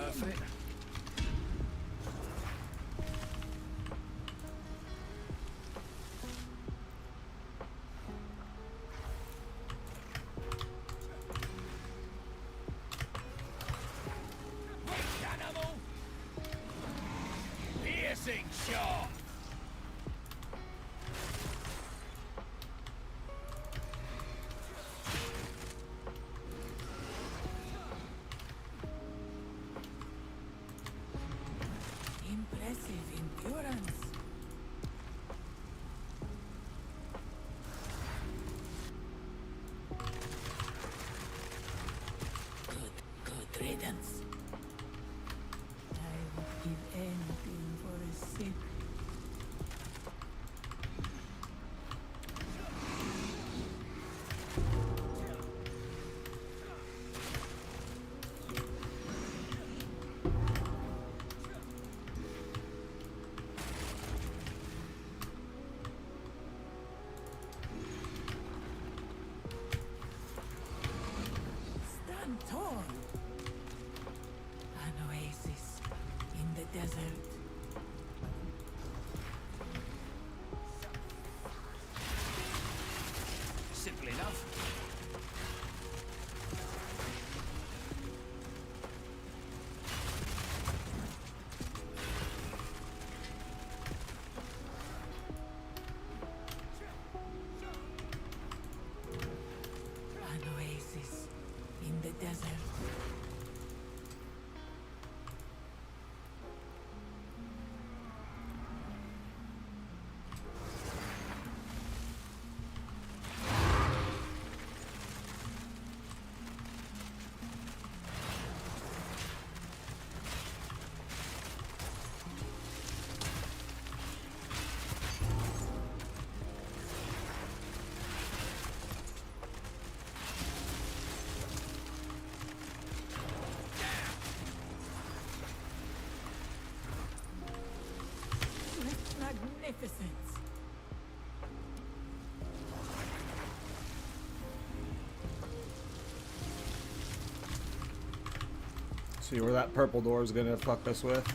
worth it. Animal! Piercing shot! Impressive endurance. Good riddance. I would give anything for a sip. Stand tall. An oasis in the desert. Simple enough. An oasis in the desert. Magnificence. See where that purple door is gonna fuck us with.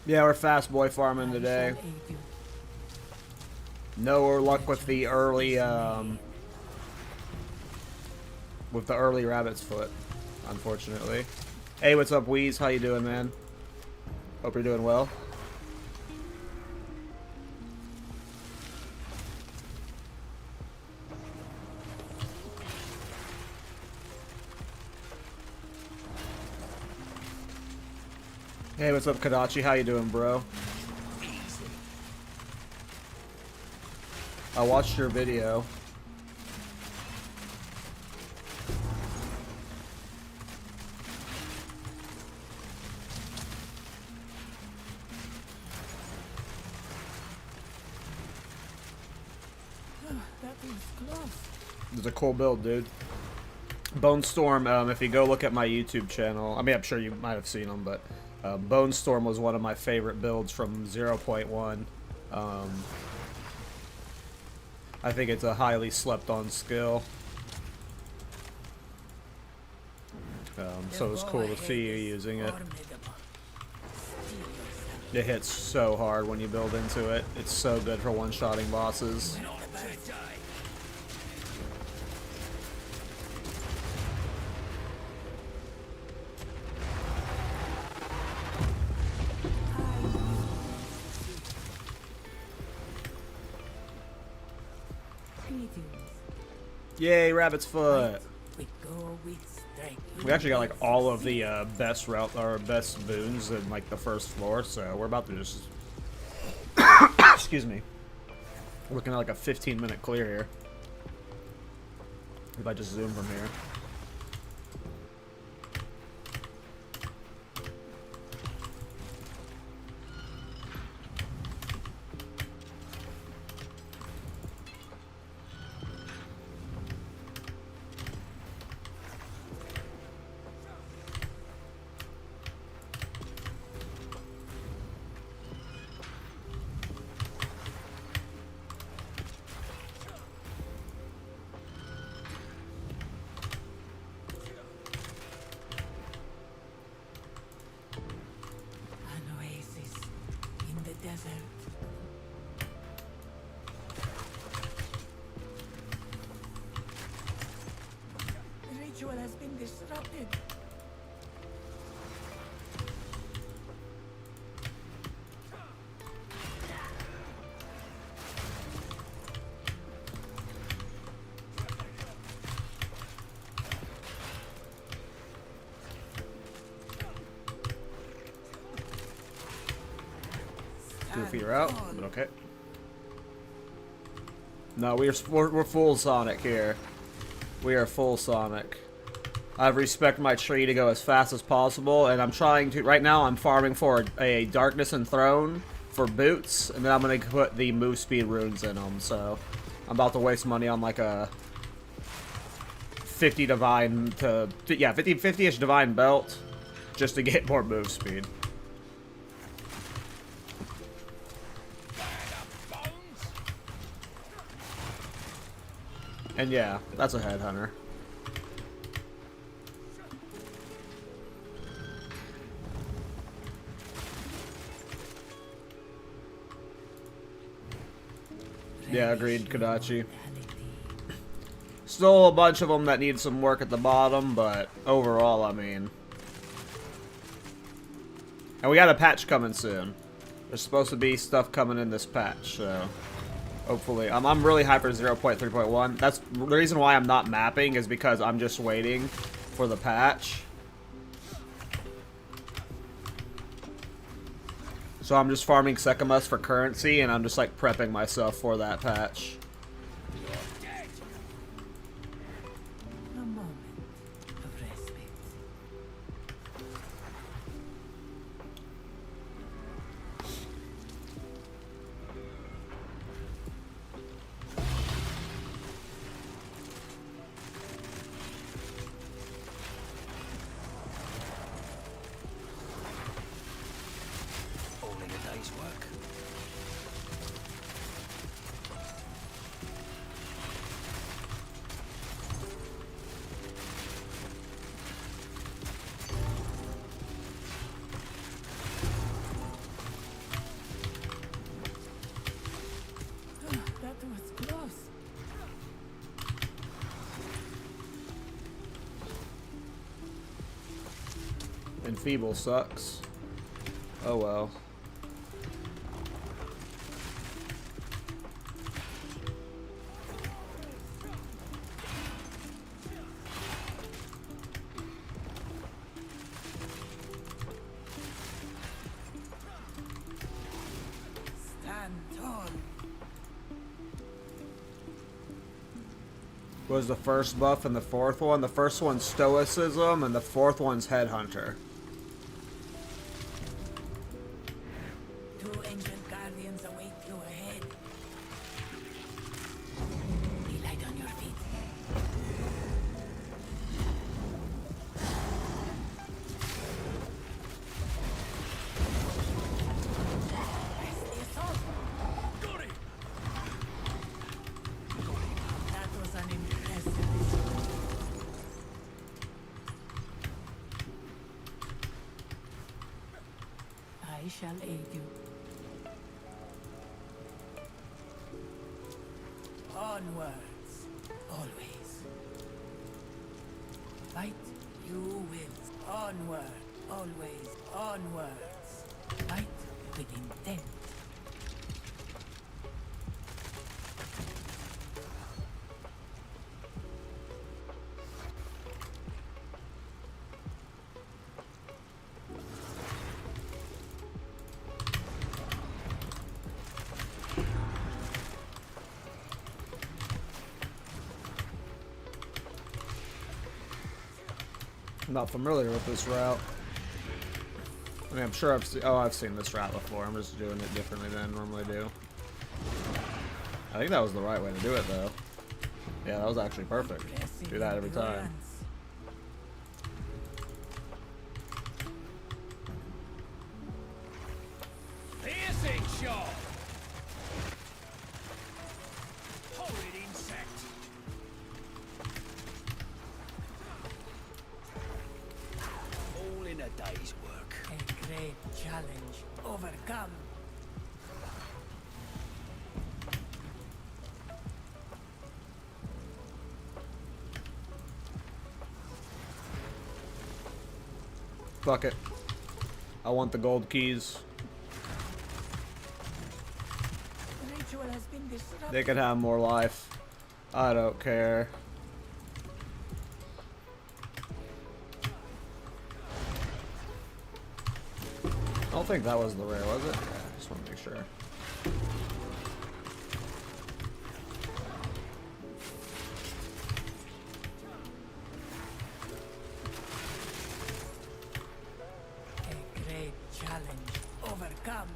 Yeah, we're fast boy farming today. No luck with the early rabbit's foot, unfortunately. Hey, what's up, Wheeze? How you doing, man? Hope you're doing well. Hey, what's up, Kadachi? How you doing, bro? I watched your video. That is close. It's a cool build, dude. Bone Storm, if you go look at my YouTube channel, I mean, I'm sure you might have seen them, but Bone Storm was one of my favorite builds from 0.1. I think it's a highly slept-on skill. So it was cool to see you using it. It hits so hard when you build into it. It's so good for one-shotting bosses. Yay, Rabbit's Foot! We go with strength. We actually got like all of the best route or best boons in like the first floor, so we're about to just excuse me. Looking at like a 15-minute clear here. If I just zoom from here. defeated. Goofy route, but okay. No, we're full Sonic here. We are full Sonic. I respect my tree to go as fast as possible, and I'm trying to. Right now, I'm farming for a Darkness and Throne for boots, and then I'm gonna put the move speed runes in them. So I'm about to waste money on like a 50 divine to 50-ish divine belt just to get more move speed. And yeah, that's a headhunter. Yeah, agreed, Kodachi. Still a bunch of them that need some work at the bottom, but overall, I mean. And we got a patch coming soon. There's supposed to be stuff coming in this patch, so. Hopefully. I'm really hyped for 0.3.1. That's the reason why I'm not mapping, is because I'm just waiting for the patch. So I'm just farming Sekimus for currency, and I'm just like prepping myself for that patch. A moment of respite. All in a day's work. That was close. Enfeeble sucks. Oh well. Stand tall. What was the first buff and the fourth one? The first one's Stoicism, and the fourth one's Headhunter. Two ancient guardians await you ahead. Be light on your feet. Press the assault. Got it! That was an impressive. I shall aid you. Onwards, always. Fight, you will. Onward, always, onwards. Fight with intent. I'm not familiar with this route. I mean, I'm sure I've seen this route before. I'm just doing it differently than I normally do. I think that was the right way to do it, though. Yeah, that was actually perfect. Do that every time. Piercing shot! Horrid insect! All in a day's work. A great challenge overcome. Fuck it. I want the gold keys. The ritual has been disrupted. They can have more life. I don't care. I don't think that was the rare, was it? Yeah, just want to make sure. A great challenge overcome.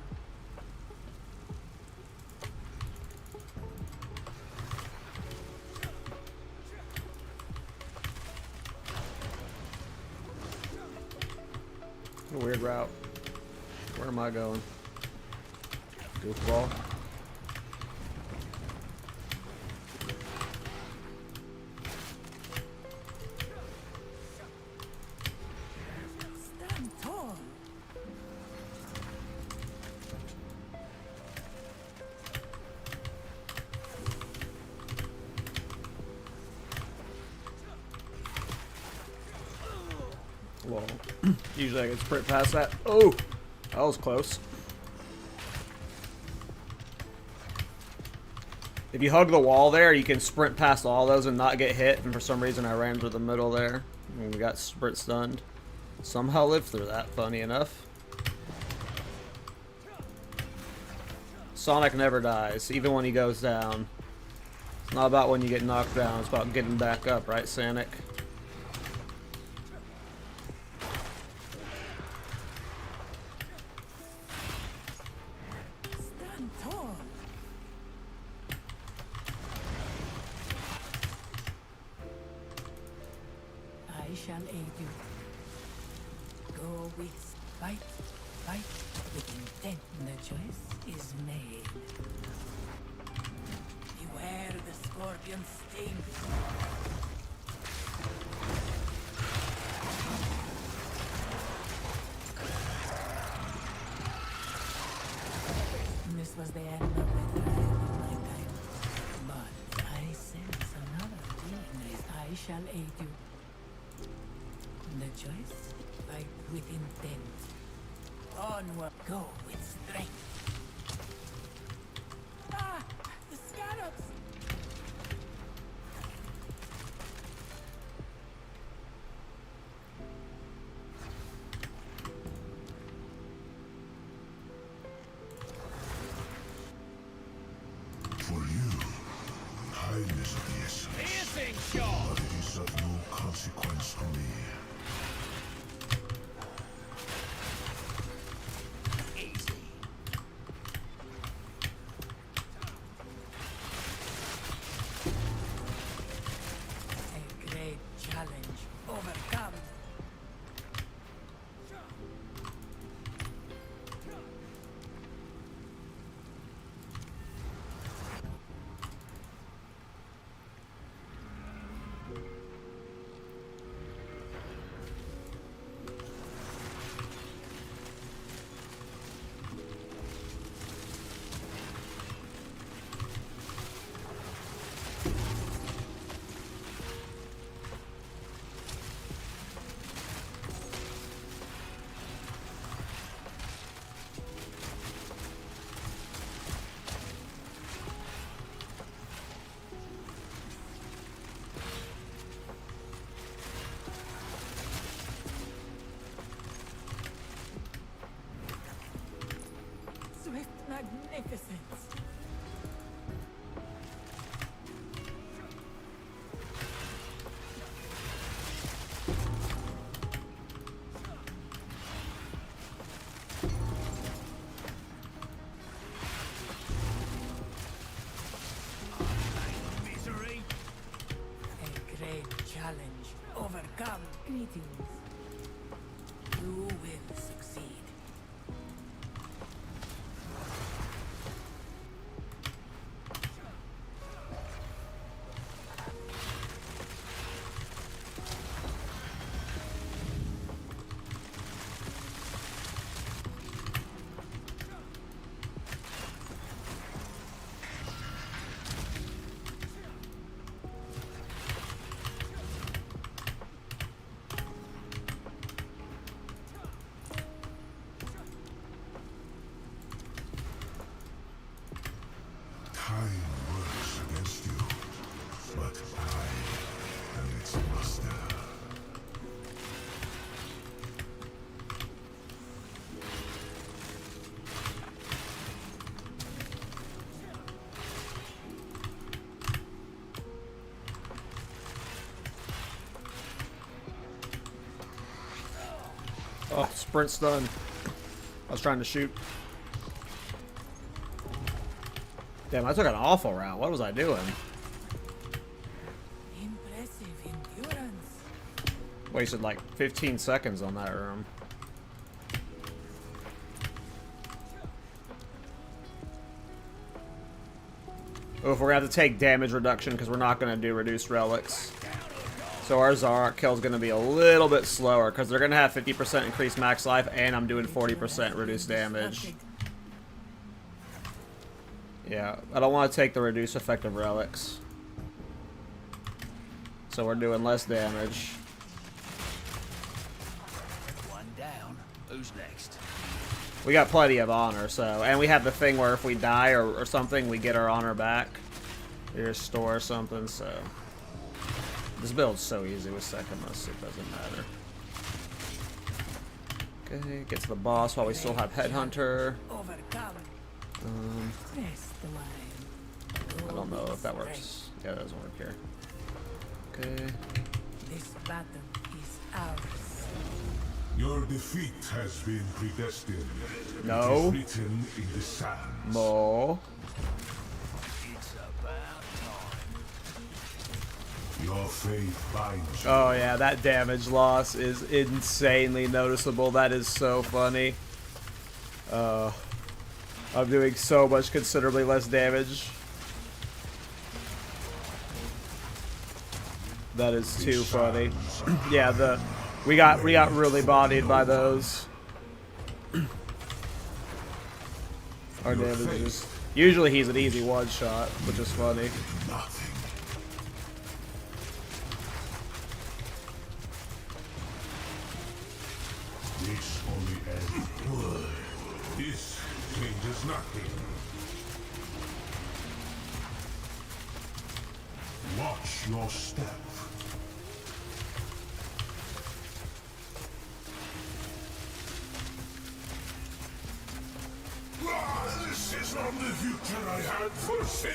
What a weird route. Where am I going? Goofball. Stand tall. Whoa. Usually I can sprint past that. Oh! That was close. If you hug the wall there, you can sprint past all those and not get hit. And for some reason, I ran through the middle there. And we got sprint stunned. Somehow lived through that, funny enough. Sonic never dies, even when he goes down. It's not about when you get knocked down, it's about getting back up, right, Sonic? Stand tall. I shall aid you. Go with fight, fight with intent. The choice is made. Beware the scorpion sting. This was the end of the trial of my time. But I sense another being. I shall aid you. The choice, fight with intent. Onward, go with strength. Ah! The scarabs! For you, time is of the essence, Piercing shot! but it is of no consequence to me. Easy. A great challenge overcome. Swift magnificence. Misery. A great challenge overcome. Greetings. You will succeed. Time works against you, but I am its master. Oh, sprint's done. I was trying to shoot. Damn, I took an awful round. What was I doing? Impressive endurance. Wasted like 15 seconds on that room. Oh, if we're gonna have to take damage reduction because we're not gonna do reduced relics. So our Zarok kill's gonna be a little bit slower because they're gonna have 50% increased max life, and I'm doing 40% reduced damage. Yeah, I don't want to take the reduced effective relics. So we're doing less damage. One down. Who's next? We got plenty of honor, so... And we have the thing where if we die or something, we get our honor back. We restore something, so... This build's so easy with secondless, it doesn't matter. Okay, get to the boss while we still have Headhunter. Overcome. Rest the line. I don't know if that works. Yeah, that doesn't work here. Okay. This battle is ours. Your defeat has been predestined. No. It is written in the sands. Mo. It's about time. Your faith binds you. Oh yeah, that damage loss is insanely noticeable. That is so funny. I'm doing so much considerably less damage. That is too funny. Yeah, we got really bodied by those. Our damage is usually he's an easy one shot, which is funny. Nothing. This only ends. This changes nothing. Watch your step. This is not the future I had foreseen.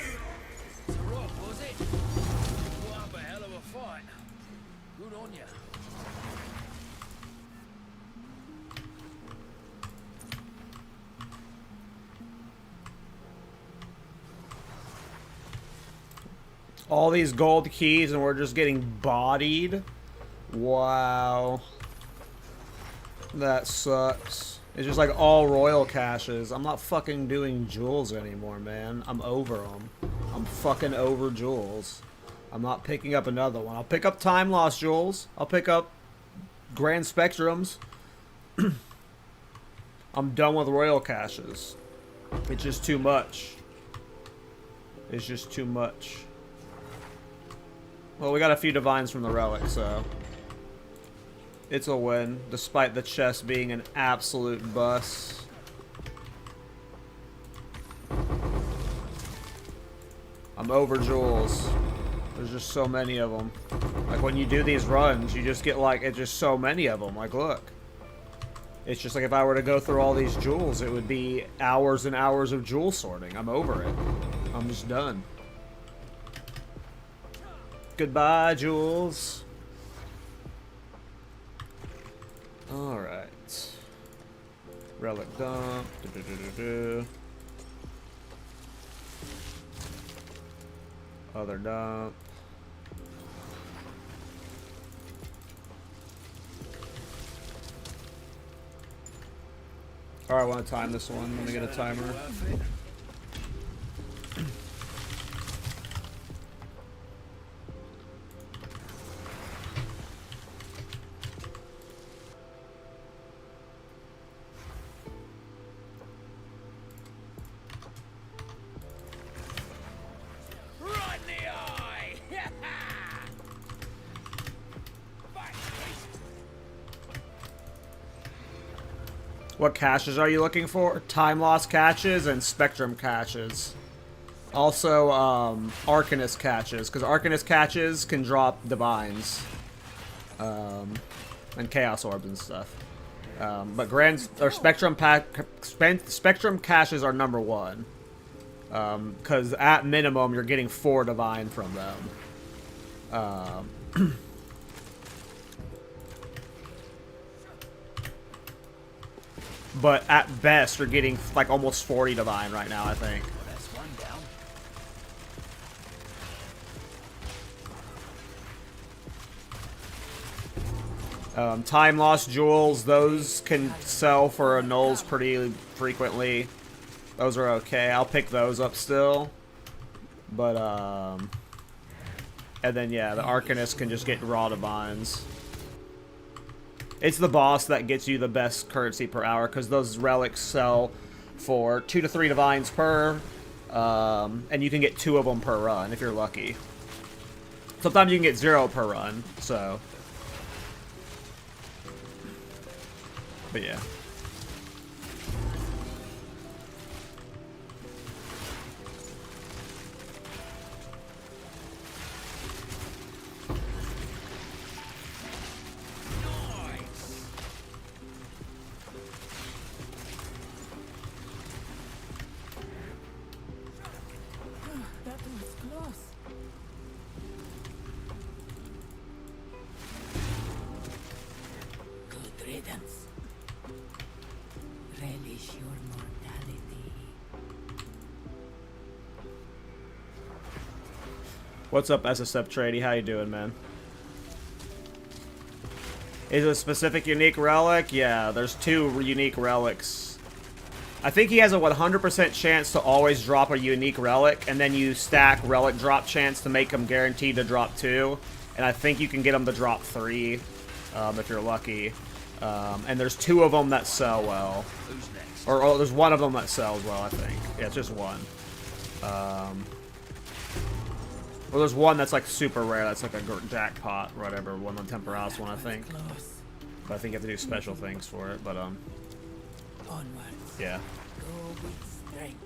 It's a rock, was it? What up a hell of a fight. Good on ya. All these gold keys and we're just getting bodied. Wow. That sucks. It's just like all royal caches. I'm not fucking doing jewels anymore, man. I'm over them. I'm fucking over jewels. I'm not picking up another one. I'll pick up time loss jewels. I'll pick up grand spectrums. I'm done with royal caches. It's just too much. It's just too much. Well, we got a few divines from the relic, so it's a win, despite the chest being an absolute bust. I'm over jewels. There's just so many of them. Like, when you do these runs, you just get, like, it's just so many of them. Like, look. It's just like if I were to go through all these jewels, it would be hours and hours of jewel sorting. I'm over it. I'm just done. Goodbye, Jules. Alright. Relic dump. Other dump. Alright, I want to time this one. Let me get a timer. Right in the eye! What caches are you looking for? Time loss caches and spectrum caches. Also, Arcanist catches, because Arcanist catches can drop divines, and Chaos Orbs and stuff. But Spectrum caches are number one, because at minimum you're getting 4 divine from them. But at best you're getting like almost 40 divine right now, I think. That's one down. Time lost jewels, those can sell for nulls pretty frequently. Those are okay. I'll pick those up still. But, and then, yeah, the Arcanist can just get raw divines. It's the boss that gets you the best currency per hour, because those relics sell for 2 to 3 divines per, and you can get 2 of them per run if you're lucky. Sometimes you can get 0 per run, so... But yeah. That was close. Good riddance. Relish your mortality. What's up, SSF Trady? How you doing, man? Is it a specific unique relic? Yeah, there's 2 unique relics. I think he has a 100% chance to always drop a unique relic, and then you stack relic drop chance to make him guaranteed to drop 2. And I think you can get him to drop 3, if you're lucky. And there's 2 of them that sell well. Who's next? Or there's 1 of them that sells well, I think. Yeah, it's just 1. Well, there's 1 that's like super rare. That's like a jackpot or whatever. 1 on Temporalis one, I think. Close. But I think you have to do special things for it. But Onwards. yeah. Go with strength.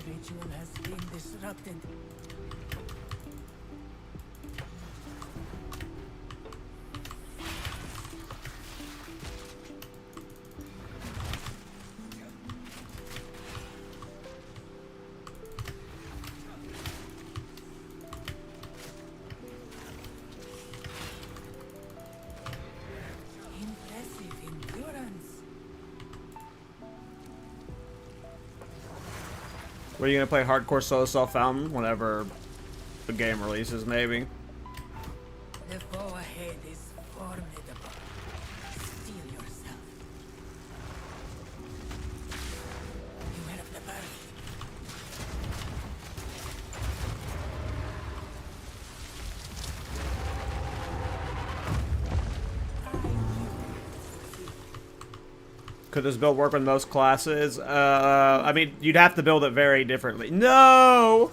Ritual has been disrupted. Impressive endurance. What are you gonna play? Hardcore Solo Self Fountain whenever the game releases, maybe. The foe ahead is formidable. Steel yourself. Beware of the birth. Could this build work with most classes? I mean, you'd have to build it very differently. No!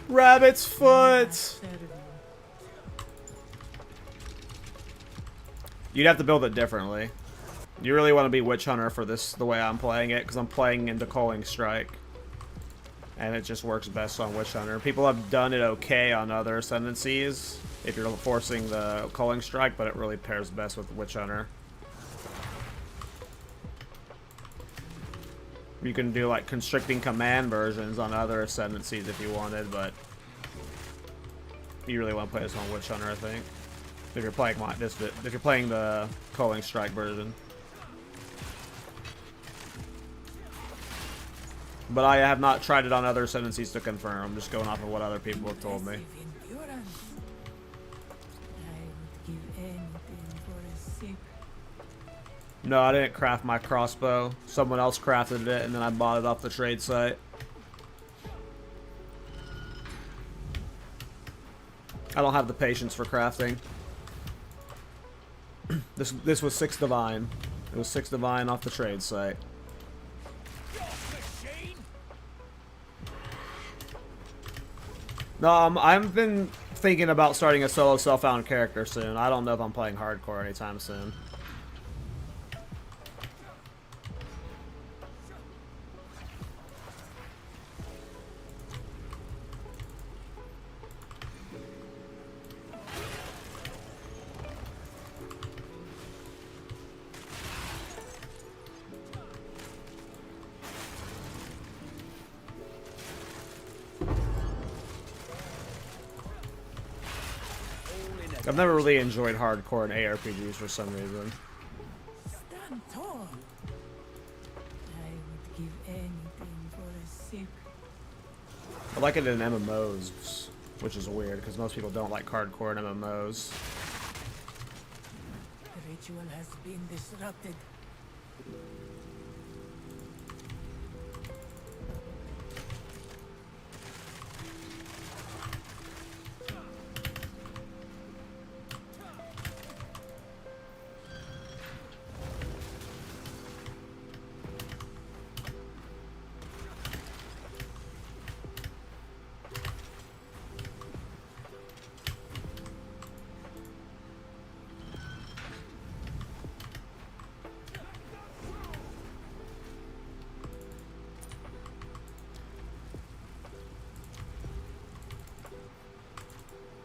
Rabbit's foot! You'd have to build it differently. You really want to be Witch Hunter for this, the way I'm playing it, because I'm playing into Culling Strike. And it just works best on Witch Hunter. People have done it okay on other ascendancies, if you're forcing the Culling Strike, but it really pairs best with Witch Hunter. You can do like constricting command versions on other ascendancies if you wanted, but you really want to play this on Witch Hunter, I think. If you're playing if you're playing the Culling Strike version. But I have not tried it on other ascendancies to confirm. I'm just going off of what other people have told me. Impressive endurance. I would give anything for a sip. No, I didn't craft my crossbow. Someone else crafted it, and then I bought it off the trade site. I don't have the patience for crafting. This was 6 divine. It was 6 divine off the trade site. No, I've been thinking about starting a solo self-found character soon. I don't know if I'm playing hardcore anytime soon. I've never really enjoyed hardcore and ARPGs for some reason. Stand tall. I would give anything for a sip. I like it in MMOs, which is weird because most people don't like hardcore in MMOs. The ritual has been disrupted.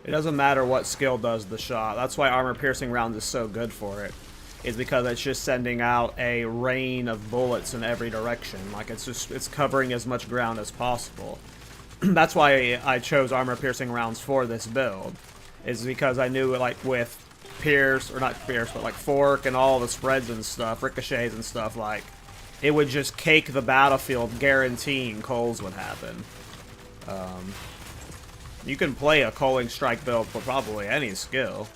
It doesn't matter what skill does the shot. That's why armor piercing rounds is so good for it. Is because it's just sending out a rain of bullets in every direction. Like it's covering as much ground as possible. That's why I chose armor piercing rounds for this build. Is because I knew like with Pierce, or not Pierce, but like Fork and all the spreads and stuff, ricochets and stuff, like it would just cake the battlefield, guaranteeing Culls would happen. You can play a Culling Strike build for probably any skill.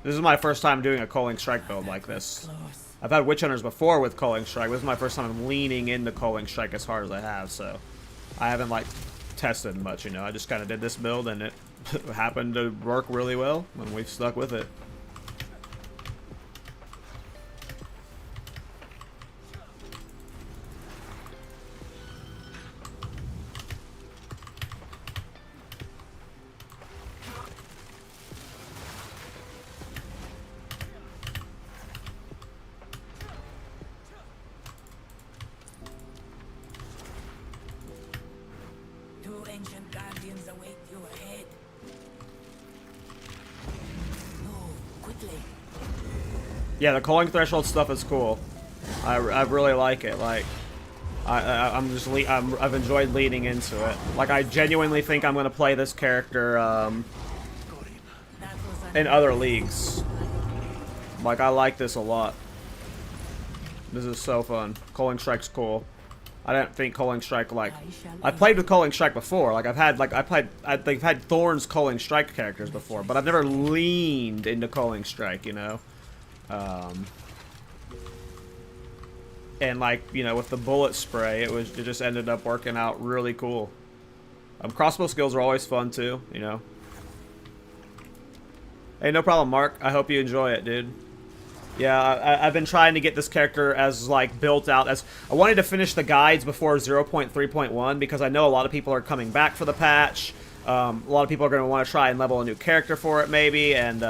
This is my first time doing a Culling Strike build like this. I've had Witch Hunters before with Culling Strike. This is my first time leaning into Culling Strike as hard as I have, so I haven't like tested much, you know. I just kind of did this build and it happened to work really well, and we've stuck with it. Two ancient guardians await you ahead. Move quickly. Yeah, the Culling Threshold stuff is cool. I really like it. Like, I've enjoyed leading into it. Like, I genuinely think I'm gonna play this character in other leagues. Like, I like this a lot. This is so fun. Culling Strike's cool. I didn't think Culling Strike, like, I played with Culling Strike before. Like, I've had Thorn's Culling Strike characters before, but I've never leaned into Culling Strike, you know. And like, you know, with the bullet spray, it just ended up working out really cool. Crossbow skills are always fun too, you know. Hey, no problem, Mark. I hope you enjoy it, dude. Yeah, I've been trying to get this character as, like, built out as... I wanted to finish the guides before 0.3.1 because I know a lot of people are coming back for the patch. A lot of people are going to want to try and level a new character for it, maybe, and,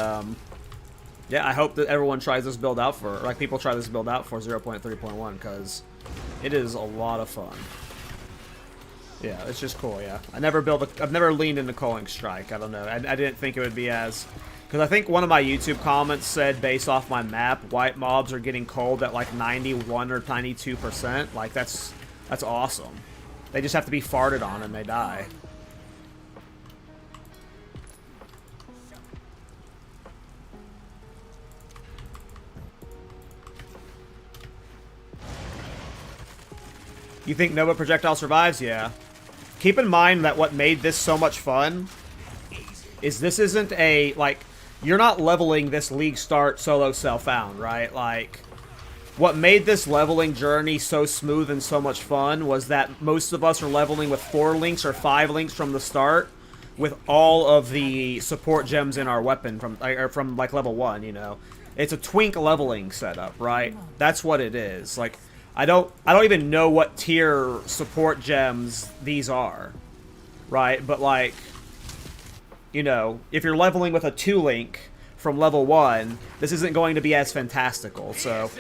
yeah, I hope that everyone tries this build out for... Like, people try this build out for 0.3.1 because it is a lot of fun. Yeah, it's just cool, yeah. I've never leaned into Culling Strike. I don't know. I didn't think it would be as... Because I think one of my YouTube comments said, based off my map, white mobs are getting cold at like 91 or 92%. Like, that's awesome. They just have to be farted on and they die. You think Nova Projectile survives? Yeah. Keep in mind that what made this so much fun is this isn't a, like... You're not leveling this League Start solo self-found, right? Like, what made this leveling journey so smooth and so much fun was that most of us are leveling with 4 links or 5 links from the start, with all of the support gems in our weapon from like level 1, you know. It's a twink leveling setup, right? That's what it is. Like, I don't even know what tier support gems these are. right? But like, you know, if you're leveling with a 2-link from level 1, this isn't going to be as fantastical. So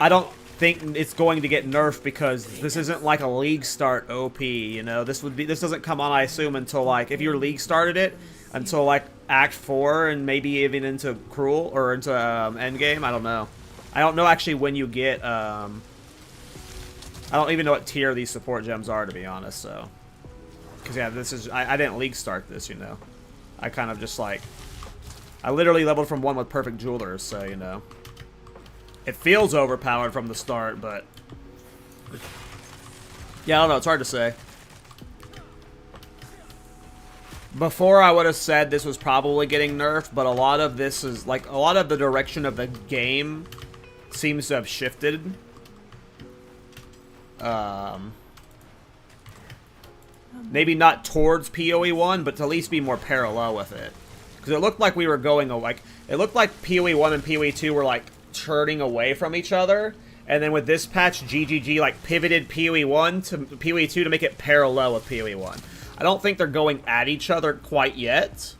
I don't think it's going to get nerfed because this isn't like a league start OP, you know. This doesn't come on, I assume, until like, if your league started it, until like Act 4 and maybe even into Cruel or into Endgame. I don't know. I don't know actually when you get I don't even know what tier these support gems are, to be honest. So, because yeah, this is I didn't league start this, you know. I kind of just like, I literally leveled from 1 with perfect jewelers, so you know. It feels overpowered from the start, but yeah, I don't know. It's hard to say. Before, I would have said this was probably getting nerfed, but a lot of this is like, a lot of the direction of the game seems to have shifted. Maybe not towards PoE 1, but to at least be more parallel with it. Because it looked like we were going, like, it looked like PoE 1 and PoE 2 were like turning away from each other, and then with this patch, GGG like pivoted PoE 1 to PoE 2 to make it parallel with PoE 1. I don't think they're going at each other quite yet.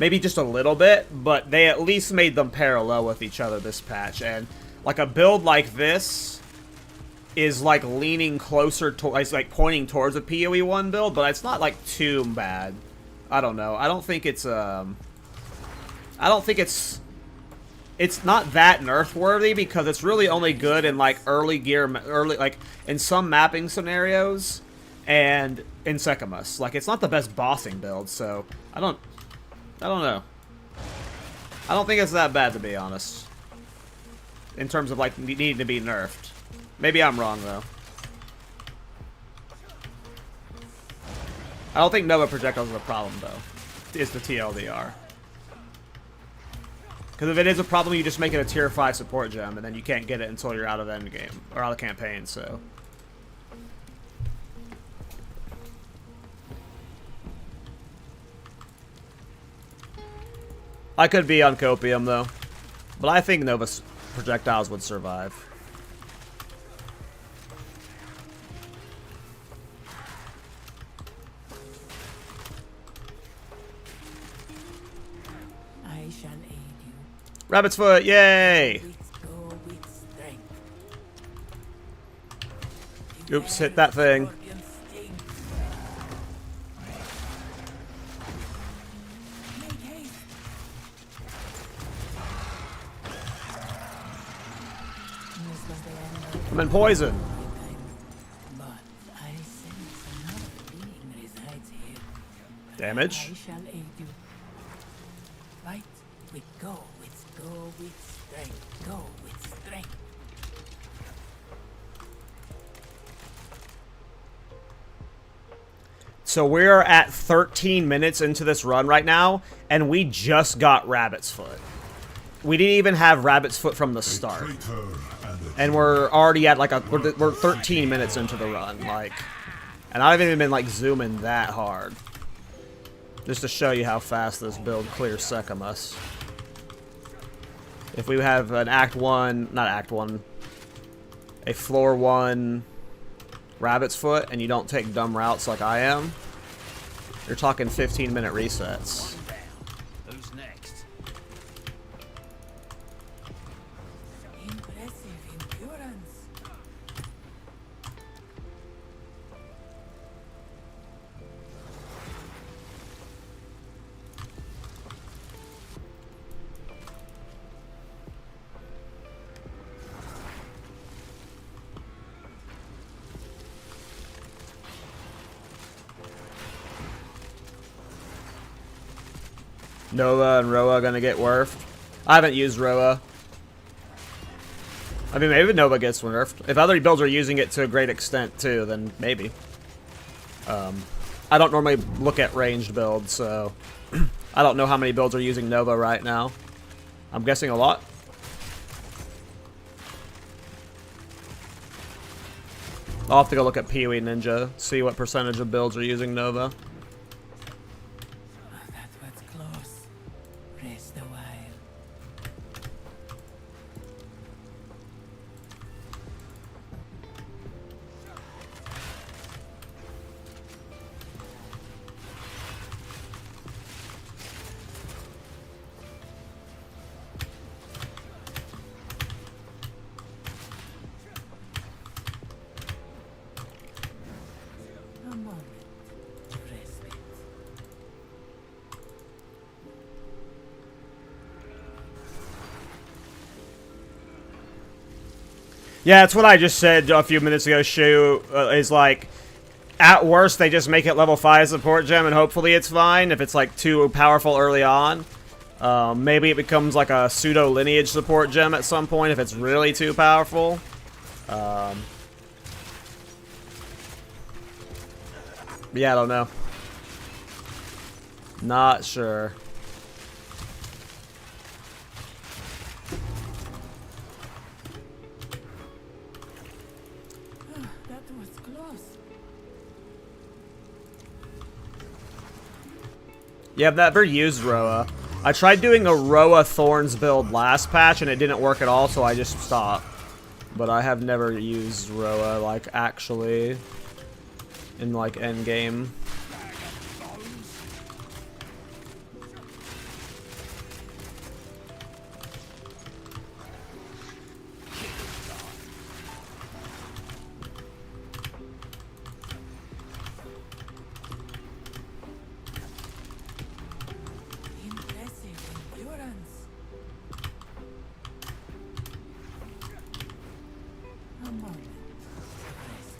Maybe just a little bit, but they at least made them parallel with each other this patch. And like a build like this is like leaning closer to, it's like pointing towards a PoE 1 build, but it's not like too bad. I don't know. I don't think it's it's not that nerf worthy because it's really only good in like early like in some mapping scenarios and in Sekimus. Like, it's not the best bossing build, so I don't know. I don't think it's that bad, to be honest, in terms of like needing to be nerfed. Maybe I'm wrong though. I don't think Nova projectiles is a problem though. Is the TLDR. Because if it is a problem, you just make it a tier 5 support gem, and then you can't get it until you're out of endgame or out of campaign. So. I could be on Copium, though. But I think Nova's projectiles would survive. I shall aid you. Rabbit's foot, yay! Go with strength. Oops, hit that thing. Scorpion sting. Make haste. This was the end of I'm in poison. but I sense another being resides here. Damage. I shall aid you. Right? We go with strength. Go with strength. So we're at 13 minutes into this run right now, and we just got Rabbit's Foot. We didn't even have Rabbit's Foot from the start. And we're already at like we're 13 minutes into the run, like, and I haven't even been like zooming that hard. Just to show you how fast this build clears Sekimus. If we have an Act 1, not Act 1, a Floor 1 Rabbit's Foot, and you don't take dumb routes like I am, you're talking 15-minute resets. Who's next? Impressive endurance. Nova and Roa gonna get nerfed. I haven't used Roa. I mean, maybe Nova gets nerfed. If other builds are using it to a great extent too, then maybe. I don't normally look at ranged builds, so I don't know how many builds are using Nova right now. I'm guessing a lot. I'll have to go look at PoE Ninja, see what percentage of builds are using Nova. That was close. Rest a while. Yeah, that's what I just said a few minutes ago, Shu, is like, at worst, they just make it level 5 support gem, and hopefully it's fine if it's, like, too powerful early on. Maybe it becomes, like, a pseudo-lineage support gem at some point if it's really too powerful. Yeah, I don't know. Not sure. That was close. Yeah, I've never used Roa. I tried doing a Roa Thorns build last patch and it didn't work at all, so I just stopped. But I have never used Roa, like, actually, in, like, endgame. Impressive endurance. A moment. Rest.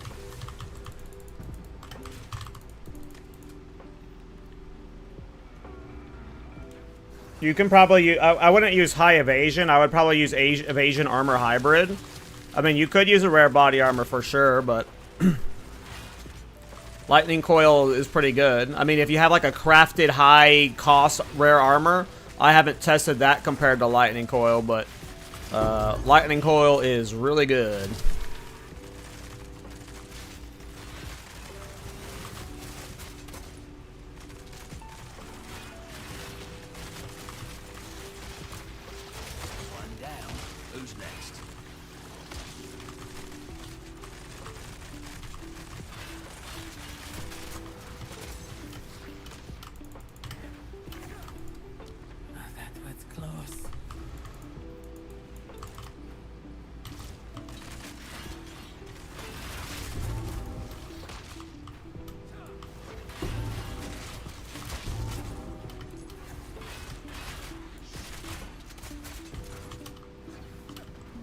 You can probably I wouldn't use high evasion. I would probably use evasion armor hybrid. I mean, you could use a rare body armor for sure, but lightning coil is pretty good. I mean, if you have like a crafted high cost rare armor, I haven't tested that compared to lightning coil, but lightning coil is really good. One down. Who's next? That was close.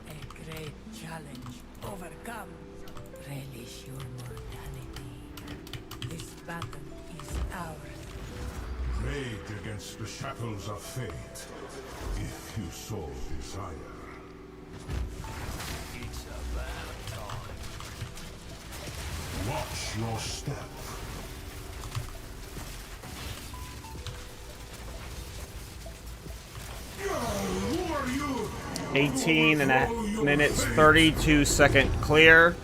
A great challenge overcome. Relish your mortality. This battle is ours. Rage against the shackles of fate, if you so desire. It's about time. Watch your step. Who are you? 18 and a minutes, 32 second clear.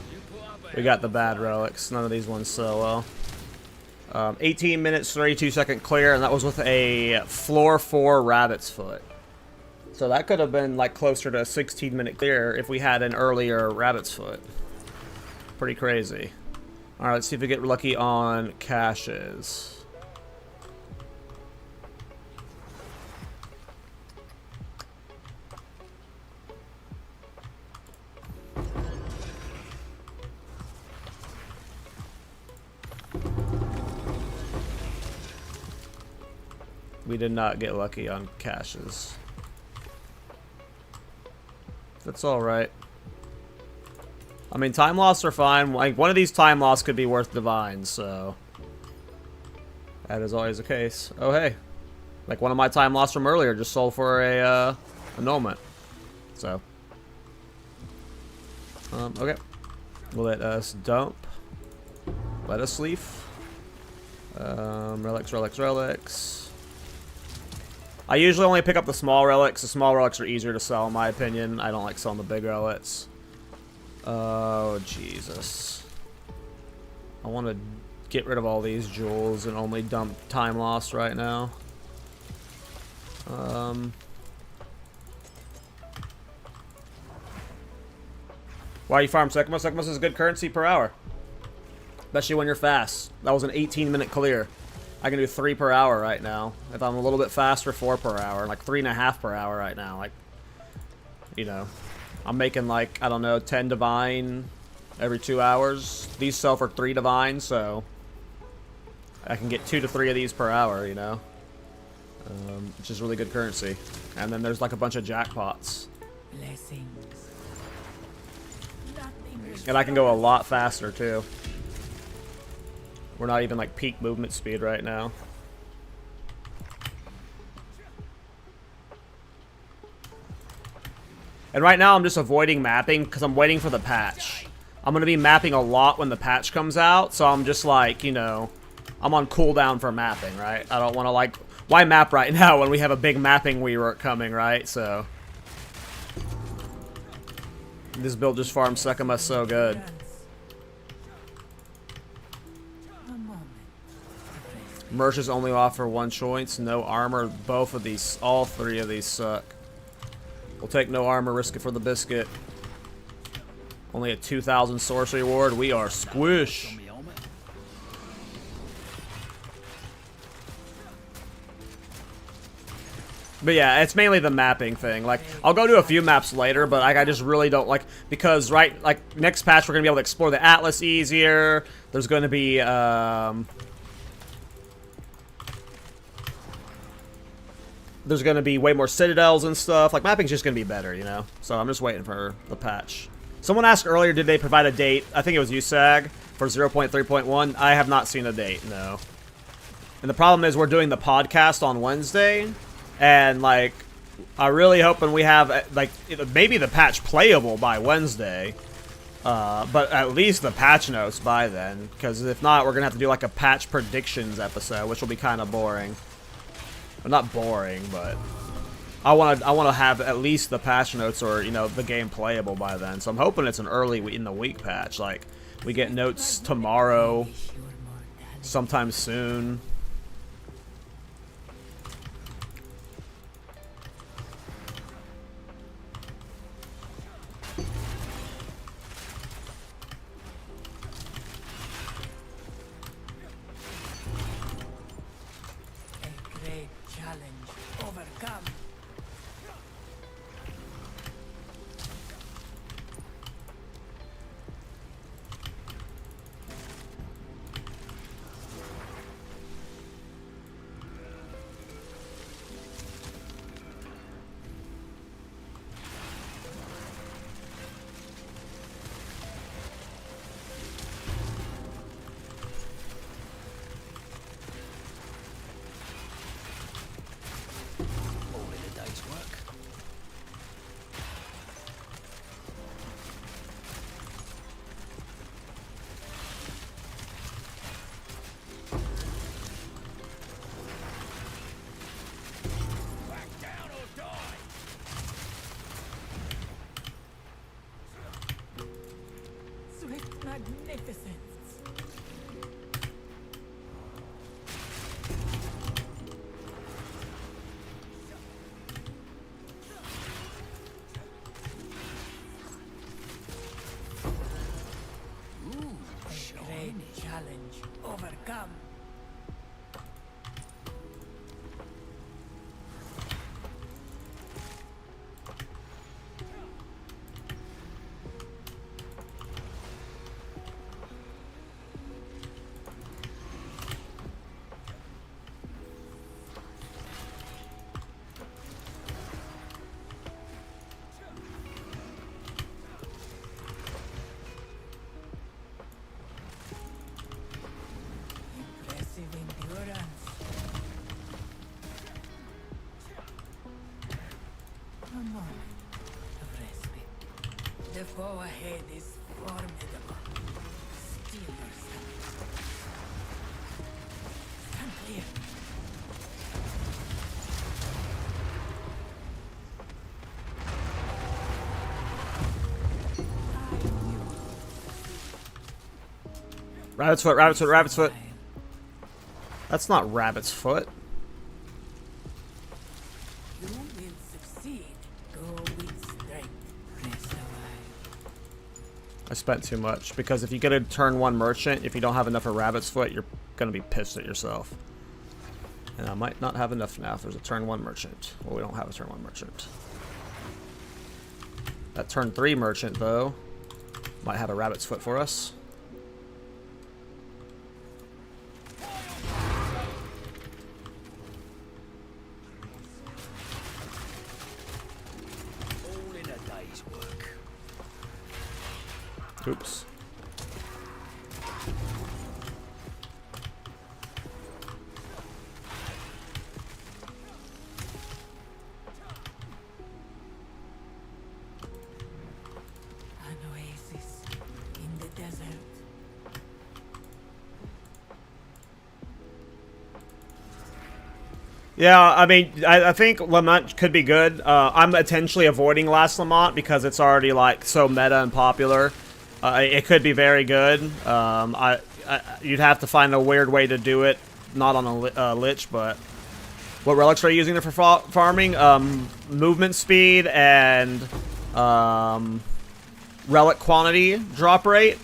We got the bad relics. None of these ones so well. 18 minutes, 32 second clear, and that was with a floor 4 rabbit's foot. So that could have been like closer to a 16-minute clear if we had an earlier rabbit's foot. Pretty crazy. All right, let's see if we get lucky on caches. We did not get lucky on caches. That's alright. I mean, time loss are fine. Like, one of these time loss could be worth divine, so that is always the case. Oh, hey. Like, one of my time loss from earlier just sold for a annulment. So. Okay. Let us dump. Let us leaf. Relics, relics, relics. I usually only pick up the small relics. The small relics are easier to sell, in my opinion. I don't like selling the big relics. Oh, Jesus. I want to get rid of all these jewels and only dump time loss right now. Why you farm Sekimos? Sekimos is good currency per hour. Especially when you're fast. That was an 18-minute clear. I can do 3 per hour right now. If I'm a little bit faster, 4 per hour. Like 3.5 per hour right now. Like, you know, I'm making like, I don't know, 10 divine every 2 hours. These sell for 3 divine, so I can get 2 to 3 of these per hour, you know, which is really good currency. And then there's like a bunch of jackpots. Blessings. And I can go a lot faster, too. We're not even, like, peak movement speed right now. And right now, I'm just avoiding mapping because I'm waiting for the patch. I'm going to be mapping a lot when the patch comes out, so I'm just like, you know, I'm on cooldown for mapping, right? I don't want to, like, why map right now when we have a big mapping rework coming, right? So, this build just farms Sekima so good. Merchants only offer 1 choice, no armor. Both of these, all 3 of these suck. We'll take no armor, risk it for the biscuit. Only a 2,000 sorcery reward. We are squish. But yeah, it's mainly the mapping thing. Like, I'll go do a few maps later, but like, I just really don't like, because right, like next patch we're gonna be able to explore the Atlas easier. There's gonna be there's gonna be way more citadels and stuff. Like, mapping's just gonna be better, you know. So I'm just waiting for the patch. Someone asked earlier, did they provide a date? I think it was you, Sag, for 0.3.1. I have not seen a date, no. And the problem is we're doing the podcast on Wednesday. And, like, I'm really hoping we have, like, maybe the patch playable by Wednesday. But at least the patch notes by then. Because if not, we're going to have to do, like, a patch predictions episode, which will be kind of boring. Well, not boring, but I want to have at least the patch notes or, you know, the game playable by then. So I'm hoping it's an early in the week patch. Like, we get notes tomorrow, sometime soon. The foe ahead is formidable. Steel yourself. Stand clear. Rabbit's foot, rabbit's foot, rabbit's foot. That's not rabbit's foot. You will succeed. Go with strength. Rest a while. I spent too much, because if you get a turn 1 merchant, if you don't have enough of rabbit's foot, you're gonna be pissed at yourself. And I might not have enough now if there's a turn 1 merchant. Well, we don't have a turn 1 merchant. That turn 3 merchant, though, might have a rabbit's foot for us. Oops. An oasis in the desert. Yeah, I mean, I think Lamont could be good. I'm intentionally avoiding Last Lamont because it's already, like, so meta and popular. It could be very good. You'd have to find a weird way to do it, not on a Lich, but... What relics are you using for farming? Movement speed and relic quantity drop rate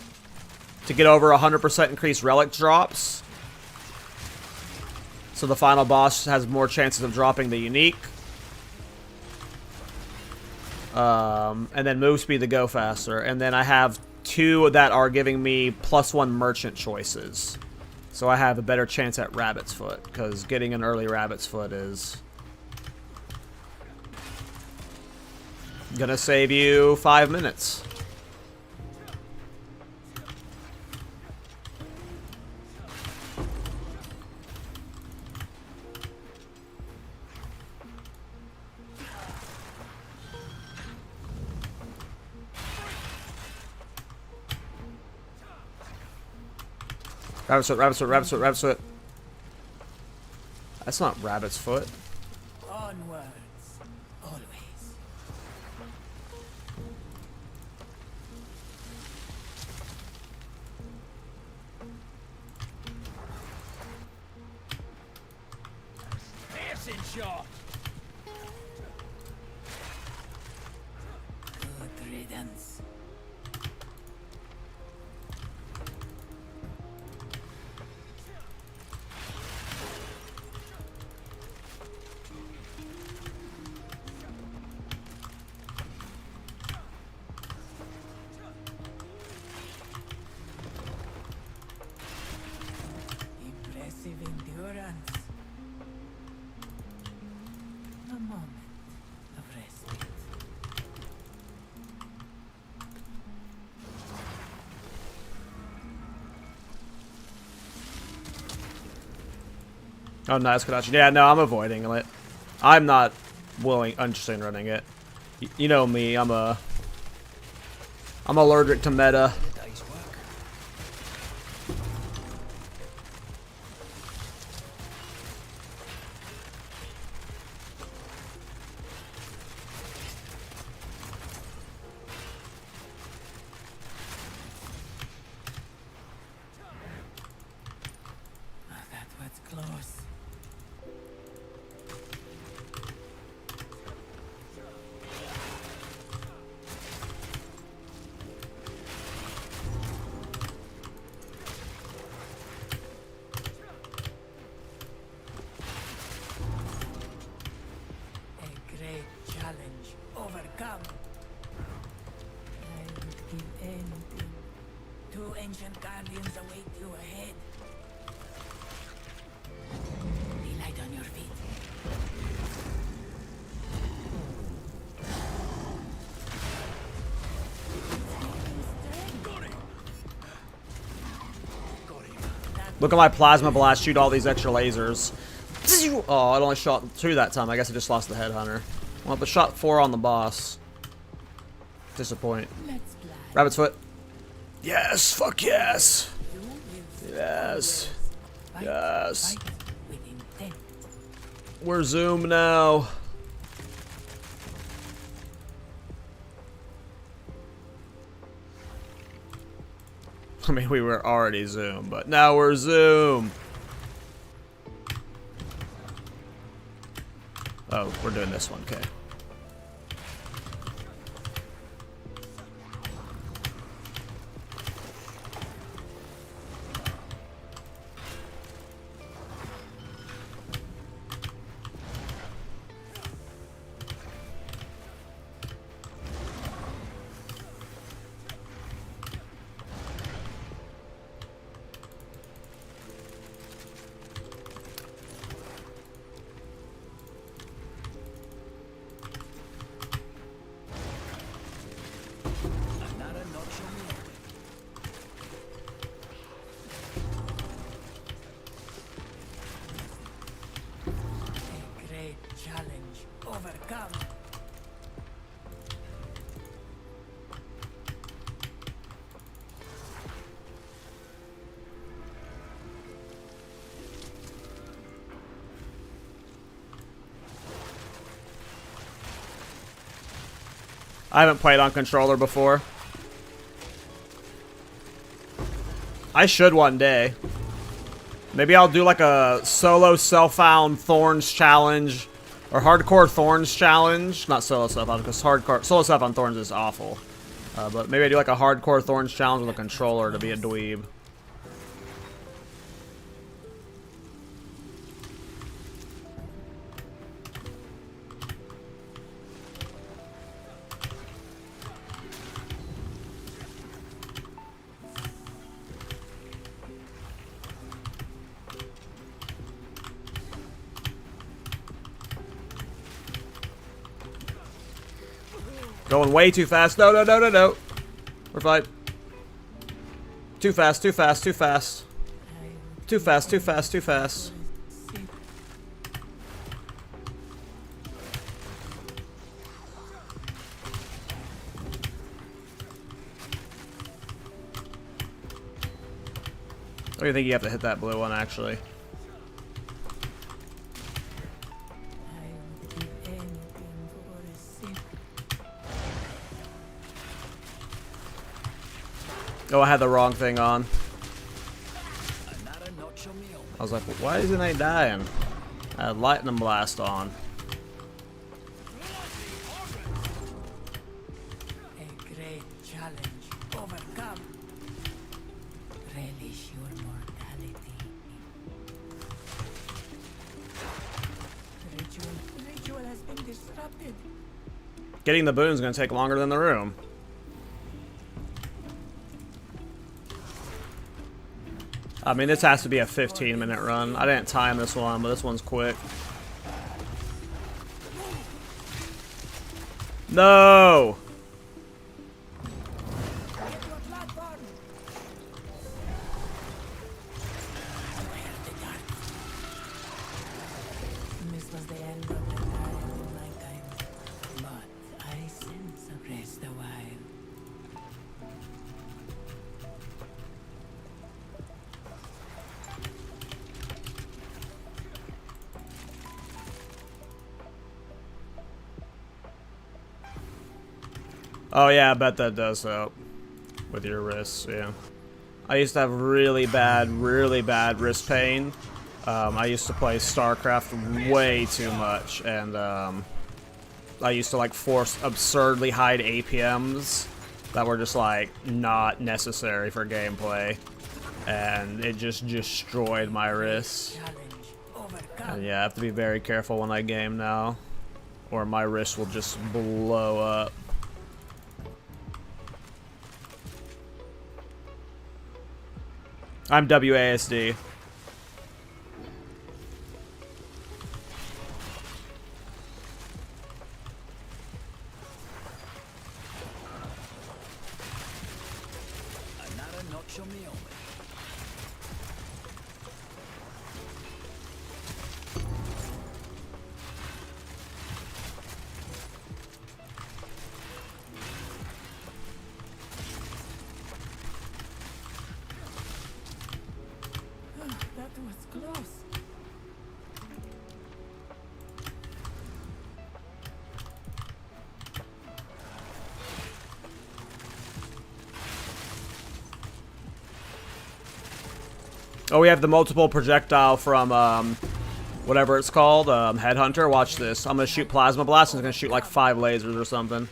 to get over 100% increased relic drops. So the final boss has more chances of dropping the unique. And then move speed to go faster. And then I have 2 that are giving me +1 merchant choices. So I have a better chance at Rabbit's Foot, because getting an early Rabbit's Foot is gonna save you 5 minutes. Rabbit's Foot, Rabbit's Foot, Rabbit's Foot, Rabbit's Foot. That's not Rabbit's Foot. Onwards, always. Piercing shot. Good riddance. Impressive endurance. A moment of respite. Oh, nice, Kodachi. Yeah, no, I'm avoiding it. I'm not interested in running it. You know me, I'm allergic to meta. Day's work. That was close. A great challenge overcome. I would give anything. 2 ancient guardians await you ahead. Be light on your feet. Got him. Got him. Look at my plasma blast, shoot all these extra lasers. Oh, it only shot 2 that time. I guess I just lost the headhunter. Well, but shot 4 on the boss. Disappoint. Let's plan. Rabbit's Foot. Yes, fuck yes. You will Yes. fight, Yes. fight with intent. We're Zoom now. I mean, we were already Zoom, but now we're Zoom. Oh, we're doing this one, okay. I haven't played on controller before. I should one day. Maybe I'll do like a solo self-found Thorns challenge. Or hardcore Thorns challenge. Not solo self-found, because hardcore solo self-found Thorns is awful. But maybe I do like a hardcore Thorns challenge with a controller to be a dweeb. Going way too fast. No, no, no, no, no. We're fine. Too fast, too fast, too fast. Too fast, too fast, too fast. I don't think you have to hit that blue one, actually. Oh, I had the wrong thing on. I was like, why isn't I dying? I had lightning blast on. A great challenge overcome. Relish your mortality. Ritual has been disrupted. Getting the boon is going to take longer than the room. I mean, this has to be a 15-minute run. I didn't time this one, but this one's quick. No! This was the end of the time in my time, but I sense a rest a while. Oh yeah, I bet that does help with your wrists, yeah. I used to have really bad wrist pain. I used to play StarCraft way too much, and I used to like force absurdly high APMs that were just like not necessary for gameplay, and it just destroyed my wrists. And yeah, I have to be very careful when I game now, or my wrist will just blow up. I'm WASD. That was close. Oh, we have the multiple projectile from, whatever it's called, Headhunter. Watch this. I'm gonna shoot Plasma Blast, and it's gonna shoot like 5 lasers or something.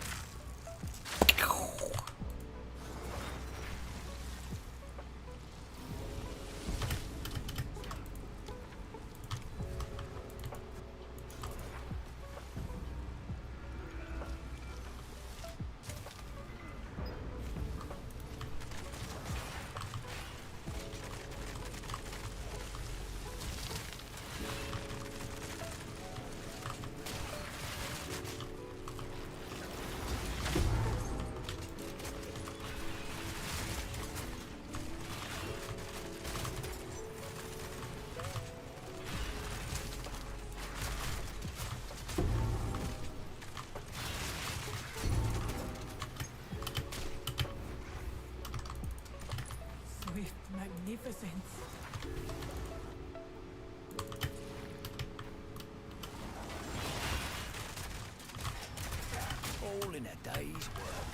Swift magnificence. All in been a day's work.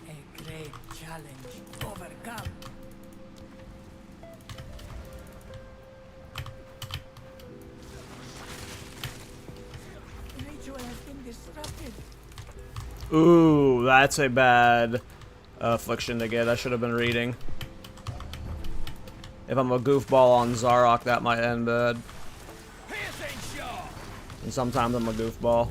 A great challenge overcome. Ritual has been disrupted. Ooh, that's a bad affliction to get. I should have been reading. If I'm a goofball on Zarok, that might end bad. Piercing shot! And sometimes I'm a goofball.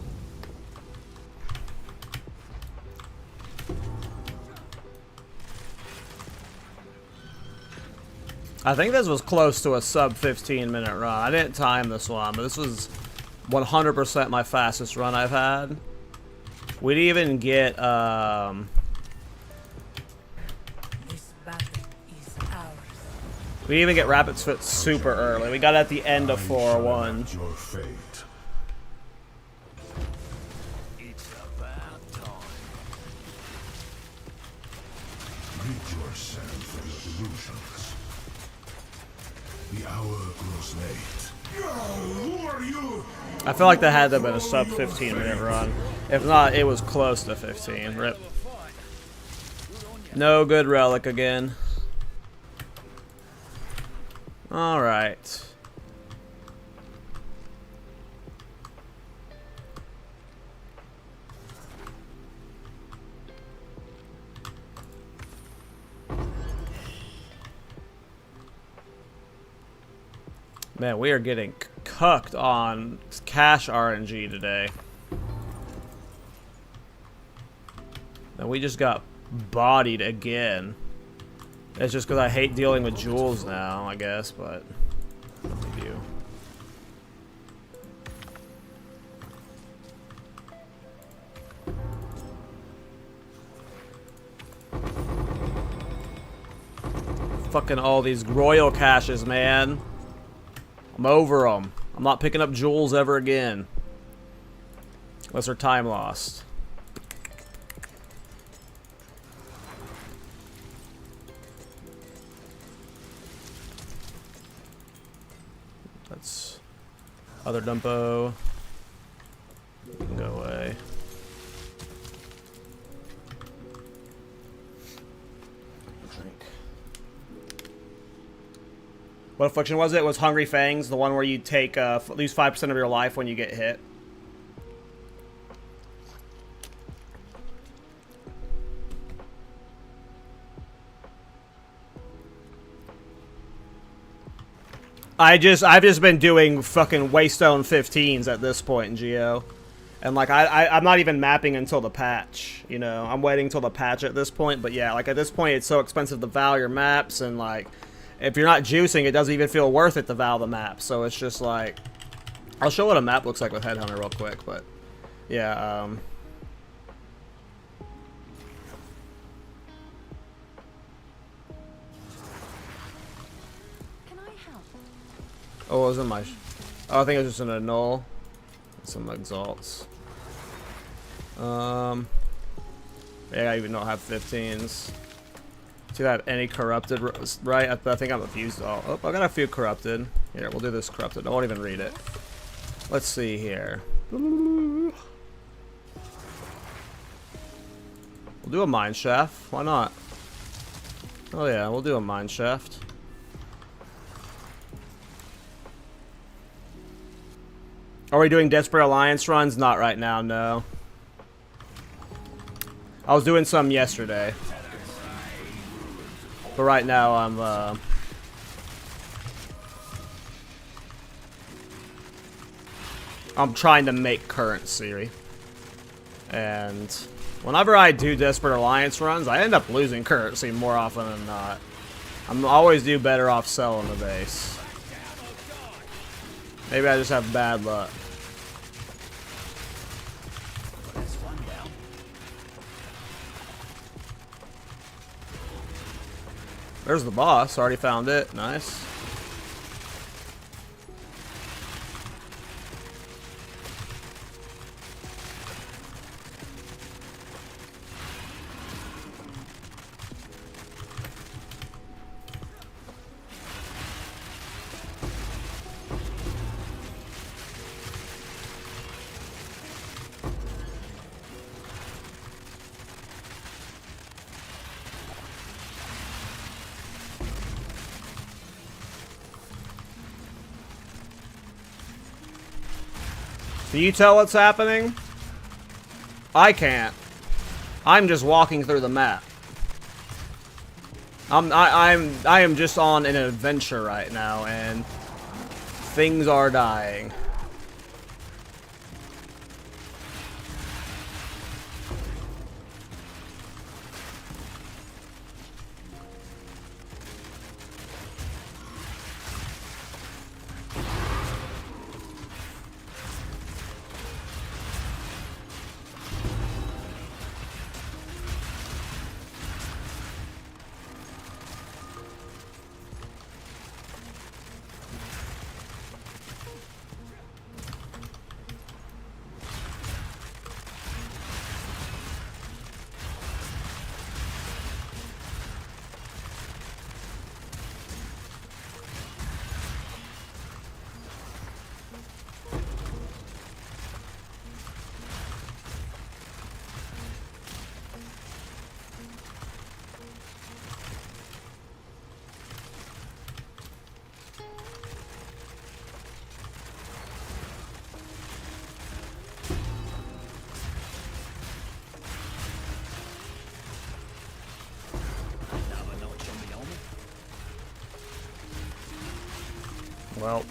I think this was close to a sub 15-minute run. I didn't time this one, but this was 100% my fastest run I've had. We didn't even get, This battle is ours. we didn't even get Rapid's Foot super early. We got it at the end of 4-1. Your fate. It's about time. Rid yourself of your delusions. The hour grows late. Who are you? I feel like that had to have been a sub 15-minute run. If not, it was close to 15. Rip. No good relic again. Alright. Man, we are getting cucked on cash RNG today. And we just got bodied again. It's just because I hate dealing with jewels now, I guess, but what do you do? Fucking all these royal caches, man. I'm over them. I'm not picking up jewels ever again. Unless they're time lost. That's other dumpo. You can go away. Drink. What affliction was it? It was Hungry Fangs, the one where you take lose 5% of your life when you get hit. I've just been doing fucking Waystone 15s at this point in Geo. And like I'm not even mapping until the patch, you know. I'm waiting until the patch at this point, but yeah, like at this point it's so expensive to val your maps, and like if you're not juicing, it doesn't even feel worth it to val the map. So it's just like I'll show what a map looks like with Headhunter real quick, but yeah, oh, it was in my... Oh, I think it was just an annul. Some exalts. Yeah, I even don't have 15s. Do I have any corrupted, right? I think I'm abused all. Oh, I got a few corrupted. Here, we'll do this corrupted. I won't even read it. Let's see here. We'll do a mine shaft. Why not? Oh yeah, we'll do a mine shaft. Are we doing Desperate Alliance runs? Not right now, no. I was doing some yesterday. But right now I'm trying to make currency. And whenever I do Desperate Alliance runs, I end up losing currency more often than not. I'm always do better off selling the base. Maybe I just have bad luck. There's the boss. Already found it. Nice. Can you tell what's happening? I can't. I'm just walking through the map. I am just on an adventure right now, and things are dying. Well,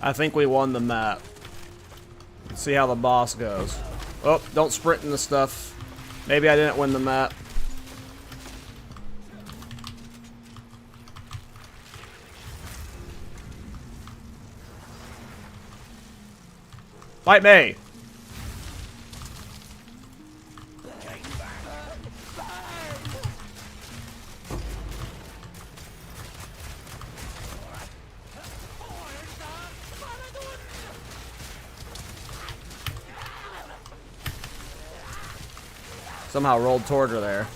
I think we won the map. Let's see how the boss goes. Oh, don't sprint in the stuff. Maybe I didn't win the map. Fight me! Somehow rolled toward her there.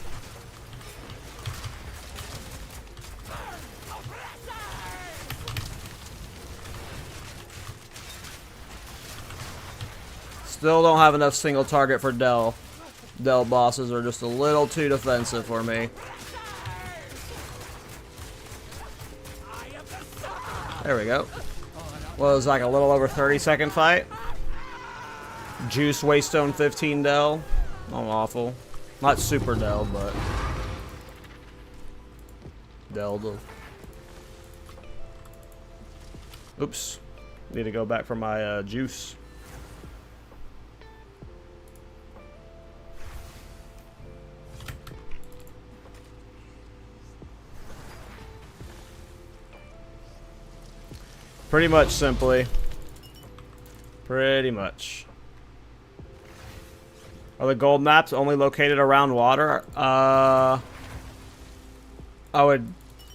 Still don't have enough single target for Dell. Dell bosses are just a little too defensive for me. There we go. Well, it was like a little over 30-second fight. Juice Waystone 15 Dell. Oh, awful. Not super Dell, but Dell. Oops. Need to go back for my juice. Pretty much simply. Pretty much. Are the gold maps only located around water? I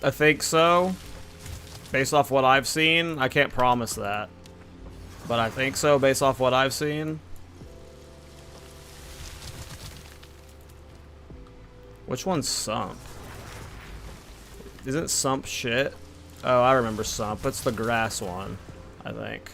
think so. Based off what I've seen. I can't promise that. But I think so based off what I've seen. Which one's Sump? Isn't Sump shit? Oh, I remember Sump. It's the grass one, I think.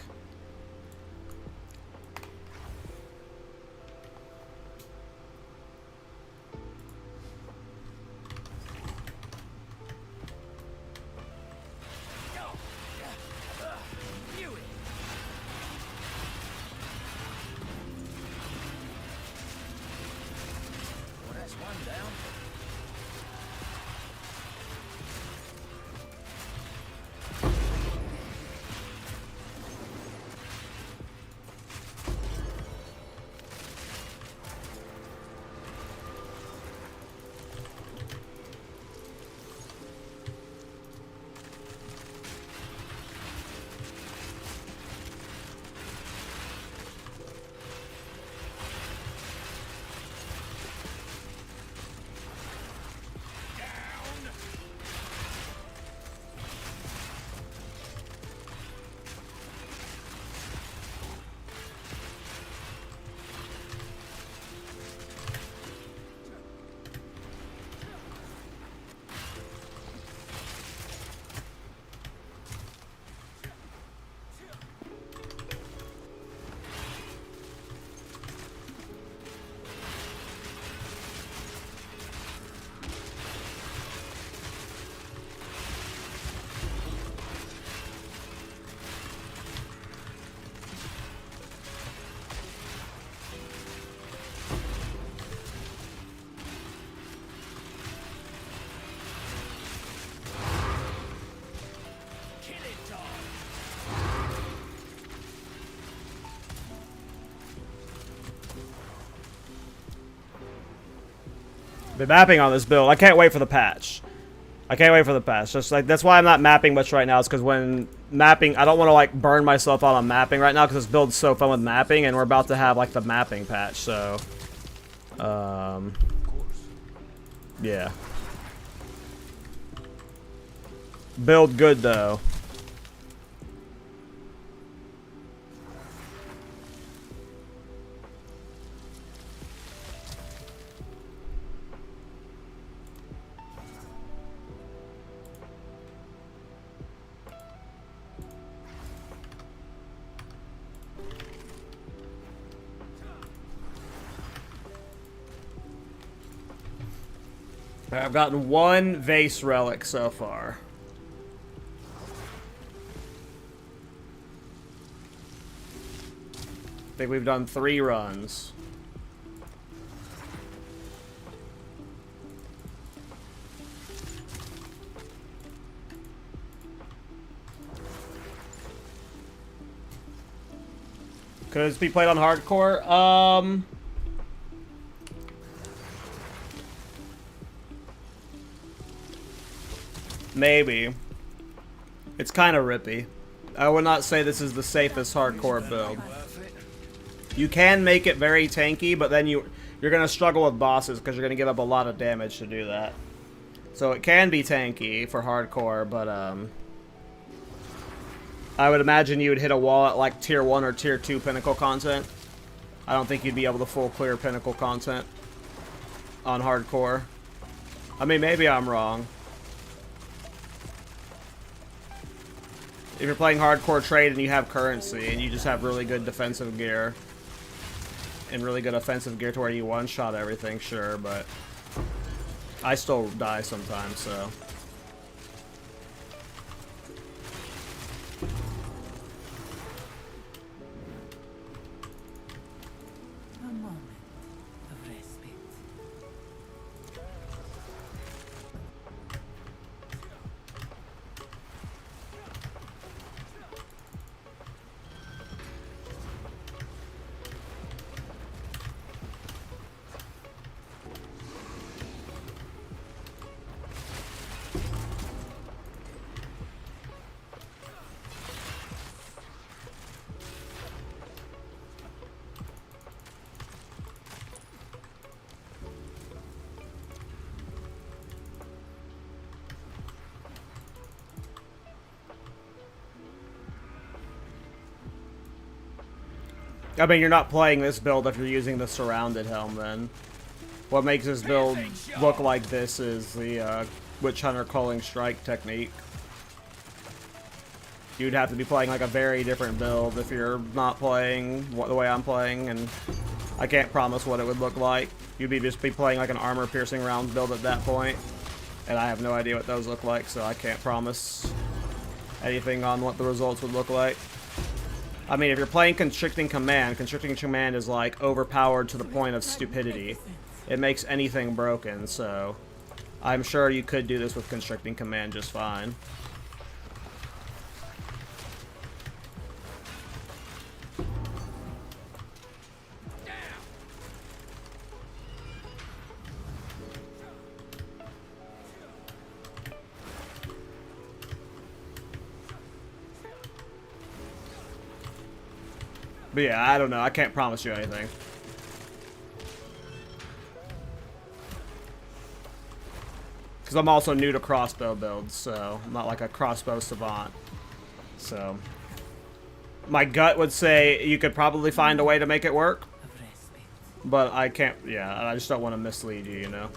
The mapping on this build, I can't wait for the patch. I can't wait for the patch. Just like that's why I'm not mapping much right now. Is because when mapping, I don't want to like burn myself out on mapping right now because this build's so fun with mapping, and we're about to have like the mapping patch. So, yeah. Build good though. I've gotten one vase relic so far. I think we've done 3 runs. Could this be played on hardcore? Maybe. It's kind of rippy. I would not say this is the safest hardcore build. You can make it very tanky, but then you're going to struggle with bosses because you're going to give up a lot of damage to do that. So it can be tanky for hardcore, but I would imagine you would hit a wall at like tier 1 or tier 2 pinnacle content. I don't think you'd be able to full clear pinnacle content on hardcore. I mean, maybe I'm wrong. If you're playing hardcore trade and you have currency and you just have really good defensive gear and really good offensive gear to where you one-shot everything, sure, but I still die sometimes, so. A moment of respite. I mean, you're not playing this build if you're using the surrounded helm, then. What makes this build look like this is the Witch Hunter Culling strike technique. You'd have to be playing like a very different build if you're not playing the way I'm playing, and I can't promise what it would look like. You'd just be playing like an armor-piercing round build at that point, and I have no idea what those look like, so I can't promise anything on what the results would look like. I mean, if you're playing Constricting Command is like overpowered to the point of stupidity. It makes anything broken, so I'm sure you could do this with Constricting Command just fine. But yeah, I don't know. I can't promise you anything. Because I'm also new to crossbow builds, so I'm not like a crossbow savant. So my gut would say you could probably find a way to make it work. But I can't, yeah, I just don't want to mislead you, you know?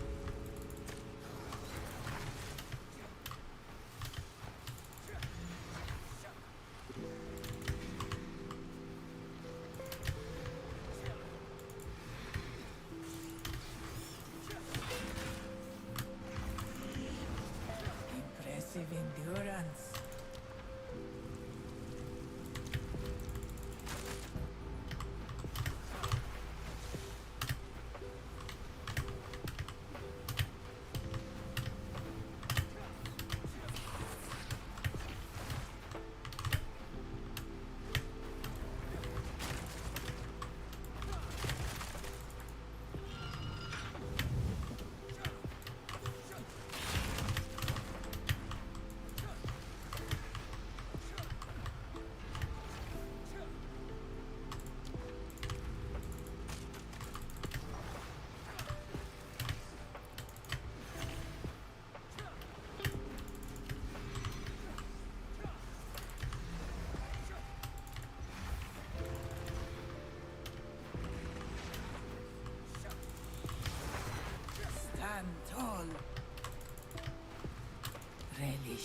Impressive endurance.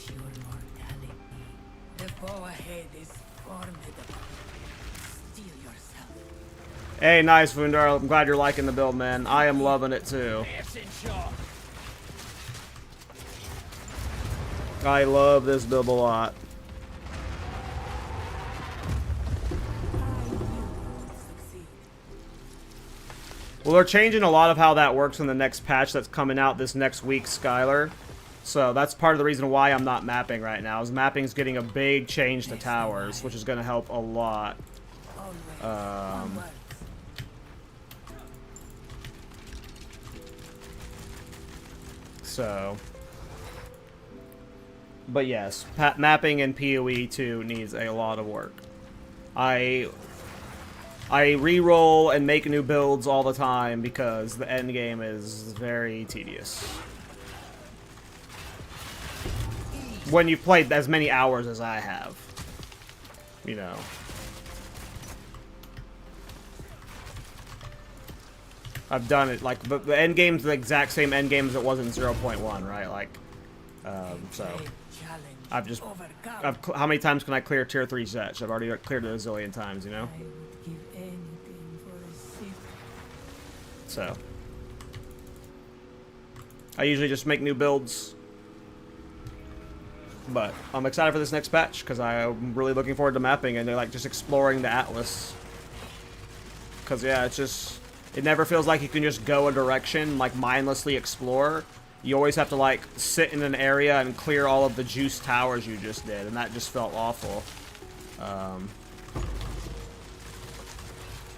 your mortality. The foe ahead is formidable. Steel yourself. Hey, nice, Vundar. I'm glad you're liking the build, man. I am loving it, too. It's in shot. I love this build a lot. Well, they're changing a lot of how that works in the next patch that's coming out this next week, Skylar. So that's part of the reason why I'm not mapping right now, is mapping's getting a big change to towers, which is going to help a lot. So... But yes, mapping in PoE 2 needs a lot of work. I re-roll and make new builds all the time because the end game is very tedious. When you've played as many hours as I have. You know. I've done it, like, the end game's the exact same end game as it was in 0.1, right? Like, so... how many times can I clear tier 3 Zetch? I've already cleared it a zillion times, you know? I would give anything for a sip. So. I usually just make new builds. But I'm excited for this next patch, because I'm really looking forward to mapping and like just exploring the Atlas. Because, yeah, it's just... It never feels like you can just go a direction, like mindlessly explore. You always have to, like, sit in an area and clear all of the juice towers you just did, and that just felt awful.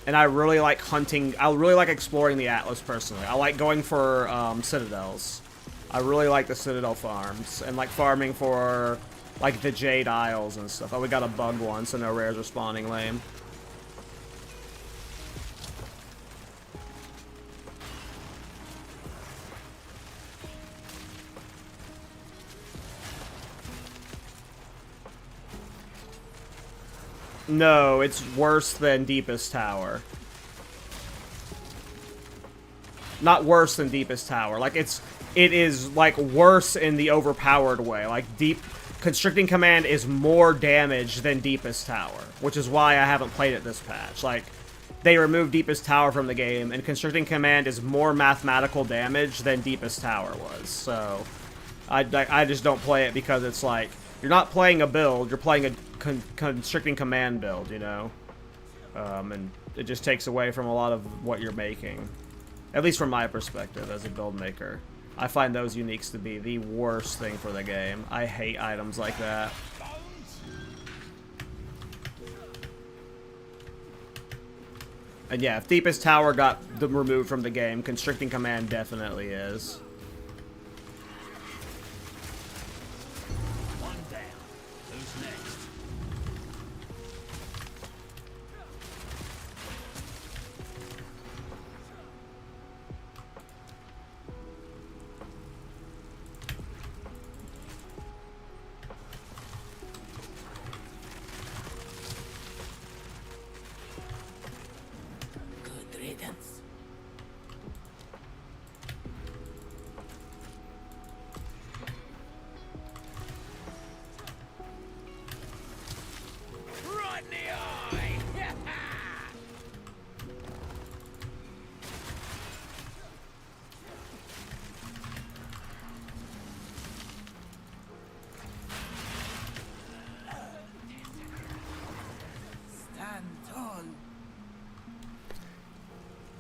And I really like hunting. I really like exploring the Atlas, personally. I like going for citadels. I really like the citadel farms, and like farming for, like, the Jade Isles and stuff. Oh, we got a bug one, so no rares are spawning, lame. No, it's worse than Deepest Tower. Not worse than Deepest Tower. Like, it is, like, worse in the overpowered way. Like, Constricting Command is more damage than Deepest Tower, which is why I haven't played it this patch. Like, they removed Deepest Tower from the game, and Constricting Command is more mathematical damage than Deepest Tower was. So, I just don't play it because it's like, you're not playing a build, you're playing a Constricting Command build, you know? And it just takes away from a lot of what you're making. At least from my perspective as a build maker. I find those uniques to be the worst thing for the game. I hate items like that. And yeah, if Deepest Tower got removed from the game, Constricting Command definitely is.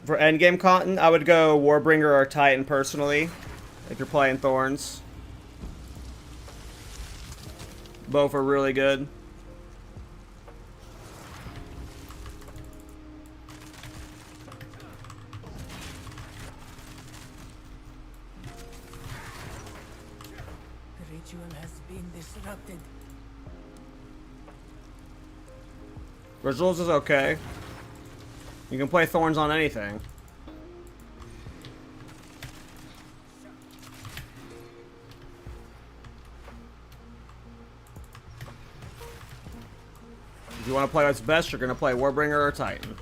For endgame content, I would go Warbringer or Titan personally, if you're playing Thorns. Both are really good. The ritual has been disrupted. Rituals is okay. You can play Thorns on anything. If you want to play what's best, you're going to play Warbringer or Titan.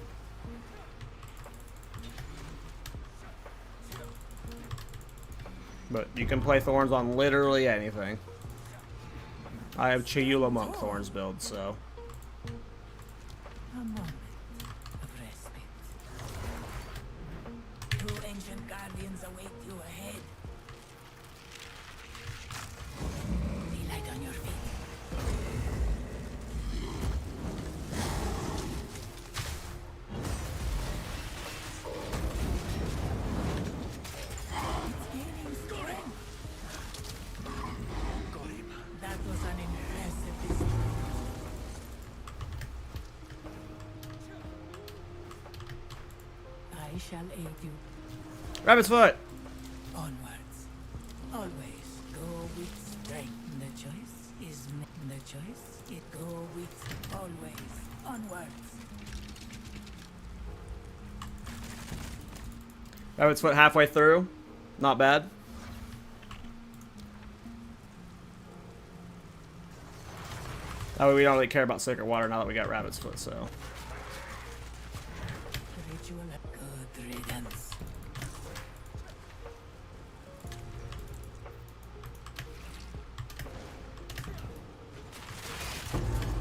But you can play Thorns on literally anything. I have Chayula Monk Thorns build, so. A moment of respite. Two ancient guardians await you ahead. Be light on your feet. It's gaining strength. Got him. That was an impressive display. I shall aid you. Rabbit's foot! Onwards. Always go with strength. The choice is the choice. It go with always. Onwards. Rabbit's foot halfway through. Not bad. That way we don't really care about sacred water now that we got Rabbit's foot, so. The ritual of good riddance.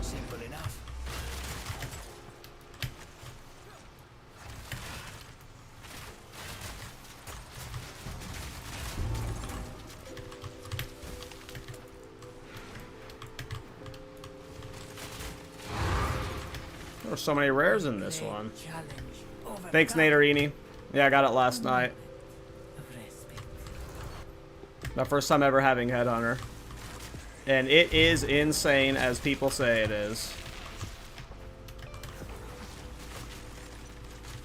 Simple enough. There were so many rares in this Great one. challenge. Thanks, Overcome Nadarini. Yeah, I got it last night. of respite. My first time ever having Headhunter. And it is insane as people say it is.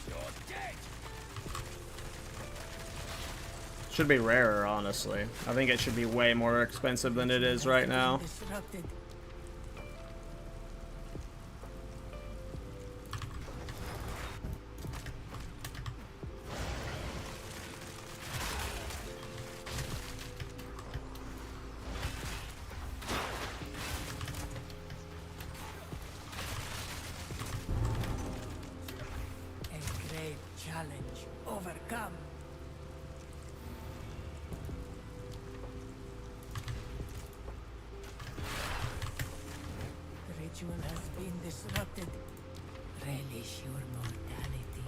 You're dead. Should be rarer, honestly. I think it should be way more expensive than it is right now. Disrupted. A great challenge overcome. The ritual has been disrupted. Relish your mortality.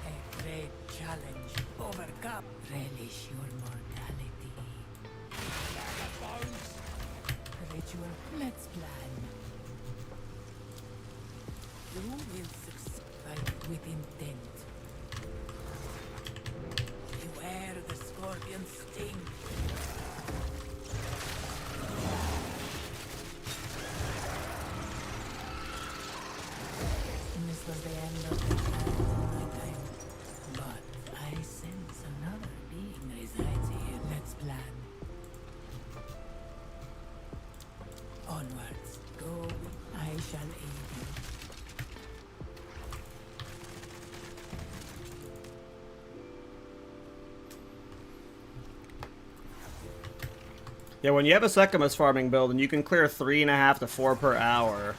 A great challenge overcome. Relish your mortality. The ritual. Let's plan. You will succeed with intent. Beware the scorpion sting. And this was the end of the plan in my time. But I sense another being resides here. Let's plan. Onwards. Go. I shall aid you. Yeah, when you have a Secamus farming build and you can clear 3.5 to 4 per hour,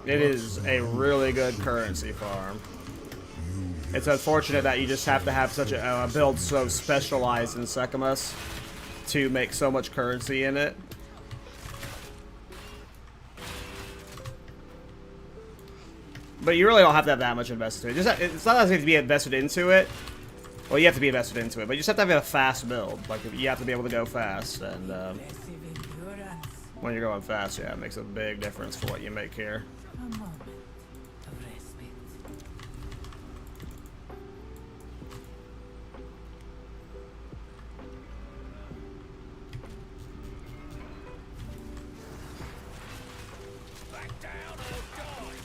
it is a really good currency farm. It's unfortunate that you just have to have such a build so specialized in Secamus to make so much currency in it. But you really don't have to have that much invested into it. It's not as if you have to be invested into it. Well, you have to be invested into it, but you just have to have a fast build. Like, you have to be able to go fast, and Impressive endurance. when you're going fast, yeah, it makes a big difference for what you make here. A moment of respite. Back down or die.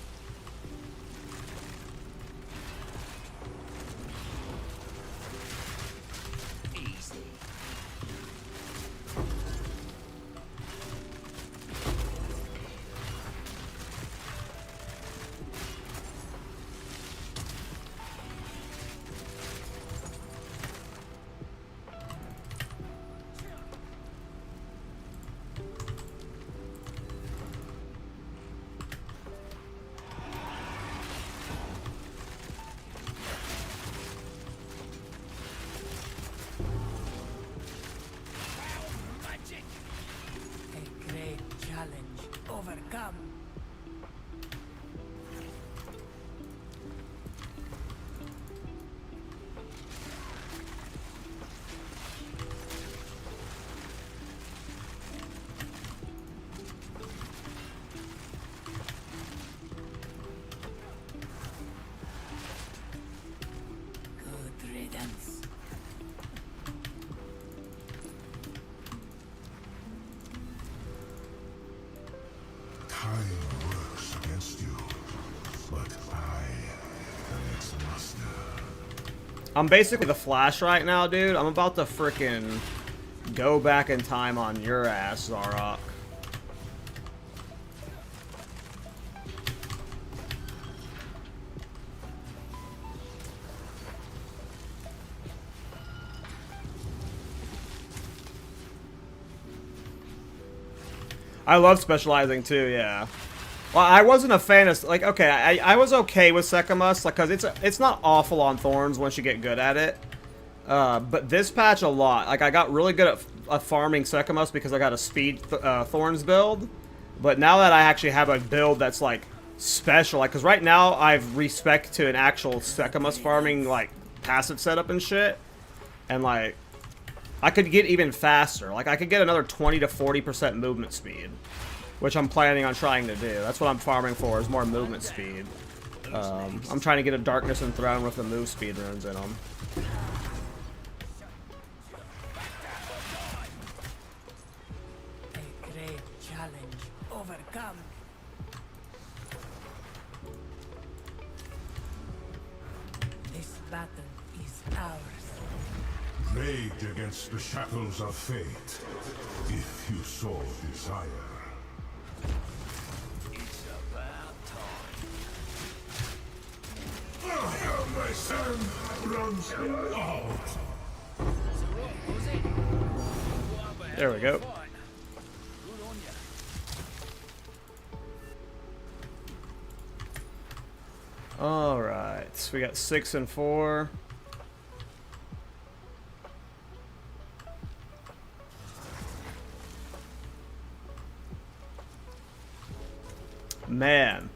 Easy. overcome. Good riddance. Time works against you, but I am its master. I'm basically the Flash right now, dude. I'm about to frickin' go back in time on your ass, Zarok. I love specializing too, yeah. Well, I wasn't a fan of, like, okay, I was okay with Sekimus, like, cause it's not awful on Thorns once you get good at it. But this patch a lot, like, I got really good at farming Sekimus because I got a speed Thorns build. But now that I actually have a build that's, like, special, like, cause right now I've respec to an actual Sekimus farming, like, passive setup and shit. And, like, I could get even faster. Like, I could get another 20 to 40% movement speed, which I'm planning on trying to do. That's what I'm farming for, is more movement speed. I'm trying to get a Darkness and Throne with the move speed runes in them. A great challenge overcome. This battle is ours. Rage against the shackles of fate, if you so desire. It's about time. My son runs out. So what was it? What a There we go. fight. Good on ya. Alright, so we got 6 and 4. Man.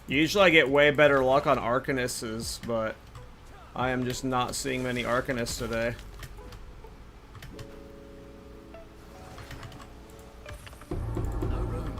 Usually I get way better luck on Arcanists, but I am just not seeing many Arcanists today. No room.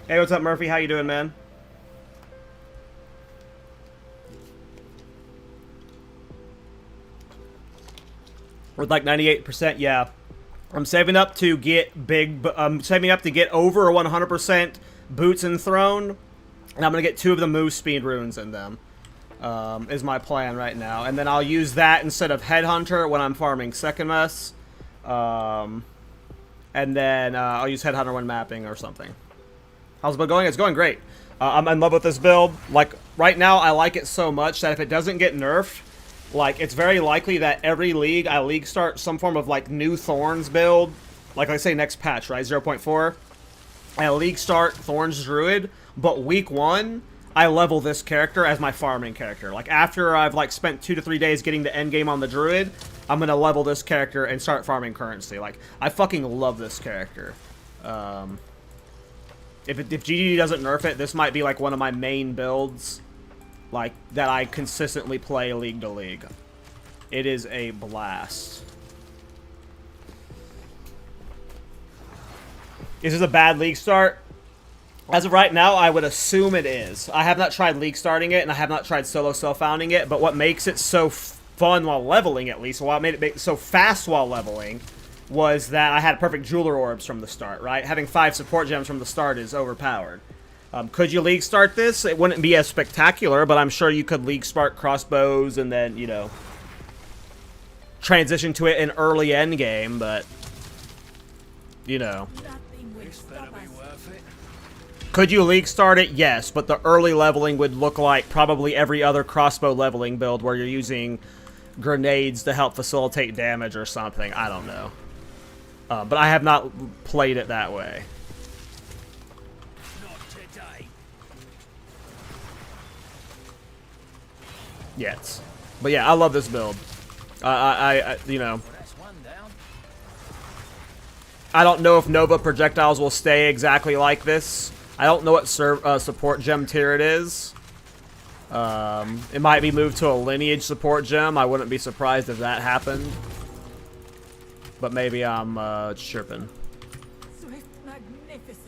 Hey, what's up, Murphy? How you doing, man? We're like 98%, yeah. I'm saving up to get big. I'm saving up to get over 100% boots and throne, and I'm gonna get 2 of the move speed runes in them. Is my plan right now, and then I'll use that instead of Headhunter when I'm farming Sekimus. And then I'll use Headhunter when mapping or something. How's it going? It's going great. I'm in love with this build. Like, right now, I like it so much that if it doesn't get nerfed, like, it's very likely that every league, I league start some form of, like, new Thorns build. Like I say, next patch, right? 0.4. I league start Thorns Druid, but week 1, I level this character as my farming character. Like, after I've, like, spent 2 to 3 days getting the endgame on the Druid, I'm gonna level this character and start farming currency. Like, I fucking love this character. If GD doesn't nerf it, this might be like one of my main builds, like, that I consistently play league to league. It is a blast. Is this a bad league start? As of right now, I would assume it is. I have not tried league starting it, and I have not tried solo self-founding it, but what makes it so fun while leveling, at least, why it made it so fast while leveling, was that I had perfect jeweler orbs from the start, right? Having 5 support gems from the start is overpowered. Could you league start this? It wouldn't be as spectacular, but I'm sure you could league start crossbows and then, you know, transition to it in early end game, but, you know. Nothing will This better stop be us. worth it. Could you league start it? Yes, but the early leveling would look like probably every other crossbow leveling build where you're using grenades to help facilitate damage or something. I don't know. But I have not played it that way. Not today. Yet. But yeah, I love this build. I you know, Well, that's one down. I don't know if Nova projectiles will stay exactly like this. I don't know what support gem tier it is. It might be moved to a lineage support gem. I wouldn't be surprised if that happened. But maybe I'm chirping. Swift magnificence.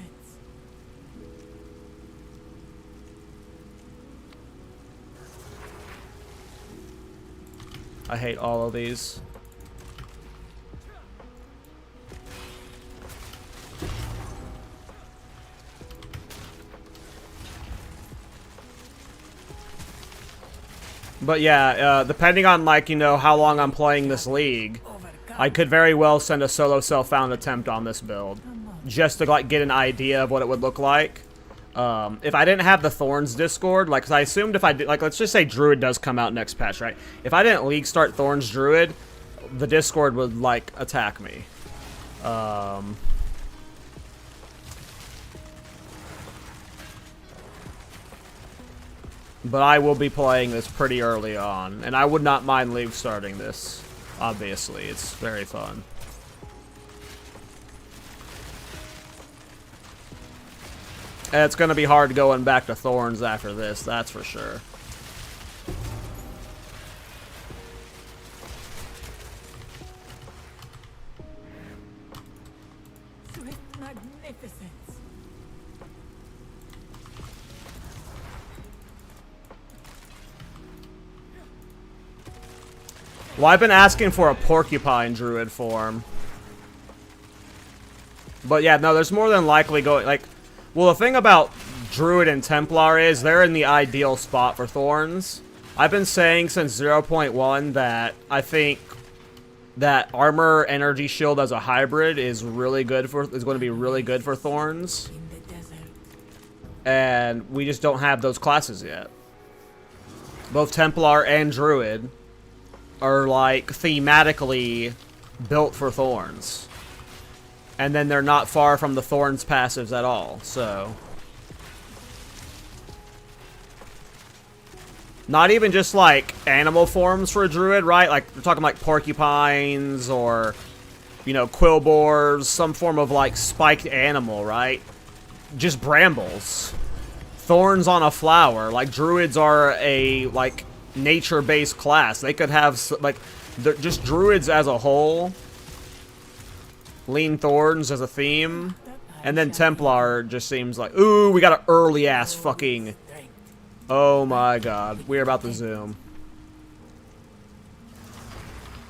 I hate all of these. But yeah, depending on, like, you know, how long I'm playing this league, I could very well send a solo self-found attempt on this build. Just to, like, get an idea of what it would look like. If I didn't have the Thorns Discord, like, 'cause I assumed if I did, like, let's just say Druid does come out next patch, right? If I didn't league start Thorns Druid, the Discord would, like, attack me. But I will be playing this pretty early on, and I would not mind league starting this. Obviously, it's very fun. And it's going to be hard going back to Thorns after this, that's for sure. Swift magnificence. Well, I've been asking for a Porcupine Druid form. But yeah, no, there's more than likely going, like... Well, the thing about Druid and Templar is they're in the ideal spot for Thorns. I've been saying since 0.1 that I think that Armor Energy Shield as a hybrid is really good for, is going to be really good for Thorns. In the desert. And we just don't have those classes yet. Both Templar and Druid are, like, thematically built for Thorns. And then they're not far from the Thorns passives at all, so... Not even just, like, animal forms for a Druid, right? Like, we're talking, like, porcupines or, you know, quillboars, some form of, like, spiked animal, right? Just brambles. Thorns on a flower. Like, Druids are a, like, nature-based class. They could have, like, just Druids as a whole... Lean Thorns as a theme. And then Templar just seems like... Ooh, we got an early-ass fucking... Oh my god. We're about to zoom.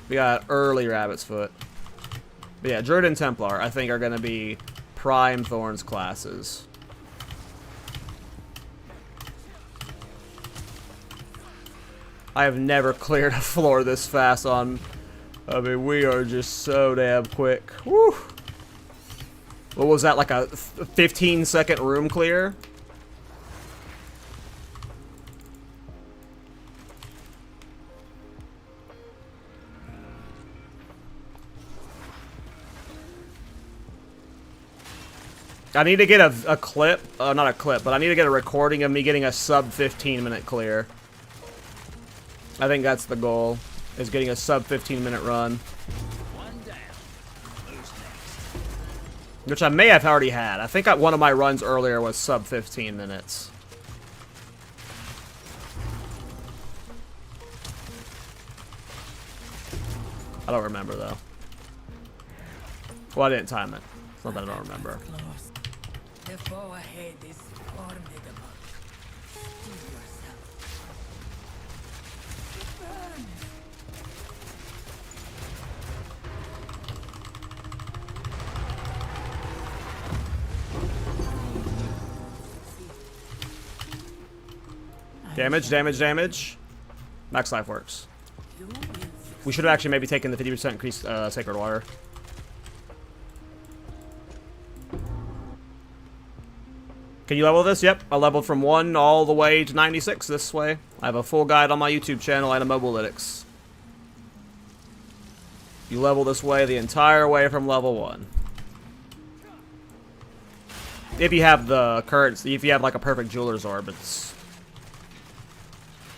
We got early Rabbit's Foot. But yeah, Druid and Templar, I think, are going to be prime Thorns classes. I have never cleared a floor this fast on... I mean, we are just so damn quick. Woo! What was that, like a 15-second room clear? I need to get a clip, not a clip, but I need to get a recording of me getting a sub 15-minute clear. I think that's the goal. Is getting a sub 15-minute run. One down. Who's next? Which I may have already had. I think one of my runs earlier was sub 15 minutes. I don't remember, though. Well, I didn't time it. It's not that I don't remember. Close. The foe ahead is formidable. Steel yourself. Burn. Damage, damage, damage. Max life works. You will We should have actually maybe taken the 50% increased Sacred Water. Can you level this? Yep, I leveled from 1 all the way to 96 this way. I have a full guide on my YouTube channel and a Mobilytics. You level this way the entire way from level 1. If you have the currency, if you have like a perfect Jeweler's Orb, it's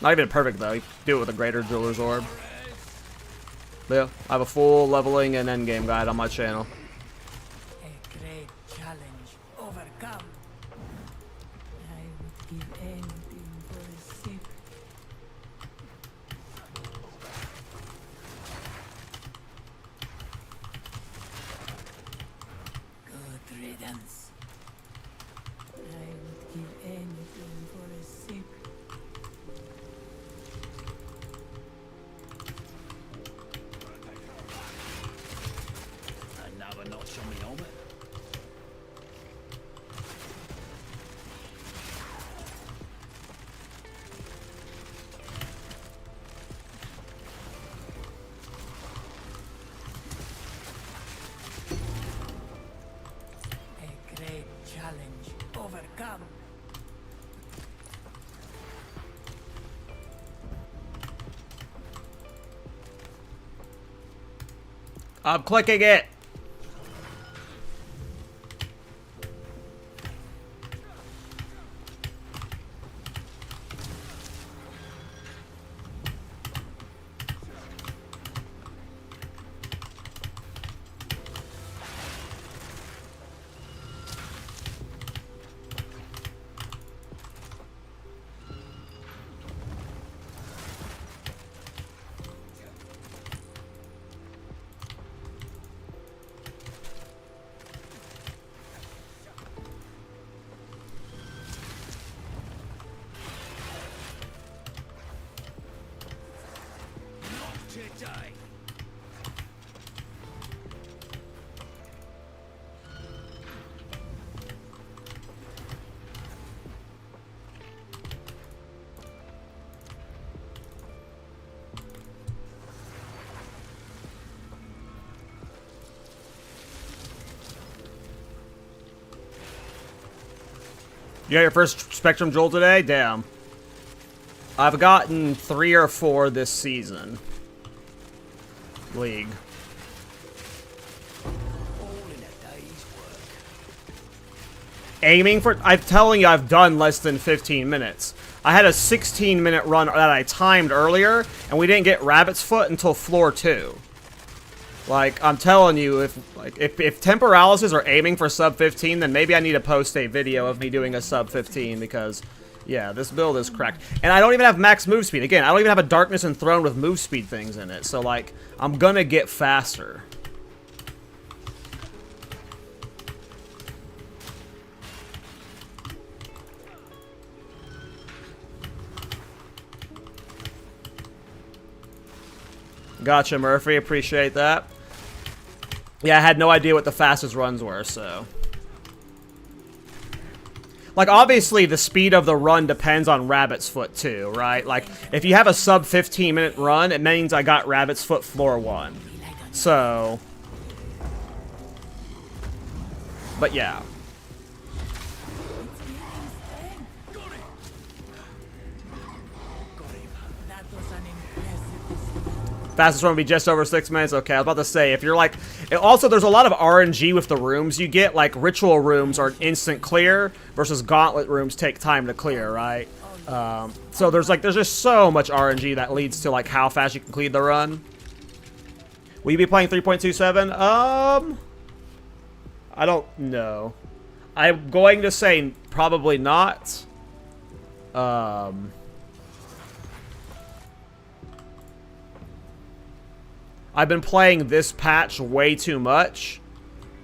not even perfect though. You do it with a greater Jeweler's Orb. But yeah, I have a full leveling and endgame guide on my channel. a great challenge overcome. I would give anything for a sip. Good riddance. I would give anything for a sip. Another notch on me helmet. A great challenge overcome. I'm clicking it. Today. You got your first Spectrum Jewel today? Damn. I've gotten 3 or 4 this season. League. All in a day's work. Aiming for... I'm telling you, I've done less than 15 minutes. I had a 16-minute run that I timed earlier, and we didn't get Rabbit's Foot until floor 2. Like, I'm telling you, if Temporalysis are aiming for sub 15, then maybe I need to post a video of me doing a sub 15, because, yeah, this build is cracked. And I don't even have max move speed. Again, I don't even have a Darkness and Throne with move speed things in it, so, like, I'm gonna get faster. Gotcha, Murphy. Appreciate that. Yeah, I had no idea what the fastest runs were, so... Like, obviously, the speed of the run depends on Rabbit's Foot, too, right? Like, if you have a sub 15-minute run, it means I got Rabbit's Foot floor 1. So... But, yeah. That was an impressive. Fastest run would be just over 6 minutes. Okay, I was about to say, if you're like... Also, there's a lot of RNG with the rooms you get. Like, Ritual rooms are instant clear, versus Gauntlet rooms take time to clear, right? So there's just so much RNG that leads to, like, how fast you can complete the run. Will you be playing 3.27? I don't know. I'm going to say probably not. I've been playing this patch way too much,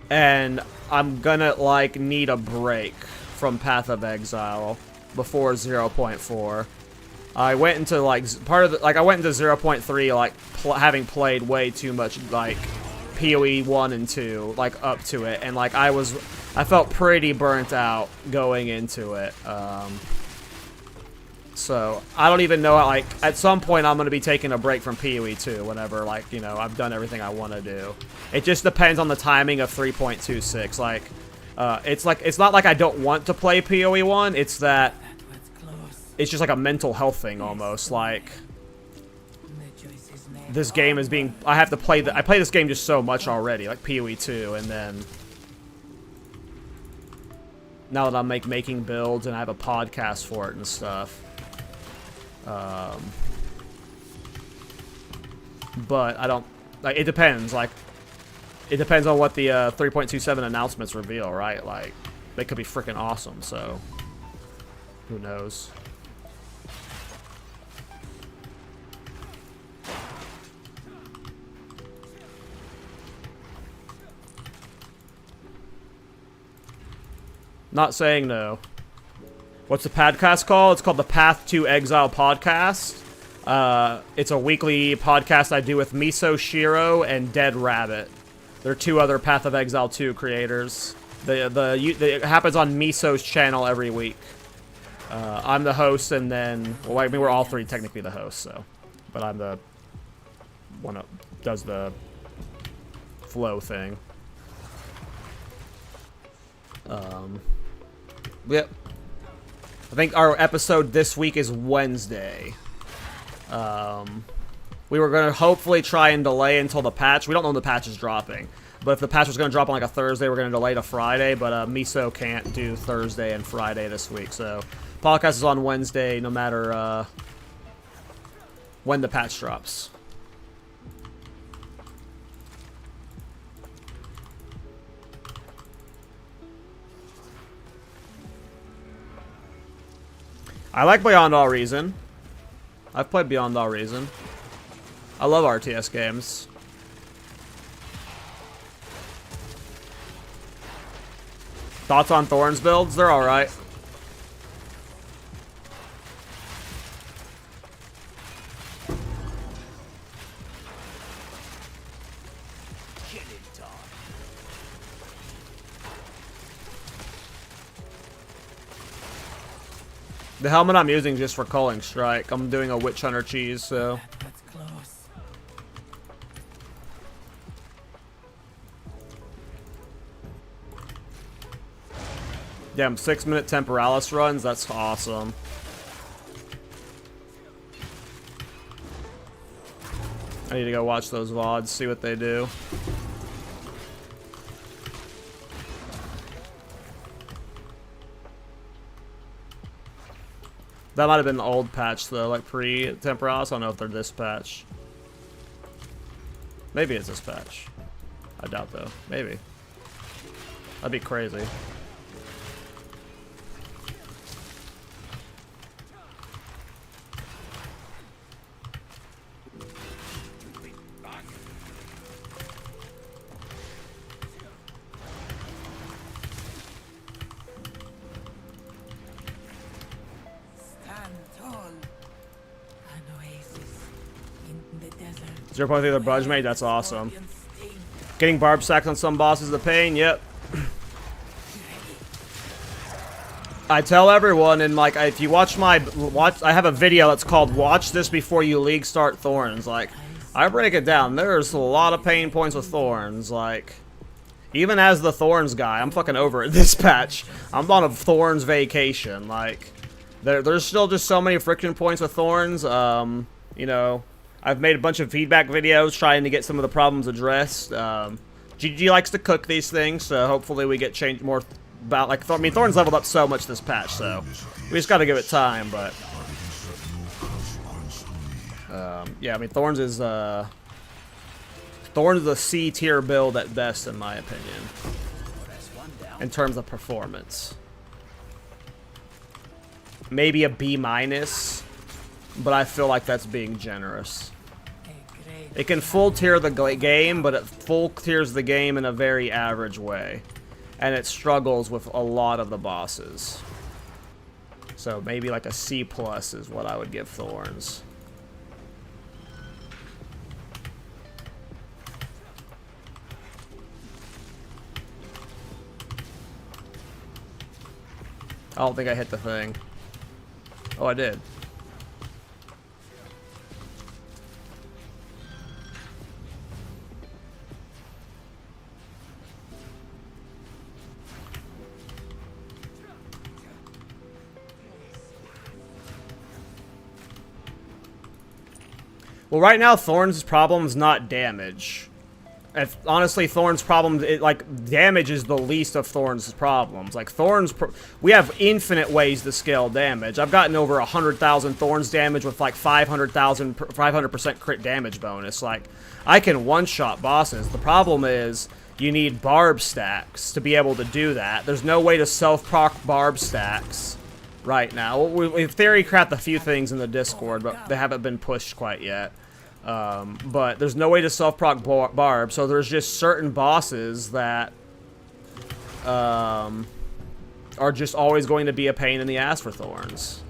and I'm gonna, like, need a break from Path of Exile before 0.4. I went into, like, I went into 0.3, like, having played way too much, like, PoE 1 and 2, like, up to it, and, like, I felt pretty burnt out going into it. So, I don't even know, like, at some point I'm going to be taking a break from PoE 2 whenever, like, you know, I've done everything I want to do. It just depends on the timing of 3.26. Like, it's not like I don't want to play PoE 1, it's that it's just like a mental health thing almost. Like, this game is being, I have to play, I play this game just so much already, like PoE 2, and then now that I'm making builds and I have a podcast for it and stuff. But I don't, like, it depends, like, it depends on what the 3.27 announcements reveal, right? Like, they could be freaking awesome, so who knows. Not saying no. What's the podcast called? It's called the Path to Exile podcast. It's a weekly podcast I do with Miso Shiro and Dead Rabbit. They're two other Path of Exile 2 creators. It happens on Miso's channel every week. I'm the host, and then, well, I mean, we're all three technically the hosts, so. But I'm the one that does the flow thing. Yep. I think our episode this week is Wednesday. We were going to hopefully try and delay until the patch. We don't know when the patch is dropping. But if the patch was going to drop on like a Thursday, we're going to delay to Friday. But Miso can't do Thursday and Friday this week. So podcast is on Wednesday no matter when the patch drops. I like Beyond All Reason. I've played Beyond All Reason. I love RTS games. Thoughts on Thorns builds? They're alright. The helmet I'm using just for Culling Strike. I'm doing a Witch Hunter cheese, so. That's close. Damn, 6-minute Temporalis runs? That's awesome. I need to go watch those VODs, see what they do. That might have been the old patch, though, like pre-Temporalis. I don't know if they're this patch. Maybe it's this patch. I doubt, though. Maybe. That'd be crazy. Stand tall. An oasis in the desert. 0.3 the Brudge Mate, that's awesome. Getting barb sacks on some bosses is a pain, yep. I tell everyone, and like, if you watch I have a video that's called "Watch This Before You League Start Thorns." Like, I break it down. There's a lot of pain points with Thorns. Like, even as the Thorns guy, I'm fucking over it this patch. I'm on a Thorns vacation. Like, there's still just so many friction points with Thorns. You know, I've made a bunch of feedback videos trying to get some of the problems addressed. GG likes to cook these things, so hopefully we get changed more. About like, I mean, Thorns leveled up so much this patch, so we just got to give it time. But yeah, I mean, Thorns is a C tier build at best, in my opinion, in terms of performance. Maybe a B-, but I feel like that's being generous. It can full tier the game, but it full tiers the game in a very average way. And it struggles with a lot of the bosses. So maybe like a C+ is what I would give Thorns. I don't think I hit the thing. Oh, I did. Well, right now, Thorn's problem is not damage. If, honestly, Thorn's problem, like, damage is the least of Thorn's problems. Like, we have infinite ways to scale damage. I've gotten over 100,000 Thorn's damage with, like, 500% crit damage bonus. Like, I can one-shot bosses. The problem is, you need barb stacks to be able to do that. There's no way to self-proc barb stacks right now. We've theory cracked a few things in the Discord, but they haven't been pushed quite yet. But there's no way to self-proc barb, so there's just certain bosses that are just always going to be a pain in the ass for Thorns.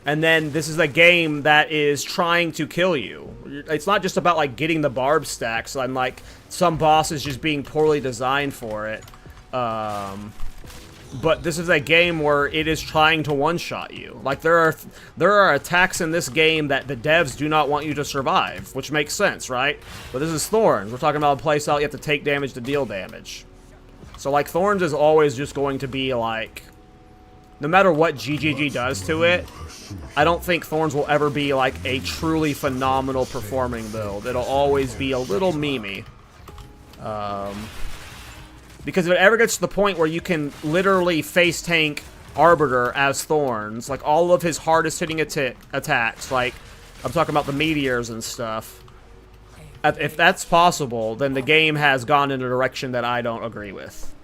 And then this is a game that is trying to kill you. It's not just about like getting the barb stacks and like some bosses just being poorly designed for it. But this is a game where it is trying to one-shot you. Like, there are attacks in this game that the devs do not want you to survive, which makes sense, right? But this is Thorns. We're talking about a playstyle you have to take damage to deal damage. So, like, Thorns is always just going to be, like... No matter what GGG does to it, I don't think Thorns will ever be, like, a truly phenomenal performing build. It'll always be a little memey. Because if it ever gets to the point where you can literally face tank Arbiter as Thorns, like all of his hardest hitting attacks, like I'm talking about the meteors and stuff, if that's possible, then the game has gone in a direction that I don't agree with.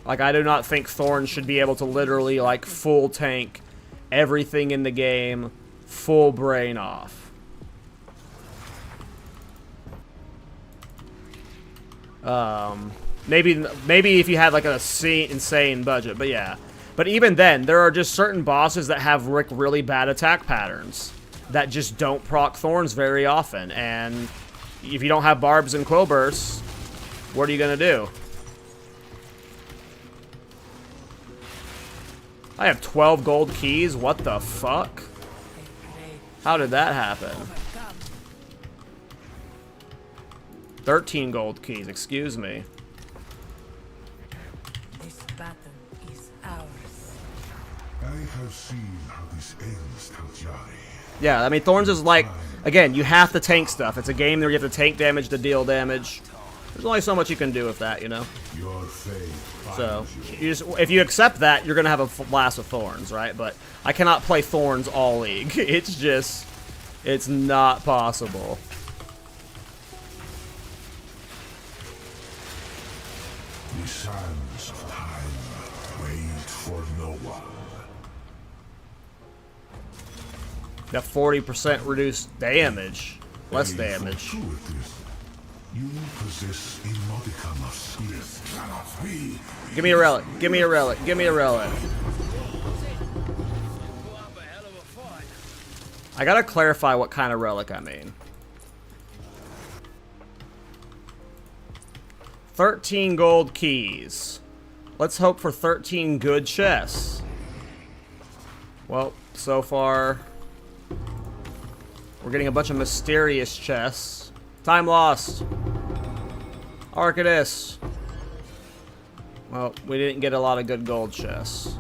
Like, I do not think Thorns should be able to literally, like, full tank everything in the game, full brain off. Maybe if you had like an insane budget, but yeah. But even then, there are just certain bosses that have really bad attack patterns that just don't proc Thorns very often, and if you don't have barbs and quill bursts, what are you gonna do? I have 12 gold keys? What the fuck? How did that happen? 13 gold keys, excuse me. This battle is ours. I have seen how this ends, KallTorak. Yeah, I mean, Thorns is like, again, you have to tank stuff. It's a game where you have to tank damage to deal damage. There's only so much you can do with that, you know? Your fate. So, if you accept that, you're going to have a blast of Thorns, right? But I cannot play Thorns all league. It's just, it's not possible. The sands of time wait for no one. Got 40% reduced damage. Less damage. You possess a modicum of skill. This cannot be. Give me a relic. Give me a relic. Give me a relic. I gotta clarify what kind of relic I mean. 13 gold keys. Let's hope for 13 good chests. Well, so far, we're getting a bunch of mysterious chests. Time lost. Arcadus. Well, we didn't get a lot of good gold chests.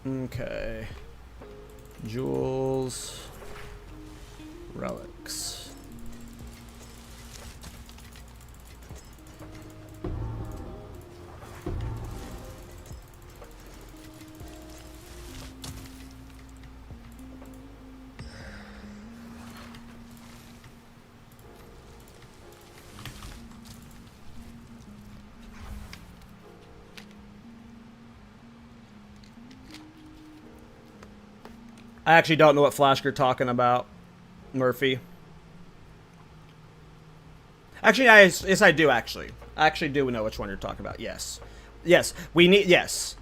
Okay. Jewels. Relics. I actually don't know what flask you're talking about, Murphy. Actually, yes, I do, actually. I actually do know which one you're talking about, yes. Yes, we need, yes.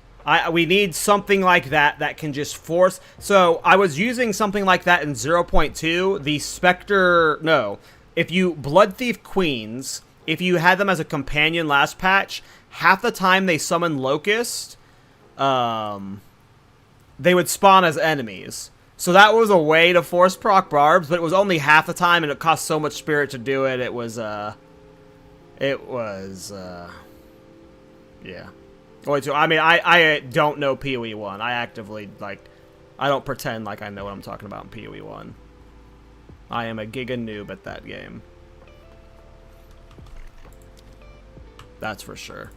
We need something like that that can just force... So, I was using something like that in 0.2. The Spectre... No. If you Blood Thief Queens, if you had them as a companion last patch, half the time they summon Locust, they would spawn as enemies. So that was a way to force proc barbs, but it was only half the time, and it cost so much spirit to do it. Yeah. I mean, I don't know PoE 1. I actively, like, I don't pretend like I know what I'm talking about in PoE 1. I am a giga noob at that game. That's for sure.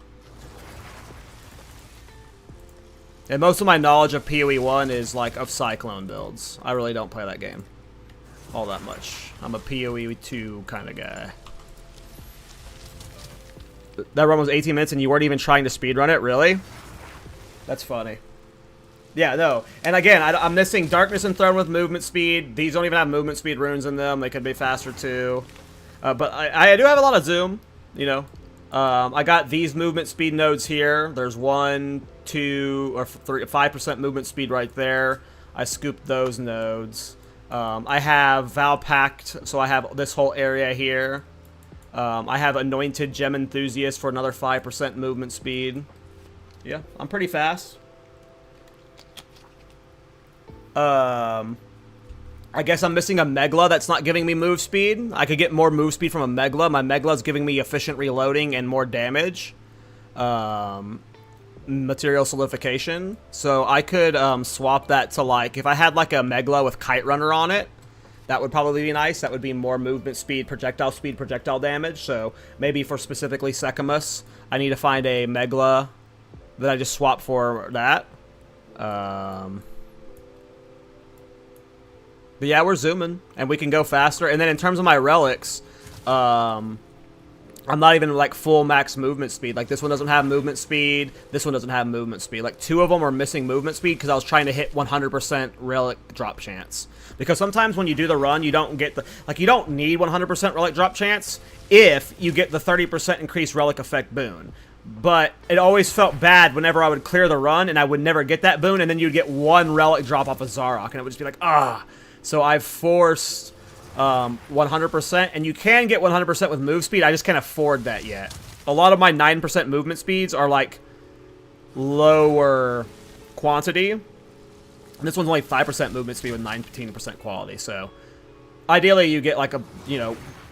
And most of my knowledge of PoE 1 is, like, of Cyclone builds. I really don't play that game all that much. I'm a PoE 2 kind of guy. That run was 18 minutes and you weren't even trying to speedrun it? Really? That's funny. Yeah, no. And again, I'm missing Darkness and Throne with movement speed. These don't even have movement speed runes in them. They could be faster too. But I do have a lot of zoom, you know. I got these movement speed nodes here. There's 1, 2, or 3, 5% movement speed right there. I scooped those nodes. I have Val Pact, so I have this whole area here. I have Anointed Gem Enthusiast for another 5% movement speed. Yeah, I'm pretty fast. I guess I'm missing a Megla that's not giving me move speed. I could get more move speed from a Megla. My Megla's giving me efficient reloading and more damage. Material solidification. So I could swap that to, like, if I had like a Megla with Kite Runner on it, that would probably be nice. That would be more movement speed, projectile damage. So maybe for specifically Secamus, I need to find a Megla that I just swap for that. But yeah, we're zooming, and we can go faster. And then in terms of my relics, I'm not even, like, full max movement speed. Like, this one doesn't have movement speed. This one doesn't have movement speed. Like, 2 of them are missing movement speed because I was trying to hit 100% relic drop chance. Because sometimes when you do the run, you don't get the... Like, you don't need 100% relic drop chance if you get the 30% increased relic effect boon. But it always felt bad whenever I would clear the run and I would never get that boon, and then you'd get 1 relic drop off of Zarok, and it would just be like, ah... So I've forced 100%, and you can get 100% with move speed. I just can't afford that yet. A lot of my 9% movement speeds are, like, lower quantity. And this one's only 5% movement speed with 19% quality. So ideally you get, like,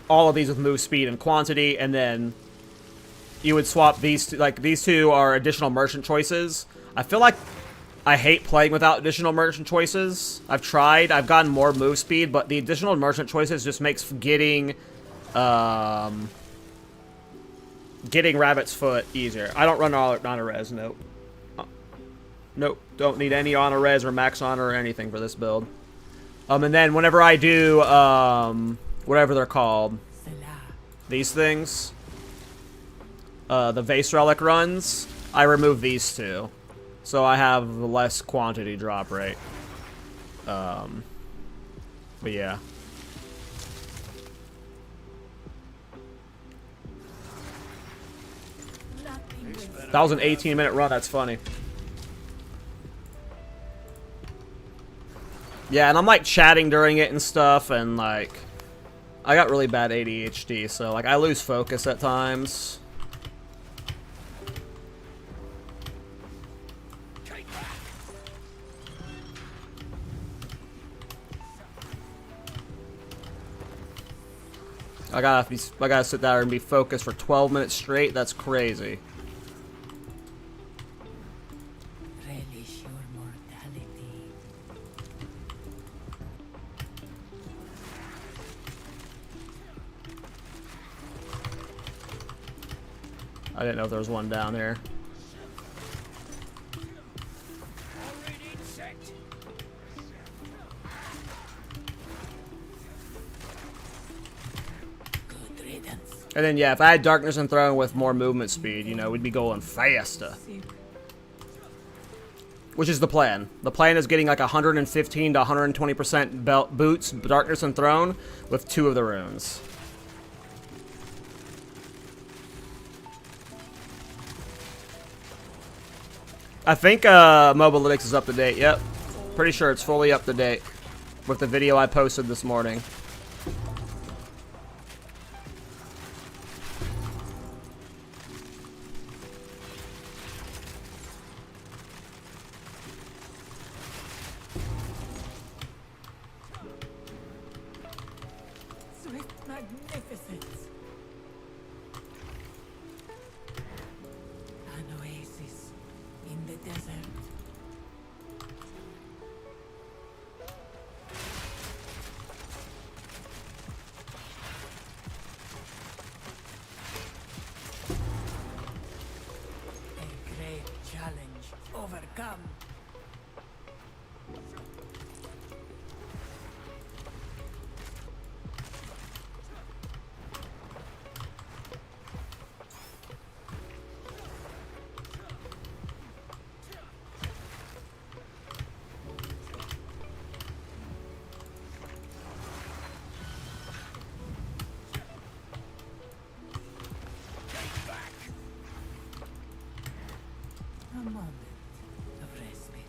all of these with move speed and quantity, and then you would swap these two. Like, these two are additional merchant choices. I feel like I hate playing without additional merchant choices. I've tried. I've gotten more move speed, but the additional merchant choices just makes getting Rabbit's Foot easier. I don't run honor res. Nope. Nope. Don't need any honor res or max honor or anything for this build. And then whenever I do whatever they're called, these things, the Vase Relic runs, I remove these two. So I have less quantity drop rate. But yeah. That was an 18-minute run. That's funny. Yeah, and I'm like chatting during it and stuff, and like I got really bad ADHD, so like I lose focus at times. I gotta sit there and be focused for 12 minutes straight. That's crazy. Relish your mortality. I didn't know if there was one down here. And then, yeah, if I had Darkness and Throne with more movement speed, you know, we'd be going faster. Which is the plan. The plan is getting like 115 to 120% belt boots, darkness and throne with 2 of the runes. I think Mobalytics is up to date. Yep. Pretty sure it's fully up to date with the video I posted this morning. Swift magnificence. An oasis in the desert. A great challenge overcome. A moment of respite.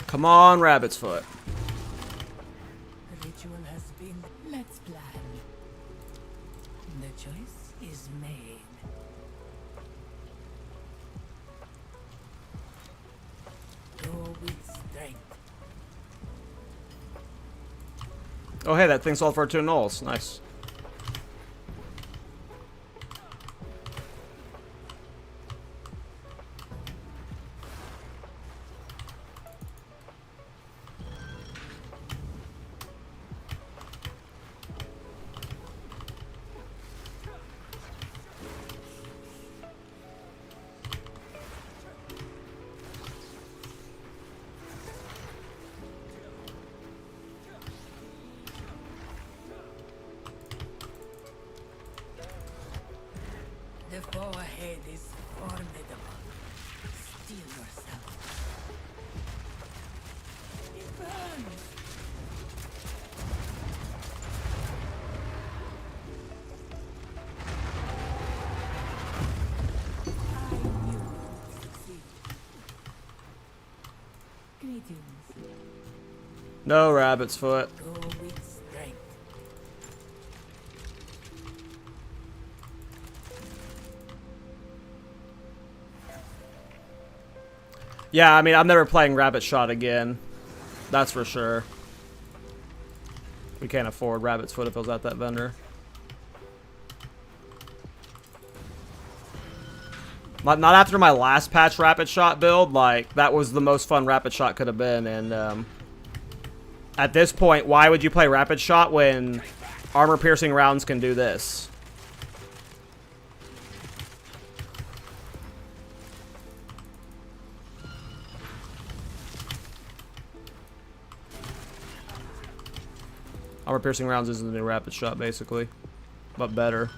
Come on, Rabbit's Foot. The ritual has been. Let's plan. The choice is made. Go with strength. Oh, hey, that thing sold for 2 nulls. Nice. The foe ahead is formidable. Steel yourself. It burns. I knew you would succeed. Greetings. No Rabbit's Foot. Go with strength. Yeah, I mean, I'm never playing Rabbit Shot again. That's for sure. We can't afford Rabbit's Foot if it was at that vendor. Not after my last patch Rapid Shot build. Like, that was the most fun Rapid Shot could have been. And at this point, why would you play Rapid Shot when armor-piercing rounds can do this? Armor-piercing rounds is the new Rapid Shot, basically. But better.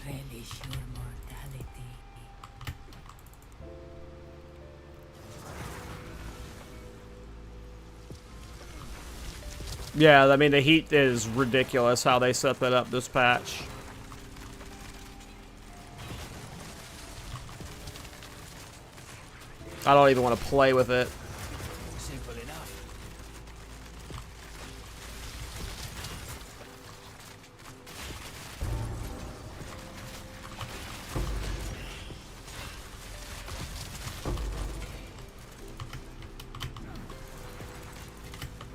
Relish your mortality. Yeah, I mean, the heat is ridiculous how they set that up this patch. I don't even want to play with it. Simple enough.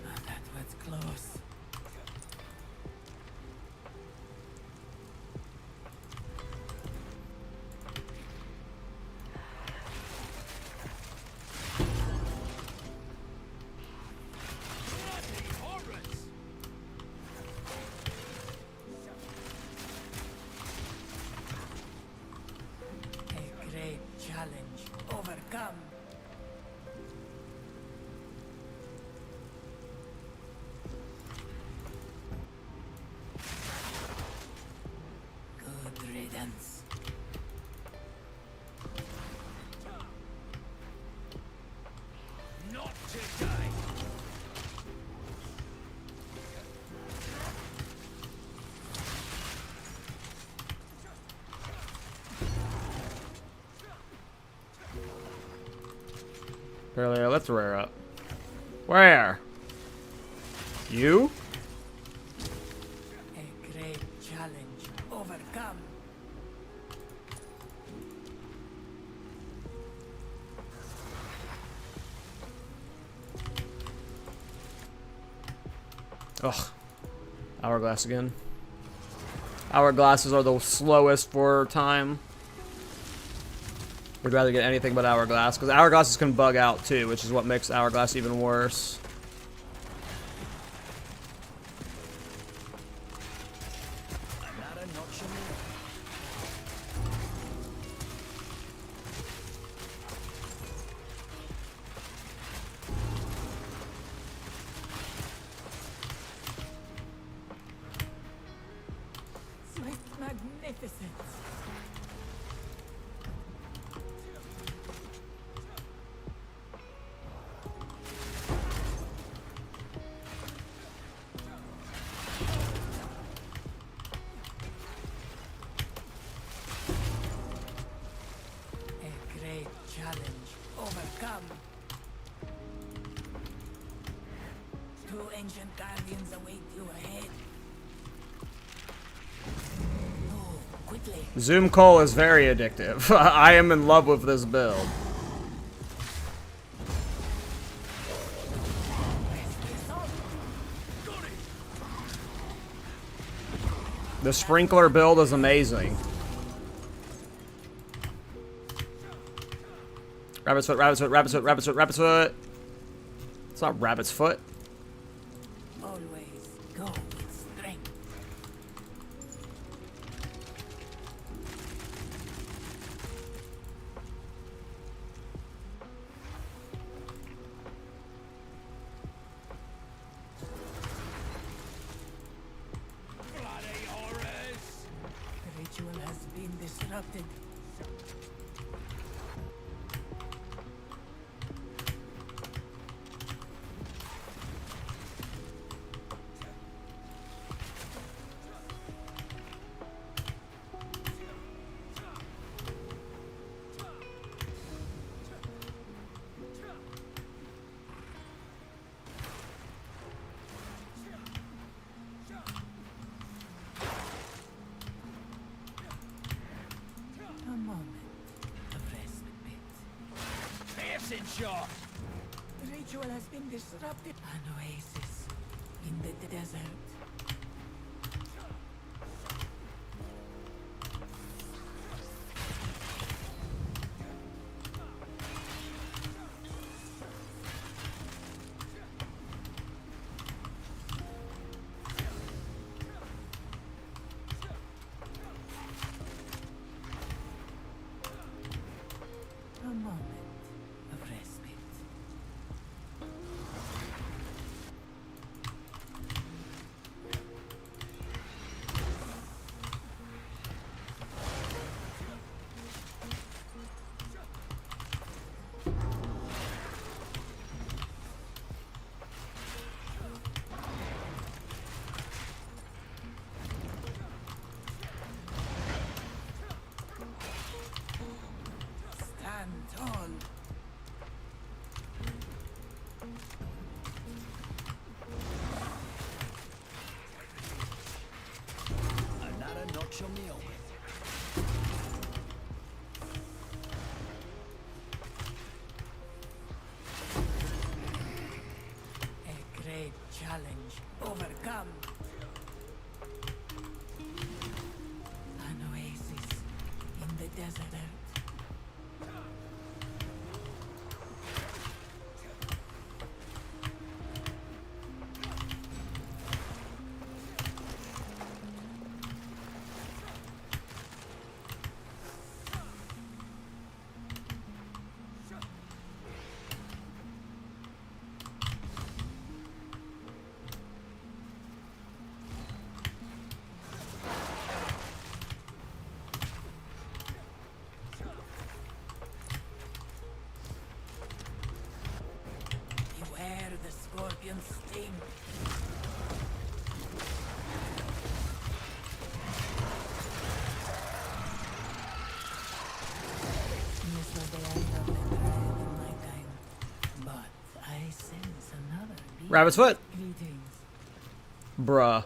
Ah, that was close. once. Not today. Earlier, let's rear up. Where? You? A great challenge overcome. Ugh. Hourglass again. Hourglasses are the slowest for time. We'd rather get anything but hourglass, because hourglasses can bug out too, which is what makes hourglass even worse. Another notch on the Swift magnificence. A great challenge overcome. Two ancient guardians await you ahead. Move quickly. Zoom Coal is very addictive. I am in love with this build. The sprinkler build is amazing. Rabbit's foot, rabbit's foot, rabbit's foot, rabbit's foot, rabbit's foot. It's not rabbit's foot. Always go with strength. bloody horrors. The ritual has been disrupted. A moment of respite. Piercing shot. The ritual has been disrupted. An oasis in the desert. A moment of respite. Stand tall. Another notch on the oven. A great challenge overcome. An oasis in the desert. Rabbit's foot. Greetings. Bruh.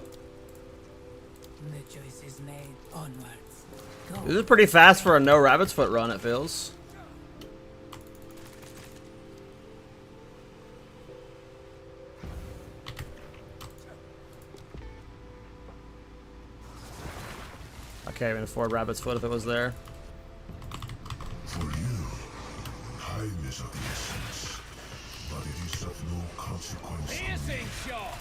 The choice is made. Onwards. Go. This is pretty fast for a no rabbit's foot run, it feels. I can't even afford rabbit's foot if it was there. For you, time is of the essence, but it is of no consequence to me. Piercing shot.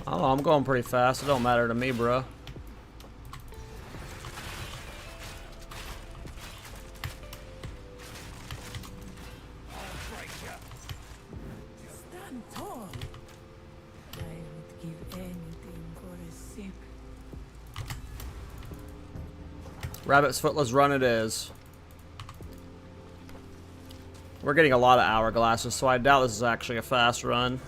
Oh, I'm going pretty fast. It don't matter to me, bro. I'll break you. Stand tall. I would give anything for a sip. Rabbit's footless run it is. We're getting a lot of hourglasses, so I doubt this is actually a fast run.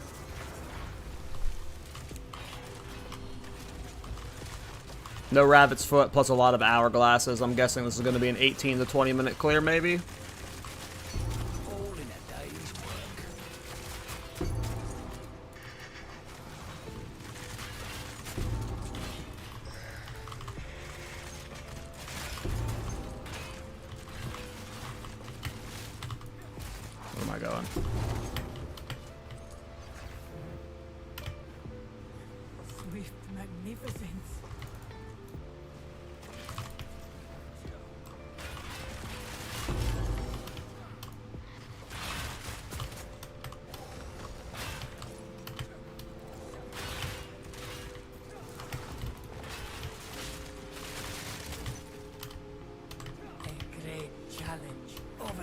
No rabbit's foot plus a lot of hourglasses. I'm guessing this is going to be an 18 to 20 minute clear, maybe. All in a day's work. Where am I going? Swift magnificence. A great challenge.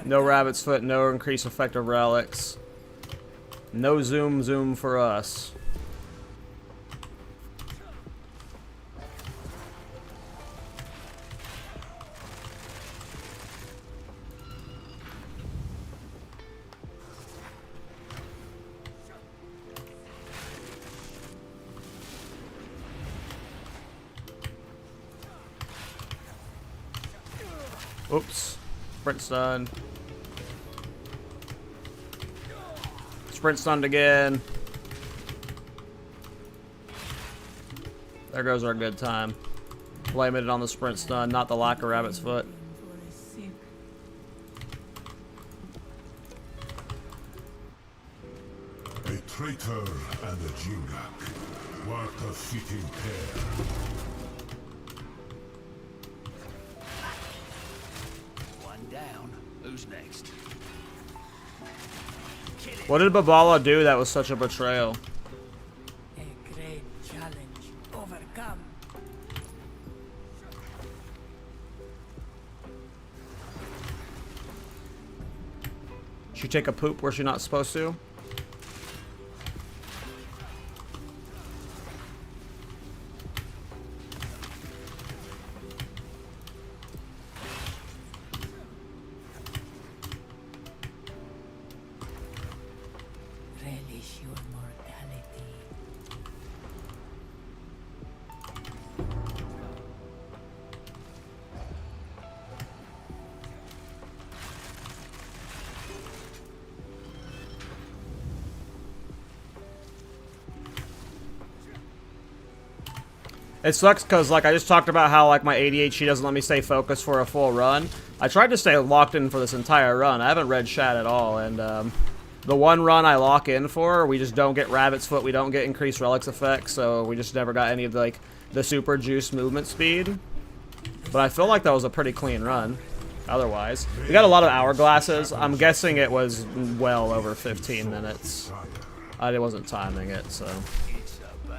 No rabbit's foot, no increased effect of relics. No zoom for us. Oops. Sprint stun. Sprint stunned again. There goes our good time. Blaming it on the sprint stun, not the lack of rabbit's foot. For a sip. A traitor and a Jingak. What a fitting pair. One down. Who's next? What did Babala do that was such a betrayal? A great challenge. Overcome. She take a poop where she's not supposed to? Relish your mortality. It sucks because, like, I just talked about how, like, my ADHD doesn't let me stay focused for a full run. I tried to stay locked in for this entire run. I haven't read chat at all, and, the one run I lock in for, we just don't get rabbit's foot, we don't get increased relics effects, so we just never got any of, like, the super juice movement speed. But I feel like that was a pretty clean run, otherwise. We got a lot of hourglasses. I'm guessing it was well over 15 minutes. I wasn't timing it, so... It's about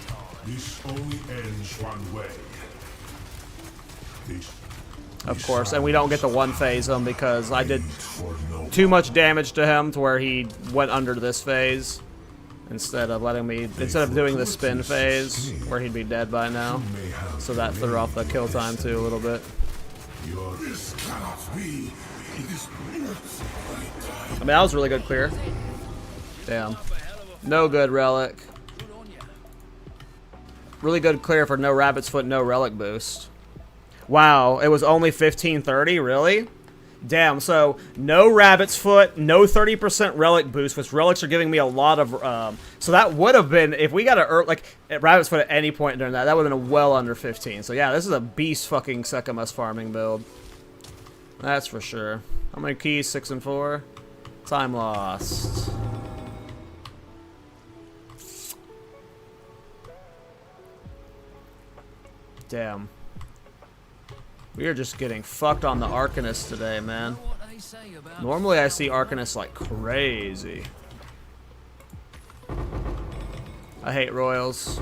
time. This only ends one way. This Of course, and we don't get the one phase him because I did for no too much damage to him to where he went under this phase instead of doing the spin phase where he'd be dead by now. may have So that threw off the kill time too a little bit. your this cannot be. It is I mean, that was really good clear. Damn. No good relic. Good on ya. Really good clear for no rabbit's foot, no relic boost. Wow, it was only 1530, really? Damn, so no rabbit's foot, no 30% relic boost, which relics are giving me a lot of, so that would have been, if we got a, like, rabbit's foot at any point during that, that would have been a well under 15. So yeah, this is a beast fucking Sekamas farming build. That's for sure. How many keys? 6 and 4? Time lost. Damn. We are just getting fucked on the Arcanist today, man. Normally I see Arcanists like crazy. I hate Royals.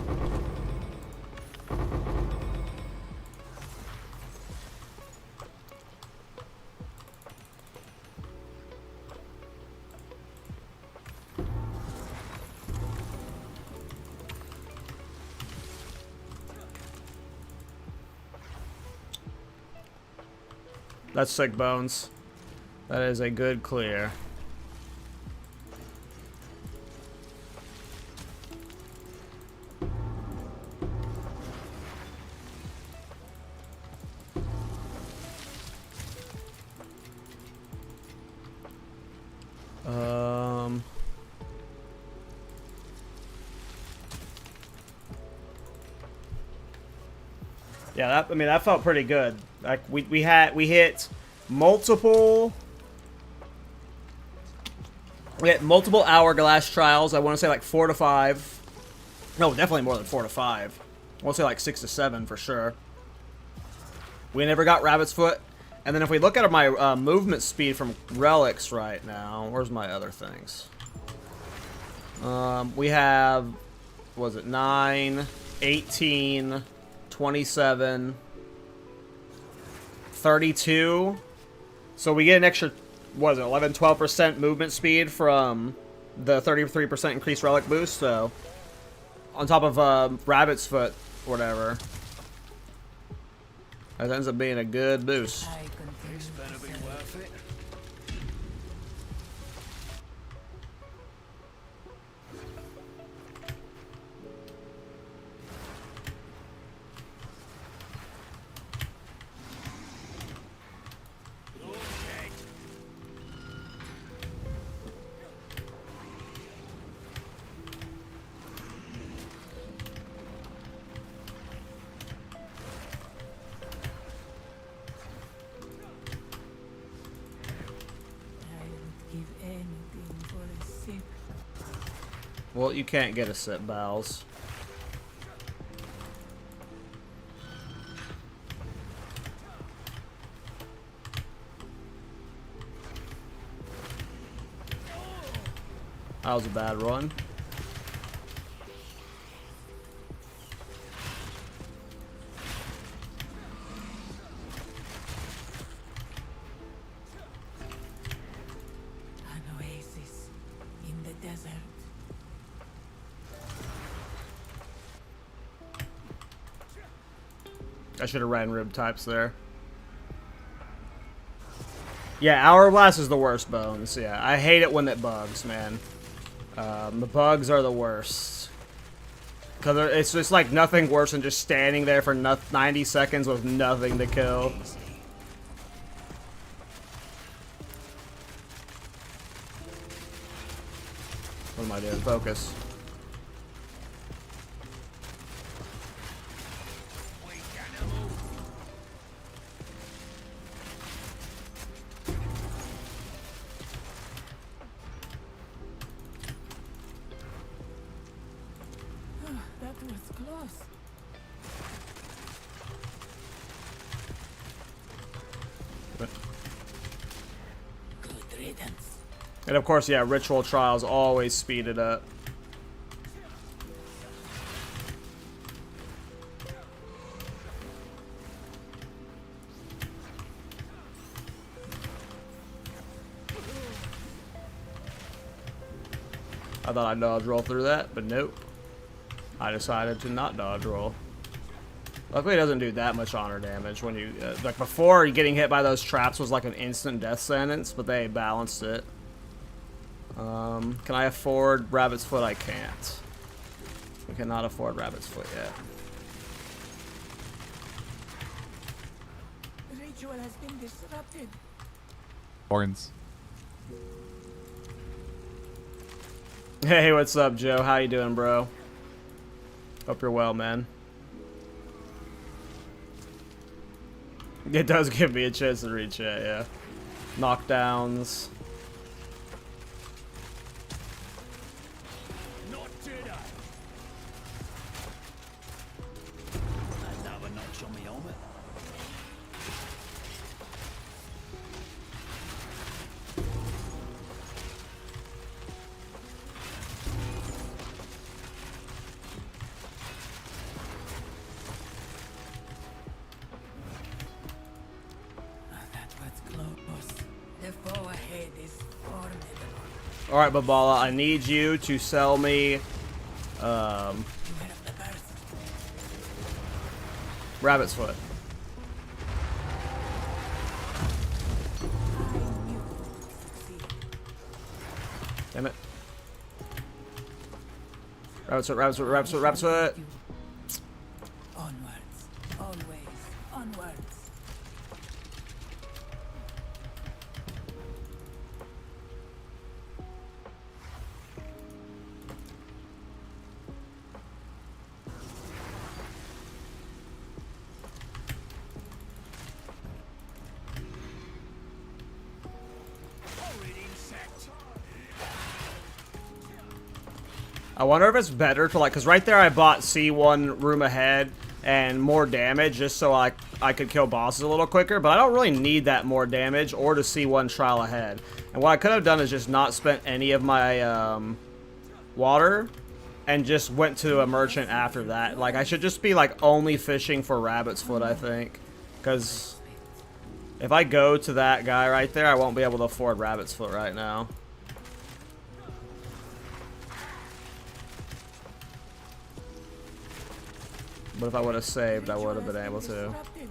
That's sick, Bones. That is a good clear. Yeah, that, I mean, that felt pretty good. Like we hit multiple hourglass trials. I want to say like 4 to 5. No, definitely more than 4 to 5. I want to say like 6 to 7 for sure. We never got rabbit's foot. And then if we look at my movement speed from relics right now, where's my other things? We have, what was it, 9, 18, 27, 32. So we get an extra, what is it, 11, 12% movement speed from the 33% increased relic boost. So on top of rabbit's foot, whatever. That ends up being a good boost. This better be worth it. Well, you can't get a sit, Bowels. That was a bad run. An oasis in the desert. I should have ran rib types there. Yeah, Hourglass is the worst, Bones. Yeah, I hate it when it bugs, man. The bugs are the worst. Because it's just like nothing worse than just standing there for 90 seconds with nothing to kill. What am I doing? Focus. That was close. Good riddance. And of course, yeah, ritual trials always speed it up. I thought I'd dodge roll through that, but nope. I decided to not dodge roll. Luckily, it doesn't do that much honor damage when you like before. Getting hit by those traps was like an instant death sentence, but they balanced it. Can I afford Rabbit's Foot? I can't. We cannot afford Rabbit's Foot yet. The ritual has been disrupted. Horns. Hey, what's up, Joe? How you doing, bro? Hope you're well, man. It does give me a chance to read chat, yeah. Knockdowns. Not today. Another notch on my helmet. That was close. The foe ahead is formidable. Alright, Babala, I need you to sell me, You have the burst. Rabbit's Foot. I knew you would succeed. Damn it. Rabbit's Foot, Rabbit's Foot, Rabbit's Foot, Rabbit's Foot. Onwards. Always. Onwards. Horrid insect. I wonder if it's better to like, cause right there I bought C1 room ahead and more damage just so I could kill bosses a little quicker, but I don't really need that more damage or to C1 trial ahead. And what I could have done is just not spent any of my water and just went to a merchant after that. Like I should just be like only fishing for Rabbit's Foot, I think, cause if I go to that guy right there, I won't be able to afford Rabbit's Foot right now. But if I would have saved, I would have been able to. Disrupted.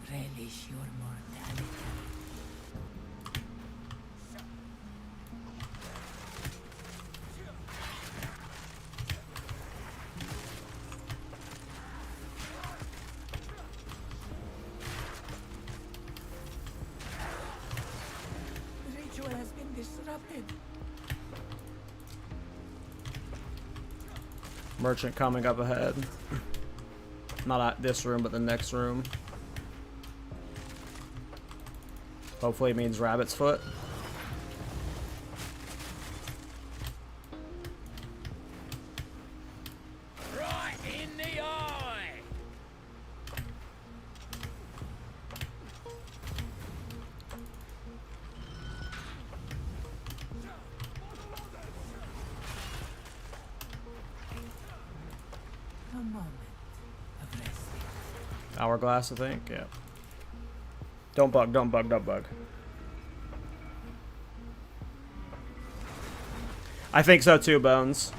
Relish your mortality. The ritual has been disrupted. Merchant coming up ahead. Not at this room, but the next room. Hopefully it means Rabbit's Foot. Right in the eye. A moment of resting. Hourglass, I think. Yeah. Don't bug, don't bug, don't bug. I think so too, Bones.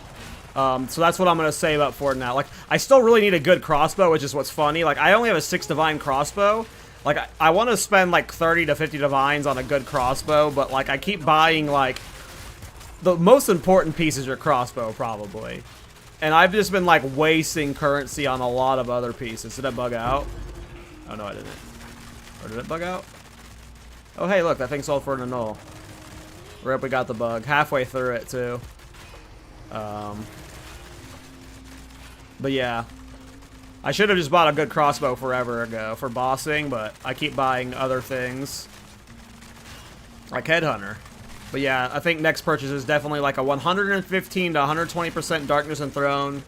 So that's what I'm gonna save up for now. Like, I still really need a good crossbow, which is what's funny. Like, I only have a 6 divine crossbow. Like, I want to spend like 30 to 50 divines on a good crossbow, but like, I keep buying like the most important piece is your crossbow, probably. And I've just been like wasting currency on a lot of other pieces. Did I bug out? Oh no, I didn't. Or did it bug out? Oh hey, look, that thing sold for an null. Rip, we got the bug. Halfway through it too. But yeah. I should have just bought a good crossbow forever ago for bossing, but I keep buying other things. Like Headhunter. But yeah, I think next purchase is definitely like a 115 to 120% Darkness and Throne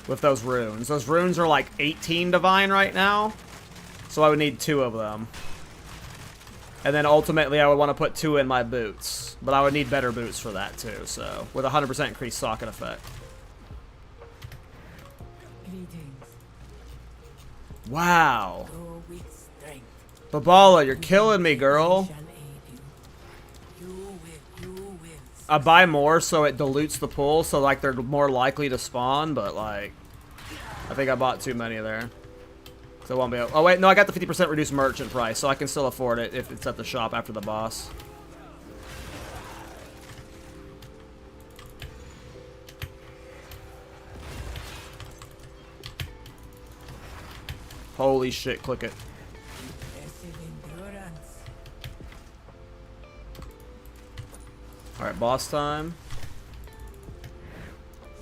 with those runes. Those runes are like 18 divine right now. So I would need 2 of them. And then ultimately I would want to put 2 in my boots. But I would need better boots for that too, so. With 100% increased socket effect. Greetings. Wow. Go with strength. Babala, you're killing me, girl. Shall aid you. I buy more so it dilutes the pool, so like they're more likely to spawn, but like I think I bought too many there. So it won't be. Oh wait, no, I got the 50% reduced merchant price, so I can still afford it if it's at the shop after the boss. Holy shit, click it. Alright, boss time.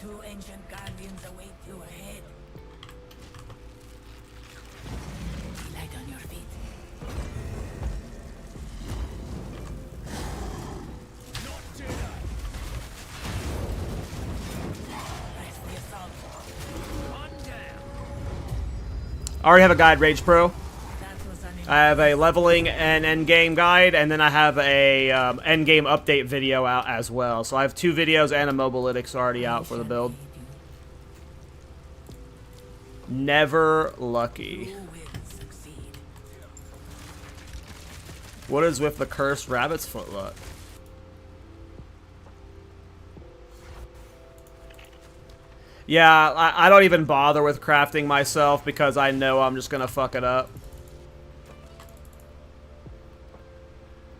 Two ancient guardians await you ahead. Light on your feet. Not dinner. Press the assault. One down. I already have a guide, Rage Pro. That was an I have a leveling and endgame guide, and then I have a endgame update video out as well. So I have 2 videos and a mobalytics already out for the build. Never lucky. You will succeed. What is with the cursed rabbit's foot luck? Yeah, I don't even bother with crafting myself because I know I'm just gonna fuck it up.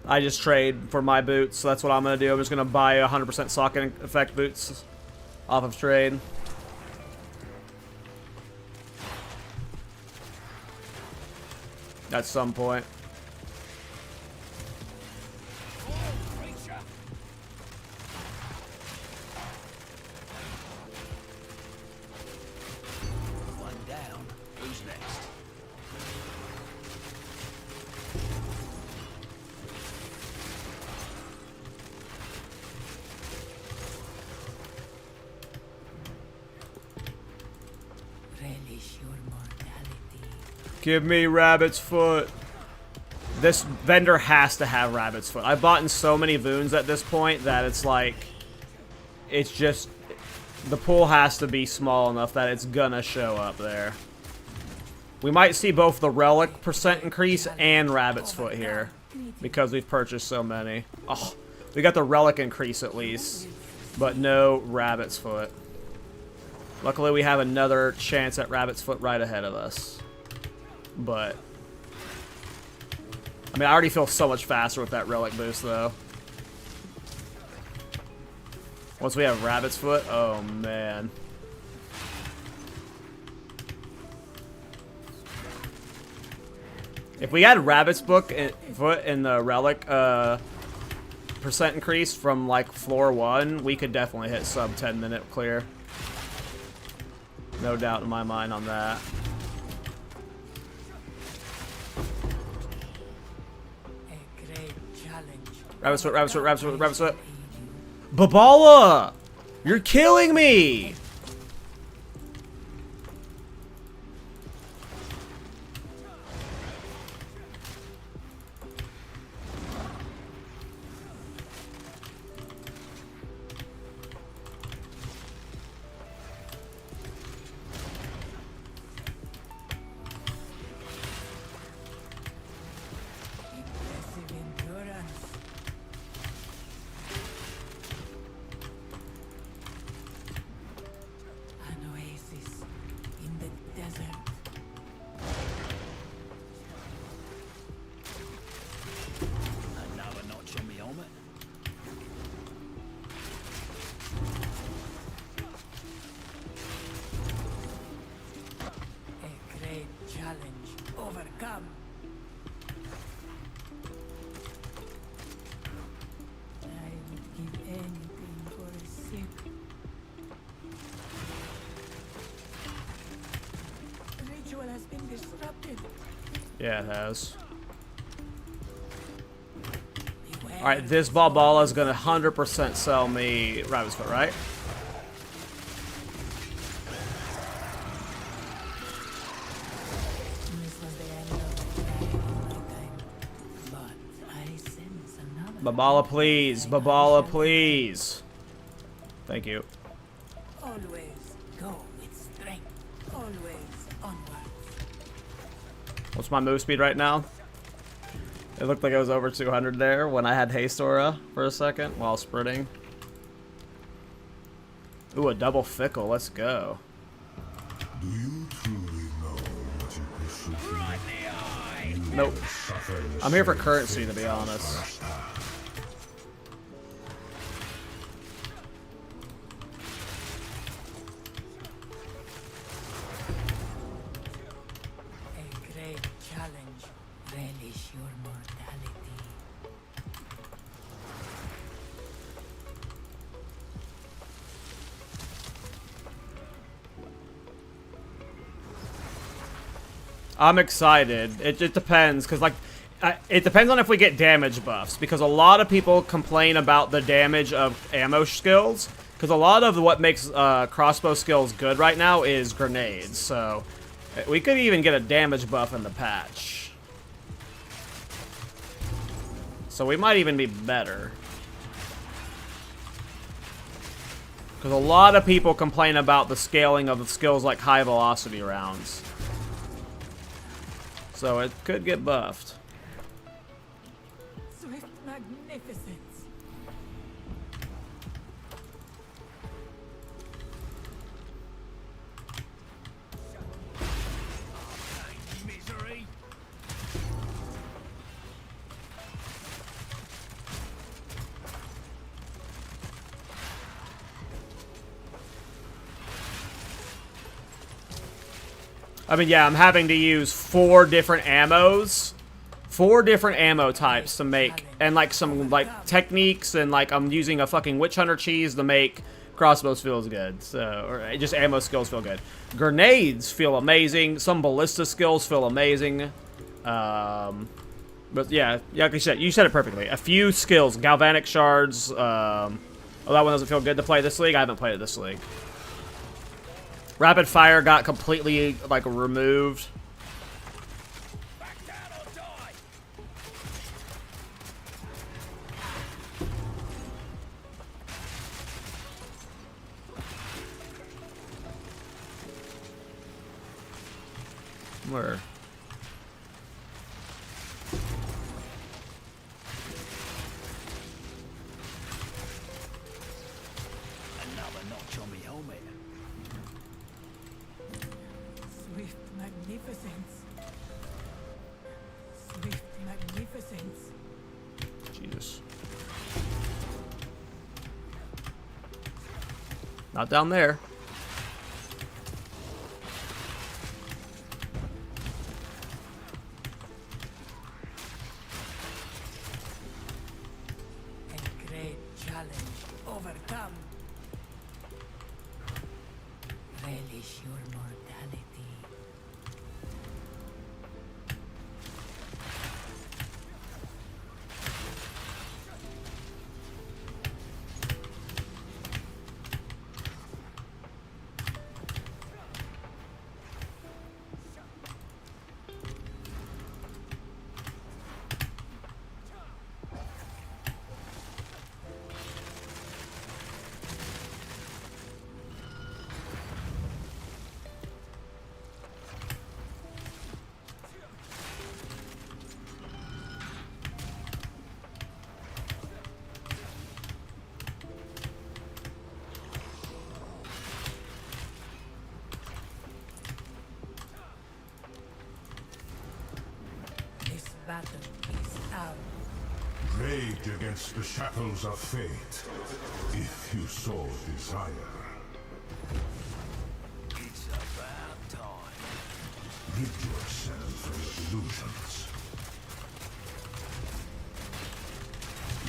I just trade for my boots, so that's what I'm gonna do. I'm just gonna buy 100% socket effect boots off of trade. At some point. Oh, creature. One down. Who's next? Relish your mortality. Give me rabbit's foot. This vendor has to have rabbit's foot. I've bought in so many boons at this point that it's like, it's just, the pool has to be small enough that it's gonna show up there. We might see both the relic percent increase and rabbit's foot here because we've purchased so many. Oh, we got the relic increase at least, but no rabbit's foot. Luckily we have another chance at rabbit's foot right ahead of us. But I mean, I already feel so much faster with that relic boost though. Once we have rabbit's foot, oh man. If we had rabbit's foot in the relic percent increase from like floor 1, we could definitely hit sub 10-minute clear. No doubt in my mind on that. A great challenge. Rabbit's foot, rabbit's foot, rabbit's foot, rabbit's foot. Babala! You're killing me! Impressive endurance. An oasis in the desert. Another notch on me helmet. A great challenge overcome. I would give anything for a sip. The ritual has been disrupted. Yeah, it has. Beware. Alright, this Babala is gonna 100% sell me rabbit's foot, right? This was the end of the dragon in my time. But I sense another. Babala, please. Babala, please. Thank you. Always go with strength. Always onward. What's my move speed right now? It looked like I was over 200 there when I had haste aura for a second while sprinting. Ooh, a double fickle. Let's go. Do you truly know what you pursue? Right in the eye! Nope. Suffer the I'm here for same currency, to fate be as honest. first have. A great challenge. Relish your mortality. I'm excited. It just depends, because, like, it depends on if we get damage buffs, because a lot of people complain about the damage of ammo skills, because a lot of what makes crossbow skills good right now is grenades, so we could even get a damage buff in the patch. So we might even be better. Because a lot of people complain about the scaling of the skills like high velocity rounds. So it could get buffed. Swift magnificence. Misery! I mean, yeah, I'm having to use 4 different ammos. 4 different ammo types to make, and like some like techniques, and like I'm using a fucking witch hunter cheese to make crossbows feels good. So, or just ammo skills feel good. Grenades feel amazing. Some ballista skills feel amazing. But yeah, like you said it perfectly. A few skills, galvanic shards. Oh, that one doesn't feel good to play this league. I haven't played it this league. Rapid fire got completely like removed. Back down or die! Where? Another notch on me helmet. Swift magnificence. Swift magnificence. Jesus. Not down there. A great challenge. Overcome. Relish your mortality. This battle is ours. Rage against the shackles of fate, if you so desire. It's about time. Rid yourself from your delusions.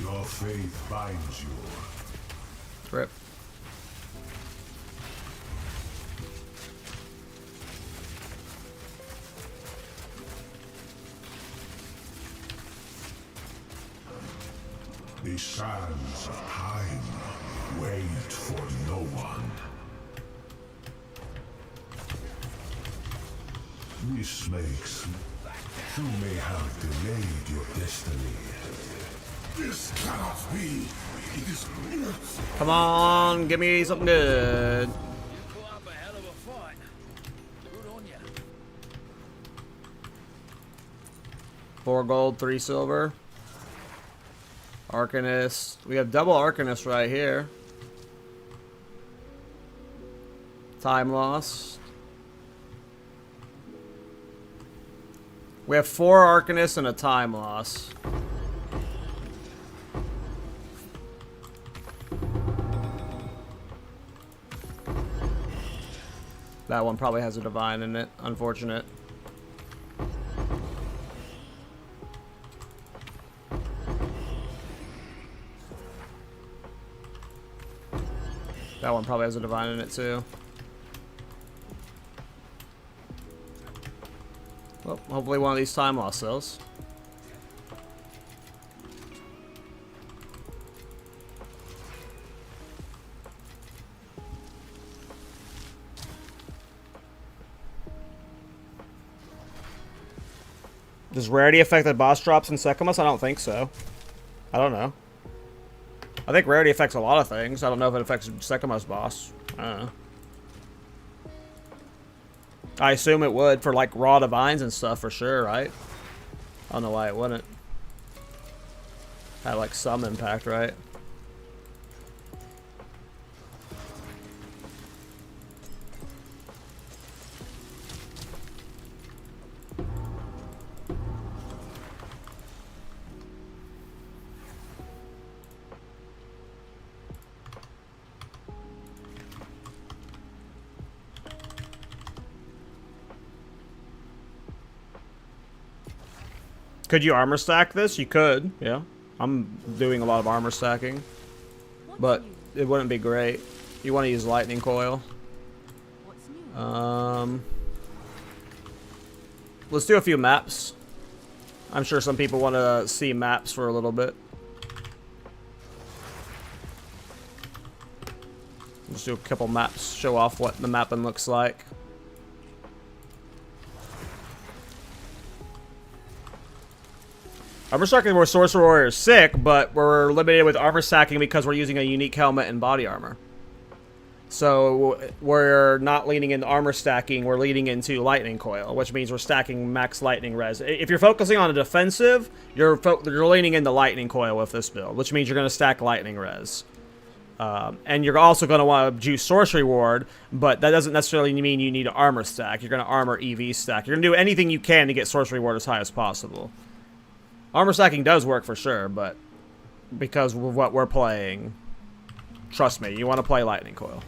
Your faith binds you. Rip. The sands of time wait for no one. This makes you may have delayed your destiny. This cannot be. It is not. Come on, give me something good. You put up a hell of a fight. Good on ya. 4 gold, 3 silver. Arcanist. We have double Arcanist right here. Time lost. We have 4 Arcanists and a time loss. That one probably has a divine in it. Unfortunate. That one probably has a divine in it too. Well, hopefully one of these time loss sells. Does rarity affect the boss drops in Sekimus? I don't think so. I don't know. I think rarity affects a lot of things. I don't know if it affects Sekimus boss. I don't know. I assume it would for like raw divines and stuff for sure, right? I don't know why it wouldn't. Had like some impact, right? Could you armor stack this? You could, yeah. I'm doing a lot of armor stacking. But it wouldn't be great. You want to use lightning coil. Let's do a few maps. I'm sure some people want to see maps for a little bit. Let's do a couple maps, show off what the mapping looks like. Armor stacking where Sorcerer Warrior is sick, but we're limited with armor stacking because we're using a unique helmet and body armor. So we're not leaning into armor stacking, we're leaning into lightning coil, which means we're stacking max lightning res. If you're focusing on a defensive, you're leaning into lightning coil with this build, which means you're going to stack lightning res. And you're also going to want to juice sorcery ward, but that doesn't necessarily mean you need to armor stack. You're going to armor EV stack. You're going to do anything you can to get sorcery ward as high as possible. Armor stacking does work for sure, but because of what we're playing, trust me, you want to play lightning coil.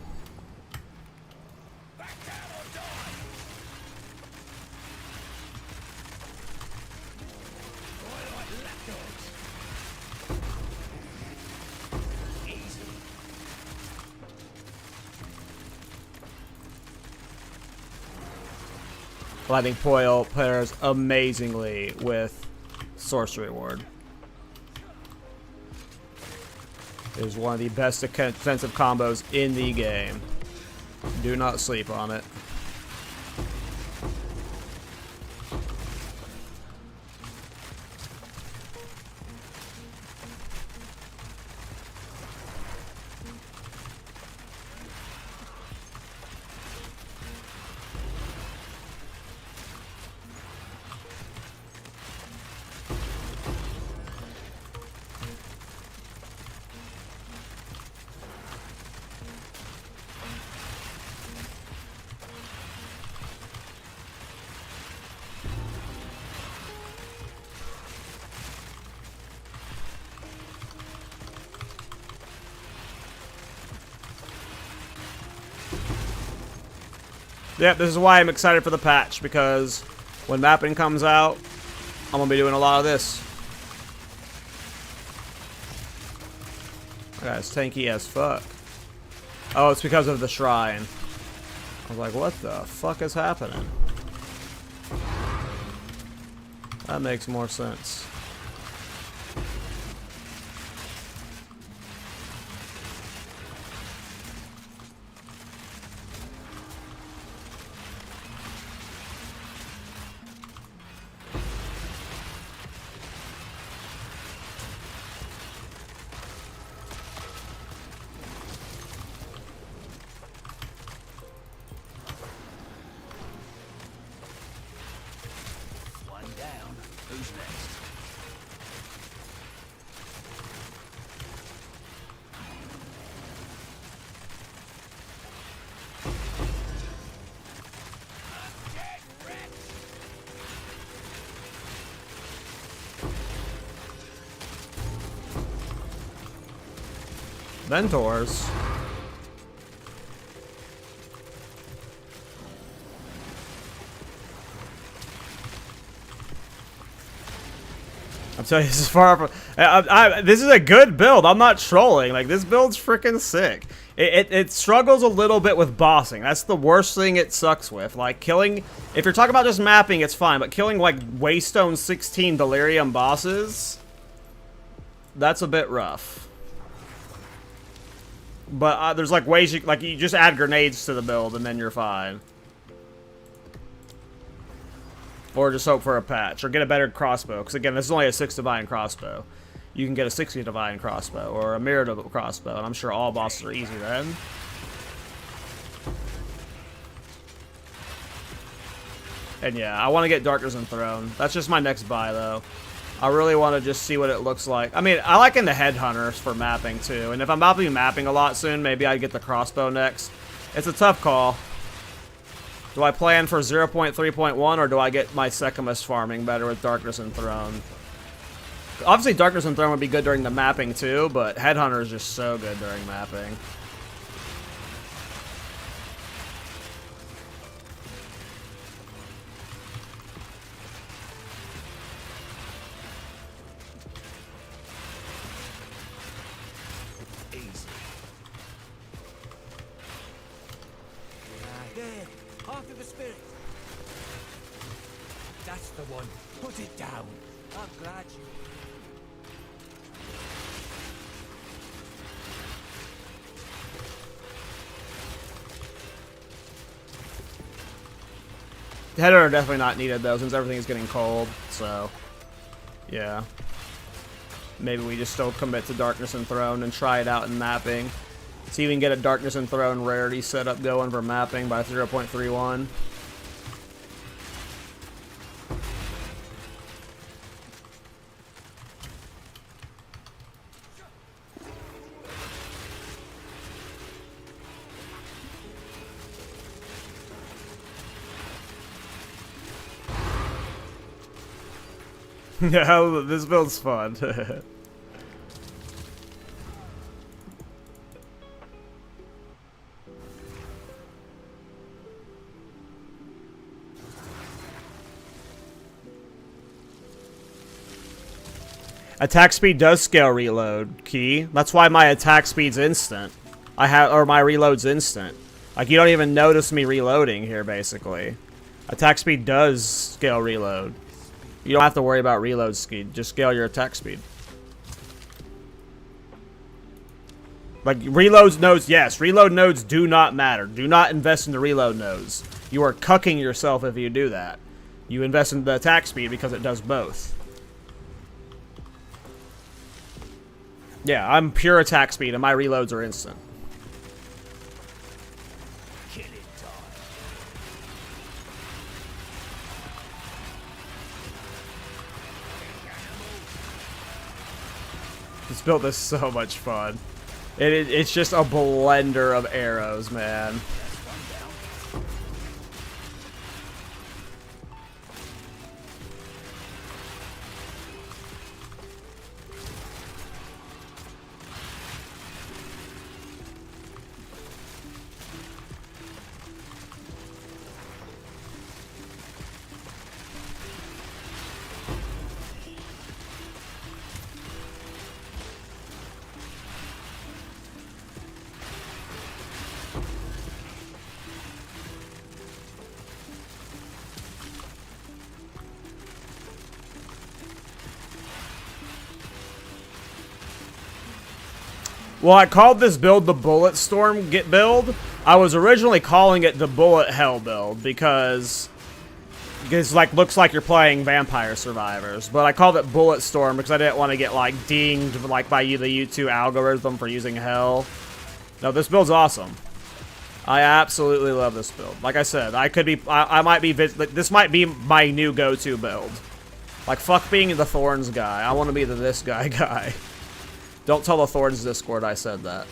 Lightning coil pairs amazingly with Sorcery Ward. It is one of the best defensive combos in the game. Do not sleep on it. Yeah, this is why I'm excited for the patch, because when mapping comes out, I'm going to be doing a lot of this. That guy's tanky as fuck. Oh, it's because of the shrine. I was like, what the fuck is happening? That makes more sense. One down. Who's next? Mentors. I'm telling you, this is far from. This is a good build. I'm not trolling. Like, this build's freaking sick. It struggles a little bit with bossing. That's the worst thing it sucks with. Like, killing. If you're talking about just mapping, it's fine. But killing, like, Waystone 16 Delirium bosses, that's a bit rough. But there's, like, ways you. Like, you just add grenades to the build and then you're fine. Or just hope for a patch. Or get a better crossbow. Because, again, this is only a 6 Divine crossbow. You can get a 60 Divine crossbow. Or a Mirror crossbow. And I'm sure all bosses are easy then. And yeah, I want to get Darkness and Throne. That's just my next buy, though. I really want to just see what it looks like. I mean, I like in the Headhunters for mapping, too. And if I'm about to be mapping a lot soon, maybe I'd get the crossbow next. It's a tough call. Do I plan for 0.3.1 or do I get my Sekimus farming better with Darkness and Throne? Obviously, Darkness and Throne would be good during the mapping too, but Headhunter is just so good during mapping. After the spirit. That's the one. Put it down. I'm glad you. Header are definitely not needed though, since everything is getting cold. So, yeah. Maybe we just still commit to Darkness and Throne and try it out in mapping. See if we can get a Darkness and Throne rarity setup going for mapping by 0.31. Yeah, this build's fun. Attack speed does scale reload, Key. That's why my attack speed's instant. Or my reload's instant. Like, you don't even notice me reloading here, basically. Attack speed does scale reload. You don't have to worry about reload speed. Just scale your attack speed. Like, reload nodes, yes. Reload nodes do not matter. Do not invest in the reload nodes. You are cucking yourself if you do that. You invest in the attack speed because it does both. Yeah, I'm pure attack speed, and my reloads are instant. This build is so much fun. It's just a blender of arrows, man. Well, I called this build the Bullet Storm build. I was originally calling it the Bullet Hell build because like looks like you're playing Vampire Survivors. But I called it Bullet Storm because I didn't want to get like dinged like by the YouTube algorithm for using Hell. No, this build's awesome. I absolutely love this build. Like I said, I might be this might be my new go-to build. Like, fuck being the Thorns guy. I want to be the this guy. Don't tell the Thorns Discord I said that.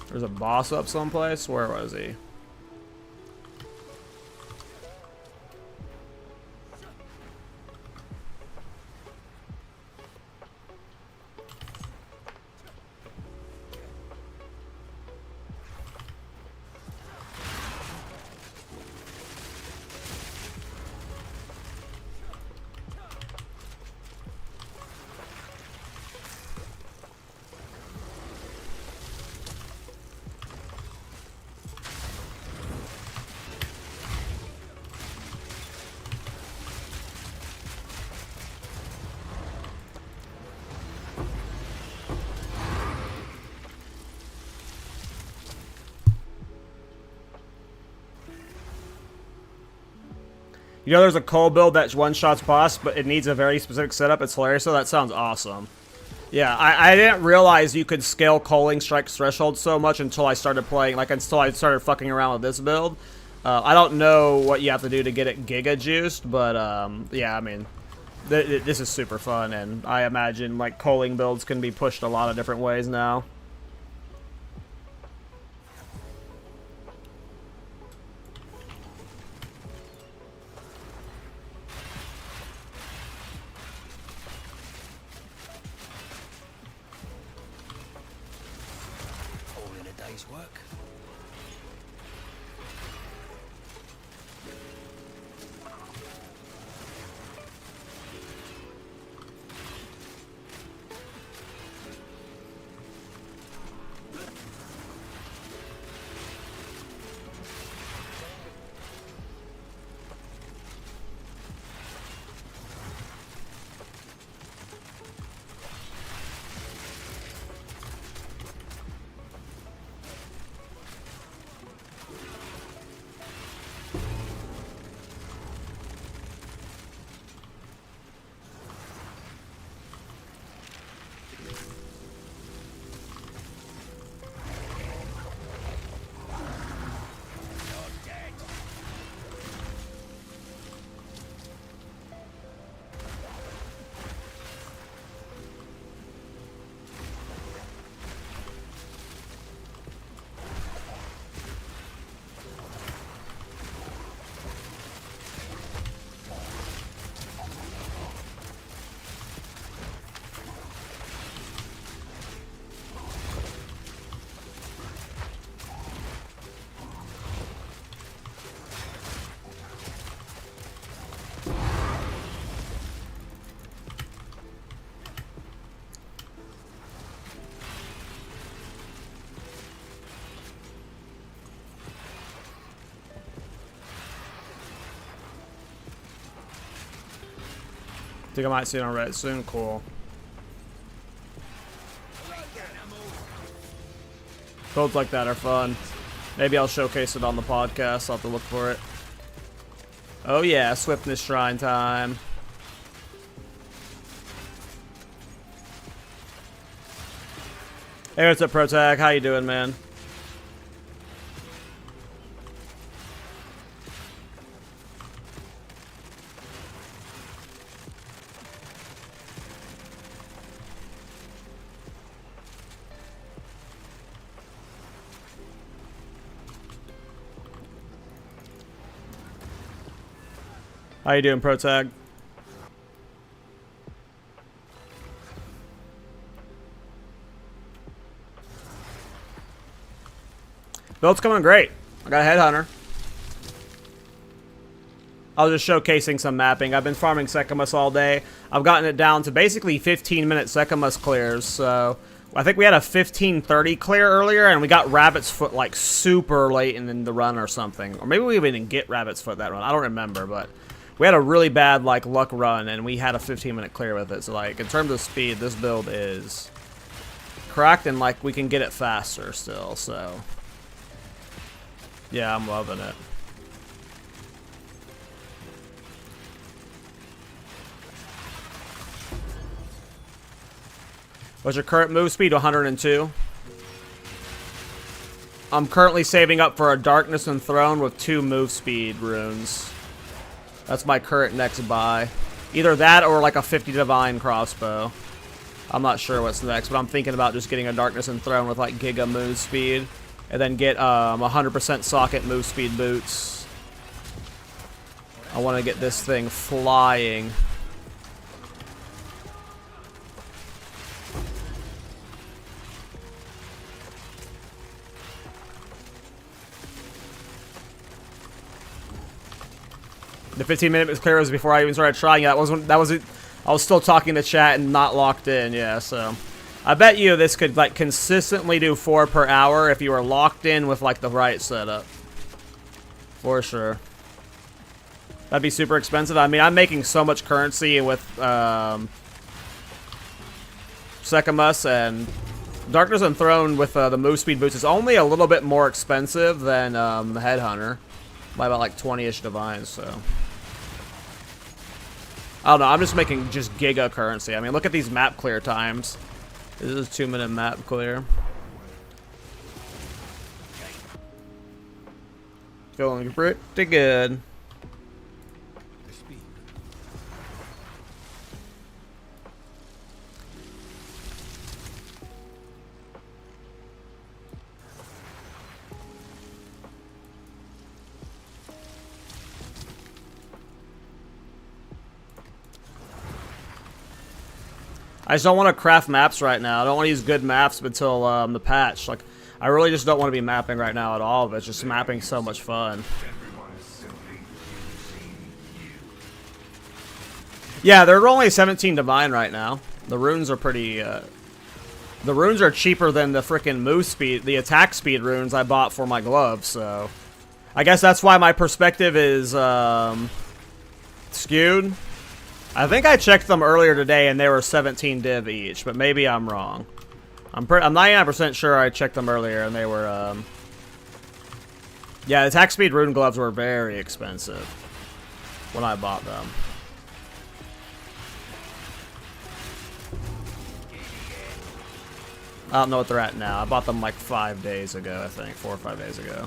There's a boss up someplace. Where was he? You know, there's a coal build that one-shots boss, but it needs a very specific setup. It's hilarious, so that sounds awesome. Yeah, I didn't realize you could scale Culling strike threshold so much until I started playing, like, until I started fucking around with this build. I don't know what you have to do to get it giga juiced, but, yeah, I mean, this is super fun, and I imagine, like, Culling builds can be pushed a lot of different ways now. All in a day's work. Think I might see it on Reddit soon. Cool. Builds like that are fun. Maybe I'll showcase it on the podcast. I'll have to look for it. Oh yeah, Swiftness Shrine time. Hey, what's up, Protag? How you doing, man? How you doing, Protag? Build's coming great. I got a Headhunter. I was just showcasing some mapping. I've been farming Secamus all day. I've gotten it down to basically 15-minute Secamus clears, so I think we had a 15:30 clear earlier, and we got Rabbit's Foot like super late in the run or something. Or maybe we even didn't get Rabbit's Foot that run. I don't remember, but we had a really bad like luck run, and we had a 15-minute clear with it. So like in terms of speed, this build is correct, and like we can get it faster still. So yeah, I'm loving it. What's your current move speed? 102. I'm currently saving up for a Darkness and Throne with 2 move speed runes. That's my current next buy. Either that or like a 50 Divine crossbow. I'm not sure what's next, but I'm thinking about just getting a Darkness Enthroned with like Giga move speed, and then get 100% socket move speed boots. I want to get this thing flying. The 15-minute clear was before I even started trying it. That was it. I was still talking to chat and not locked in. Yeah, so I bet you this could like consistently do 4 per hour if you were locked in with like the right setup. For sure. That'd be super expensive. I mean, I'm making so much currency with Sekimus, and Darkness Enthroned with the move speed boots is only a little bit more expensive than the Headhunter by about like 20-ish divines. So I don't know. I'm just making just giga currency. I mean, look at these map clear times. This is 2-minute map clear. Feeling pretty good. I just don't want to craft maps right now. I don't want to use good maps until the patch. Like, I really just don't want to be mapping right now at all, but it's just mapping so much fun. Yeah, they're only 17 divine right now. The runes are pretty, the runes are cheaper than the frickin' move speed, the attack speed runes I bought for my gloves, so I guess that's why my perspective is, skewed. I think I checked them earlier today and they were 17 div each, but maybe I'm wrong. I'm 99% sure I checked them earlier and they were, yeah, the attack speed rune gloves were very expensive when I bought them. I don't know what they're at now. I bought them like 5 days ago, I think. 4 or 5 days ago.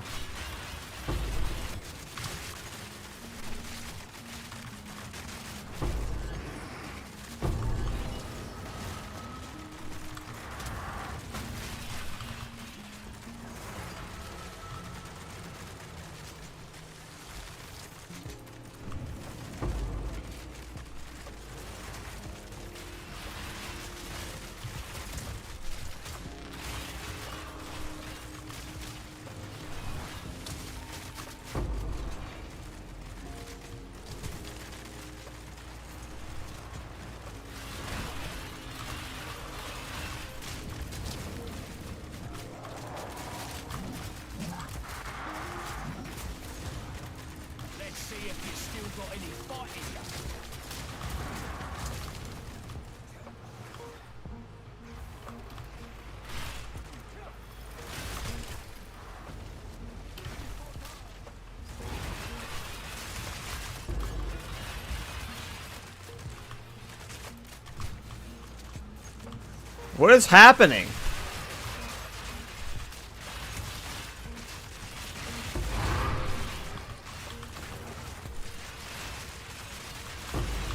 What is happening?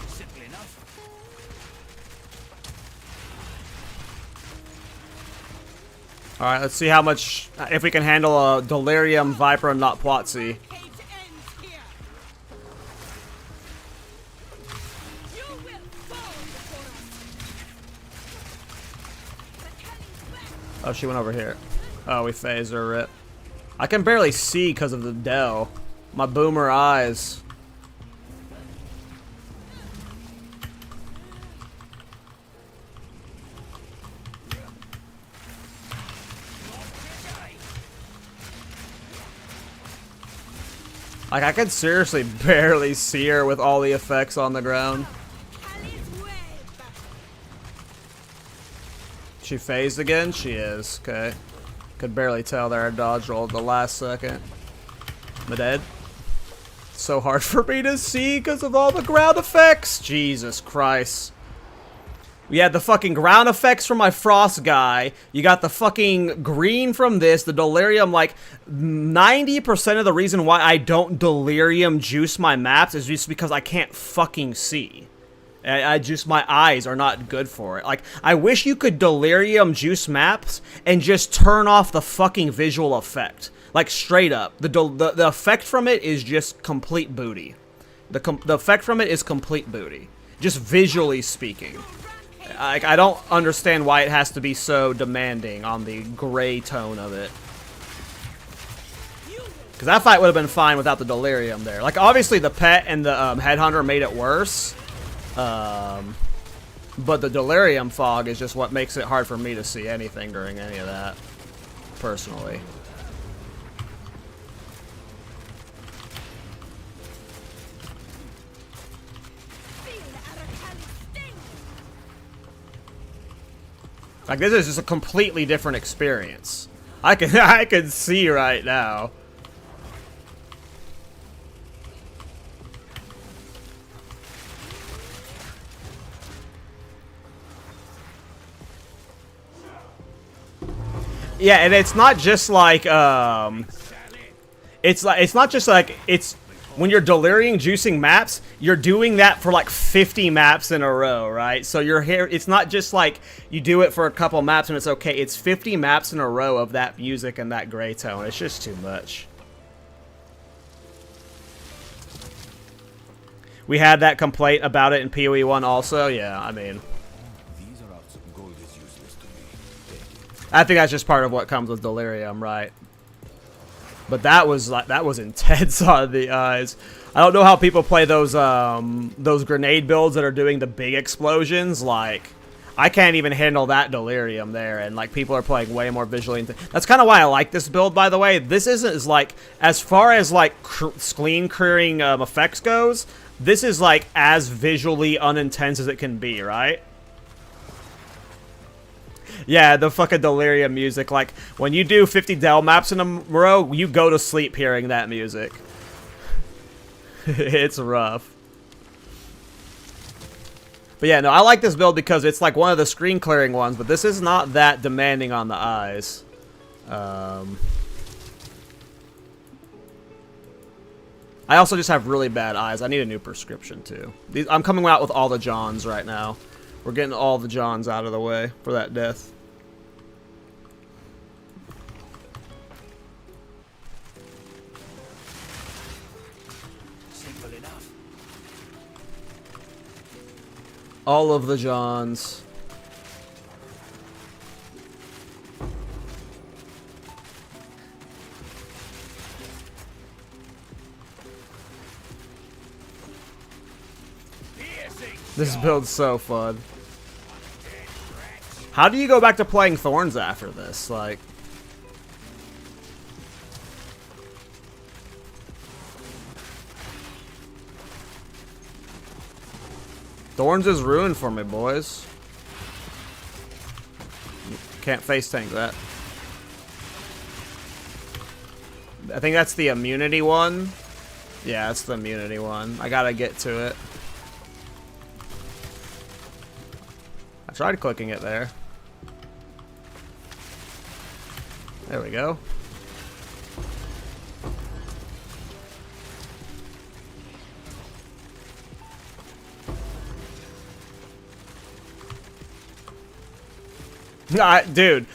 Simple enough. Alright, let's see how much, if we can handle a Delirium, Viper, and not Poitsy. Oh, she went over here. Oh, we phased her, rip. I can barely see because of the Dell. My boomer eyes. Like, I can seriously barely see her with all the effects on the ground. She phased again? She is. Okay. Could barely tell there. I dodge rolled the last second. Am I dead? So hard for me to see because of all the ground effects. Jesus Christ. We had the fucking ground effects from my frost guy. You got the fucking green from this. The delirium, like 90% of the reason why I don't delirium juice my maps is just because I can't fucking see. I just, my eyes are not good for it. Like, I wish you could delirium juice maps and just turn off the fucking visual effect. Like, straight up. The effect from it is just complete booty. The effect from it is complete booty. Just visually speaking. I don't understand why it has to be so demanding on the gray tone of it. Because that fight would have been fine without the delirium there. Like, obviously the pet and the headhunter made it worse. But the delirium fog is just what makes it hard for me to see anything during any of that. Personally. Like, this is just a completely different experience. I can see right now. Yeah, and it's not just like it's not just like when you're delirium juicing maps, you're doing that for like 50 maps in a row, right? So you're here, it's not just like you do it for a couple maps and it's okay. It's 50 maps in a row of that music and that gray tone. It's just too much. We had that complaint about it in PoE 1 also. Yeah, I mean, I think that's just part of what comes with delirium, right? But that was intense on the eyes. I don't know how people play those grenade builds that are doing the big explosions. Like, I can't even handle that delirium there, and like people are playing way more visually. That's kind of why I like this build, by the way. This isn't as like, as far as like screen clearing effects goes, this is like as visually unintense as it can be, right? Yeah, the fucking delirium music. Like, when you do 50 Dell maps in a row, you go to sleep hearing that music. It's rough. But yeah, no, I like this build because it's like one of the screen clearing ones, but this is not that demanding on the eyes. I also just have really bad eyes. I need a new prescription, too. I'm coming out with all the Johns right now. We're getting all the Johns out of the way for that death. Simple enough. All of the Johns. This build's so fun. How do you go back to playing Thorns after this? Like, Thorns is ruined for me, boys. Can't face tank that. I think that's the immunity one. Yeah, that's the immunity one. I gotta get to it. I tried clicking it there. There we go. Dude,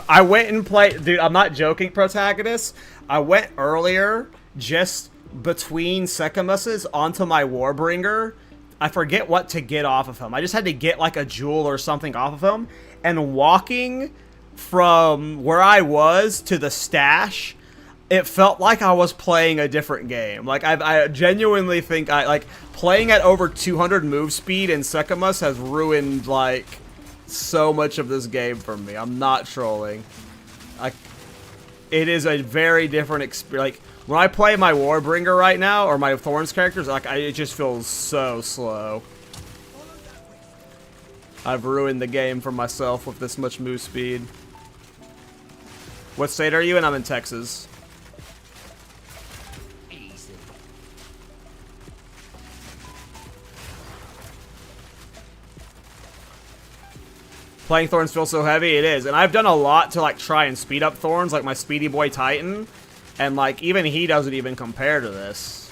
I went and played. Dude, I'm not joking, protagonist. I went earlier just between Secamuses onto my Warbringer. I forget what to get off of him. I just had to get like a jewel or something off of him. And walking from where I was to the stash, it felt like I was playing a different game. Like, I genuinely think playing at over 200 move speed in Secamus has ruined, like, so much of this game for me. I'm not trolling. It is a very different experience. Like, when I play my Warbringer right now, or my Thorns characters, like, it just feels so slow. I've ruined the game for myself with this much move speed. What state are you in? I'm in Texas. Easy. Playing Thorns feels so heavy. It is. And I've done a lot to, like, try and speed up Thorns, like my Speedy Boy Titan. And, like, even he doesn't even compare to this.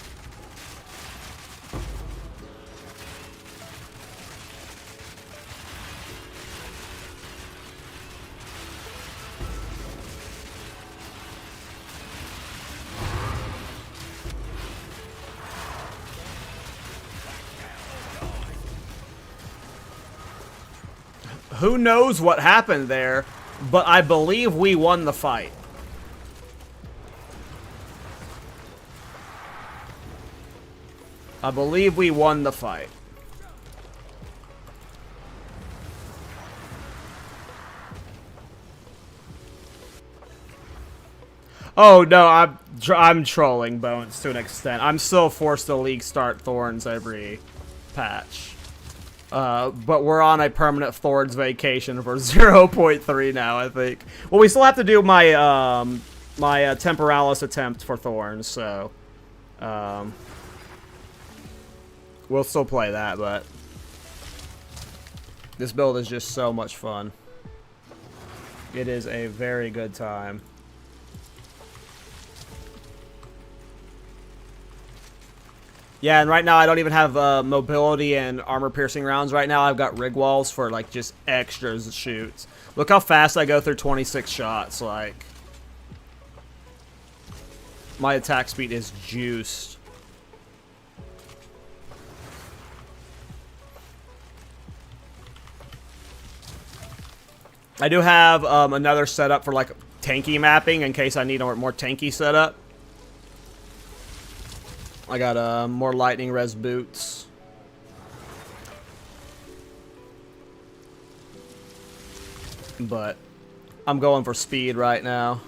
Who knows what happened there, but I believe we won the fight. I believe we won the fight. Oh no, I'm trolling Bones to an extent. I'm still forced to league start Thorns every patch. But we're on a permanent Thorns vacation for 0.3 now, I think. Well, we still have to do my my Temporalis attempt for Thorns, so we'll still play that, but this build is just so much fun. It is a very good time. Yeah, and right now I don't even have mobility and armor-piercing rounds. Right now I've got rig walls for, like, just extras shoots. Look how fast I go through 26 shots, like. My attack speed is juiced. I do have another setup for, like, tanky mapping in case I need a more tanky setup. I got more lightning res boots. But I'm going for speed right now.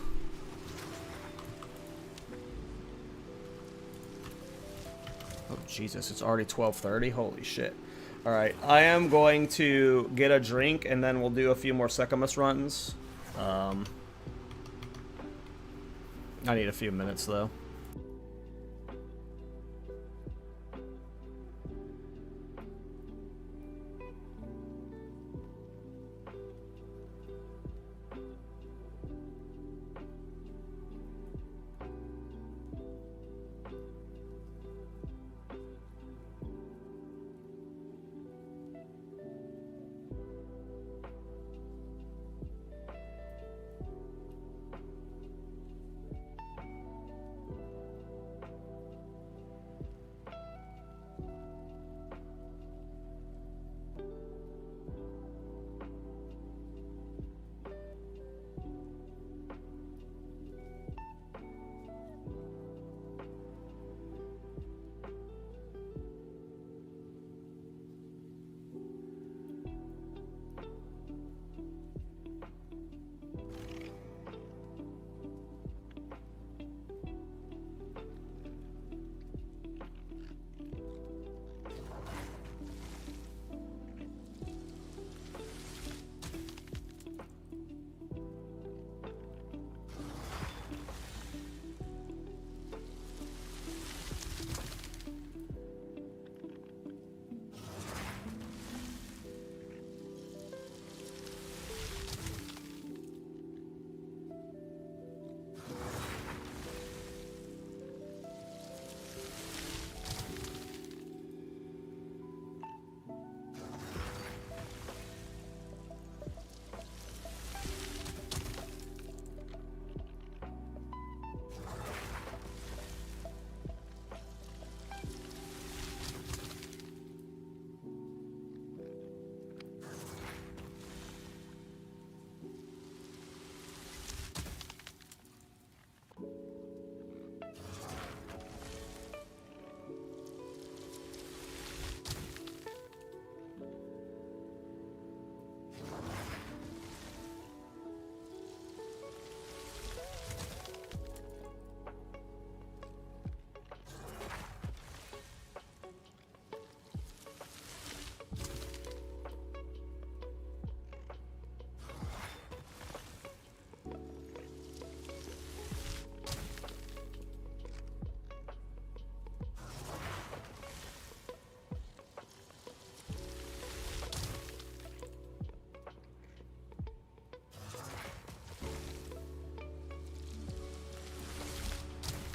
Oh Jesus, it's already 12:30. Holy shit. Alright, I am going to get a drink and then we'll do a few more Secamus runs. I need a few minutes though.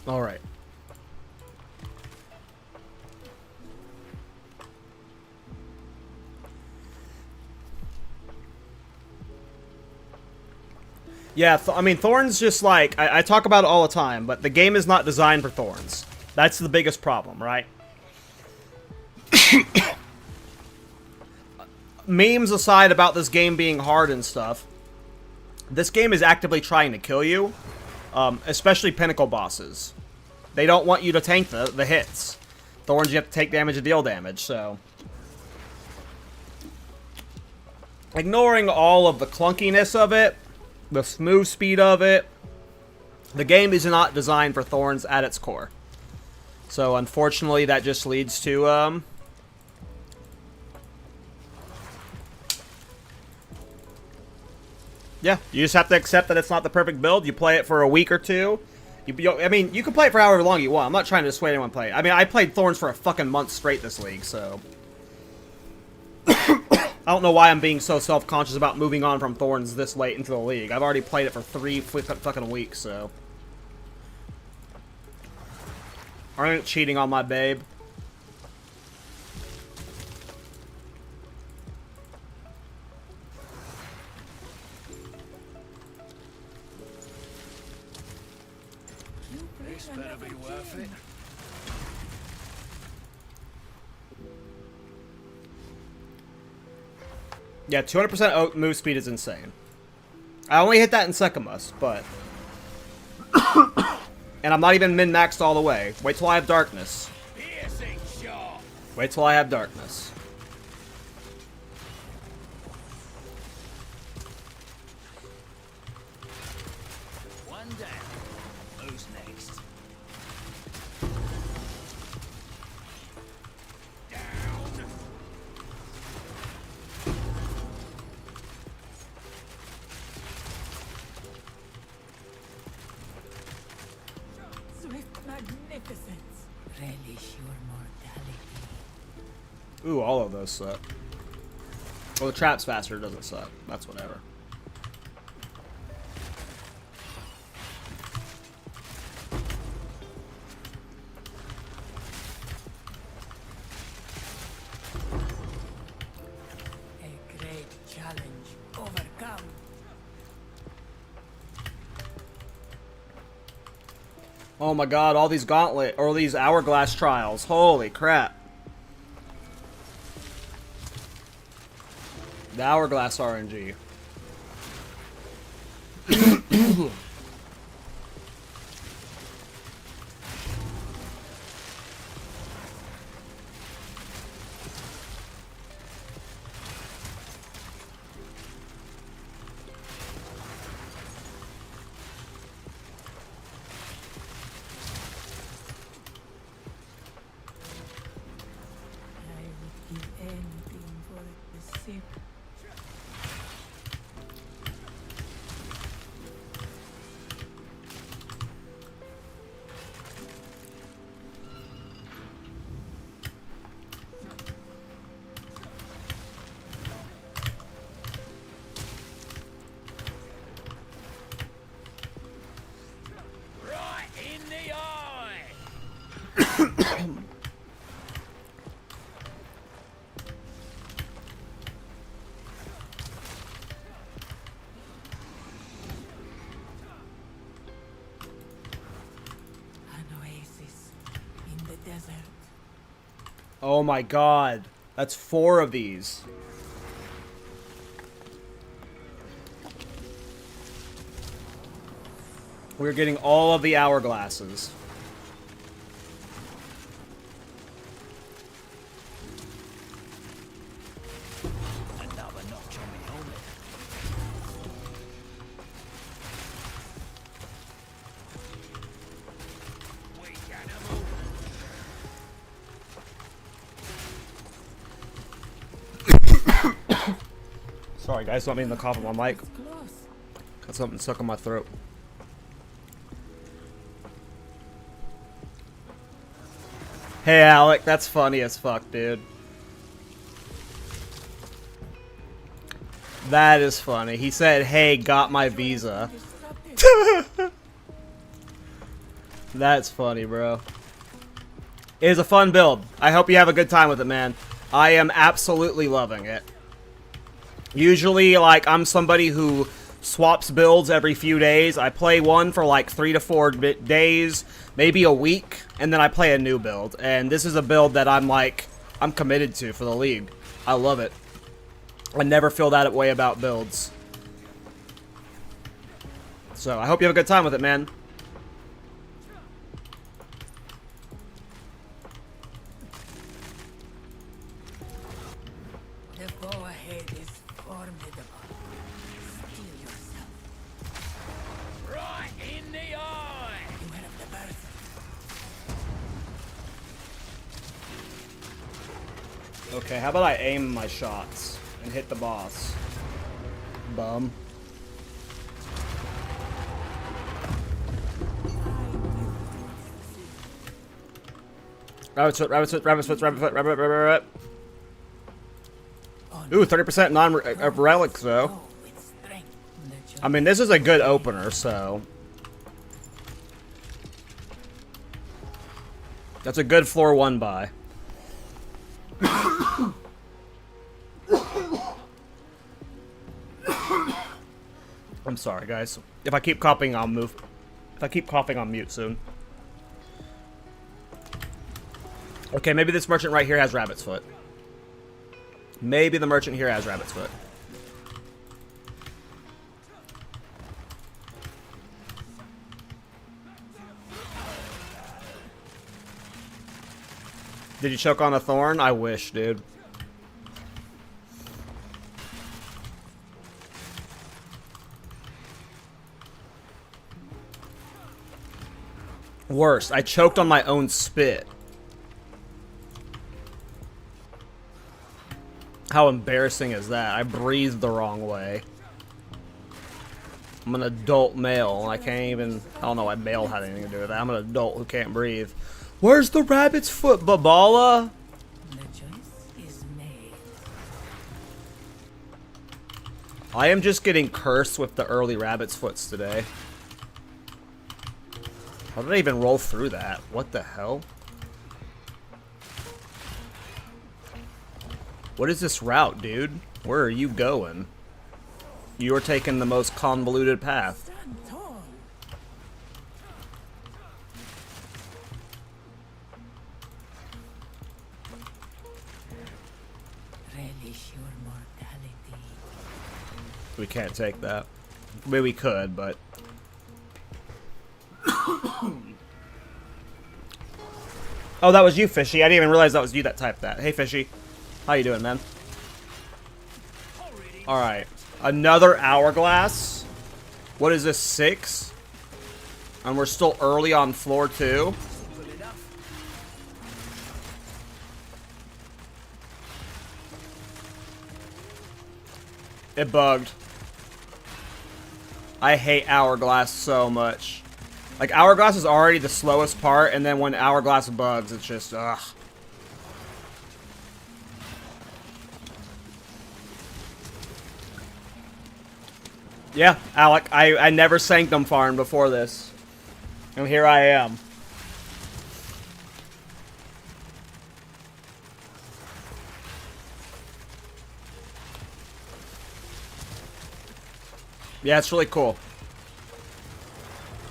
All right. Yeah, I mean, Thorns just like, I talk about it all the time, but the game is not designed for Thorns. That's the biggest problem, right? memes aside about this game being hard and stuff, this game is actively trying to kill you, especially pinnacle bosses. They don't want you to tank the hits. Thorns, you have to take damage and deal damage, so... Ignoring all of the clunkiness of it, the smooth speed of it, the game is not designed for Thorns at its core. So, unfortunately, that just leads to, yeah, you just have to accept that it's not the perfect build. You play it for a week or two. I mean, you can play it for however long you want. I'm not trying to dissuade anyone to play it. I mean, I played Thorns for a fucking month straight this league, so... I don't know why I'm being so self-conscious about moving on from Thorns this late into the league. I've already played it for 3 fucking weeks, so... I ain't cheating on my babe. This better be worth it. Yeah, 200% move speed is insane. I only hit that in Sekimus, but... and I'm not even min-maxed all the way. Wait till I have darkness. Piercing shot. Wait till I have darkness. One down. Who's next? Down. Swift magnificence. Relish your mortality. Ooh, all of those suck. Well, the trap's faster, it doesn't suck. That's whatever. A great challenge overcome. Oh my god, all these gauntlet, or these hourglass trials. Holy crap. The hourglass RNG. I would give anything for the sip. Right in the eye. An oasis in the desert. Oh my god. That's 4 of these. We're getting all of the hourglasses. Another notch on the helmet. Weak animal. Sorry guys, don't mean to cough on my mic. Close. Got something stuck in my throat. Hey Alec, that's funny as fuck, dude. That is funny. He said, hey, got my visa. Disrupted. That's funny, bro. It is a fun build. I hope you have a good time with it, man. I am absolutely loving it. Usually, like, I'm somebody who swaps builds every few days. I play one for like 3 to 4 days, maybe a week, and then I play a new build. And this is a build that I'm committed to for the league. I love it. I never feel that way about builds. So I hope you have a good time with it, man. The foe ahead is formidable. Steel yourself. Right in the eye! Beware of the birth. Okay, how about I aim my shots and hit the boss? Bum. Rabbit's foot, rabbit's foot, rabbit's foot, rabbit foot, rabbit. Ooh, 30% non-relic though. Oh, with strength. The choice I mean, this is a good opener, so. That's a good floor 1 buy. I'm sorry, guys. If I keep coughing, I'll move. If I keep coughing, I'll mute soon. Okay, maybe this merchant right here has rabbit's foot. Maybe the merchant here has rabbit's foot. Did you choke on a thorn? I wish, dude. Worse, I choked on my own spit. How embarrassing is that? I breathed the wrong way. I'm an adult male, and I can't even... I don't know why male had anything to do with that. I'm an adult who can't breathe. Where's the rabbit's foot, Babala? The choice is made. I am just getting cursed with the early rabbit's foots today. How did I even roll through that? What the hell? What is this route, dude? Where are you going? You're taking the most convoluted path. Stand tall. Relish your mortality. We can't take that. I mean, we could, but... Oh, that was you, Fishy. I didn't even realize that was you that typed that. Hey, Fishy. How you doing, man? Alright. Another hourglass. What is this, 6? And we're still early on floor 2. It bugged. I hate hourglass so much. Like, hourglass is already the slowest part, and then when hourglass bugs, it's just, ugh. Yeah, Alec, I never Sanctum farmed before this. And here I am. Yeah, it's really cool.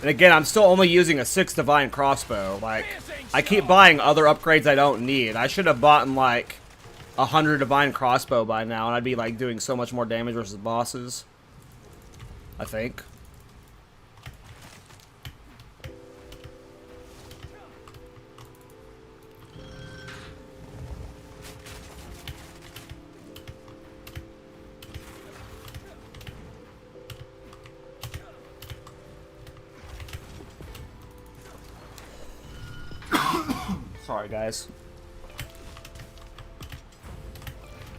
And again, I'm still only using a 6 Divine Crossbow. Like, I keep buying other upgrades I don't need. I should have bought like 100 Divine Crossbow by now, and I'd be like doing so much more damage versus bosses. I think. Sorry, guys.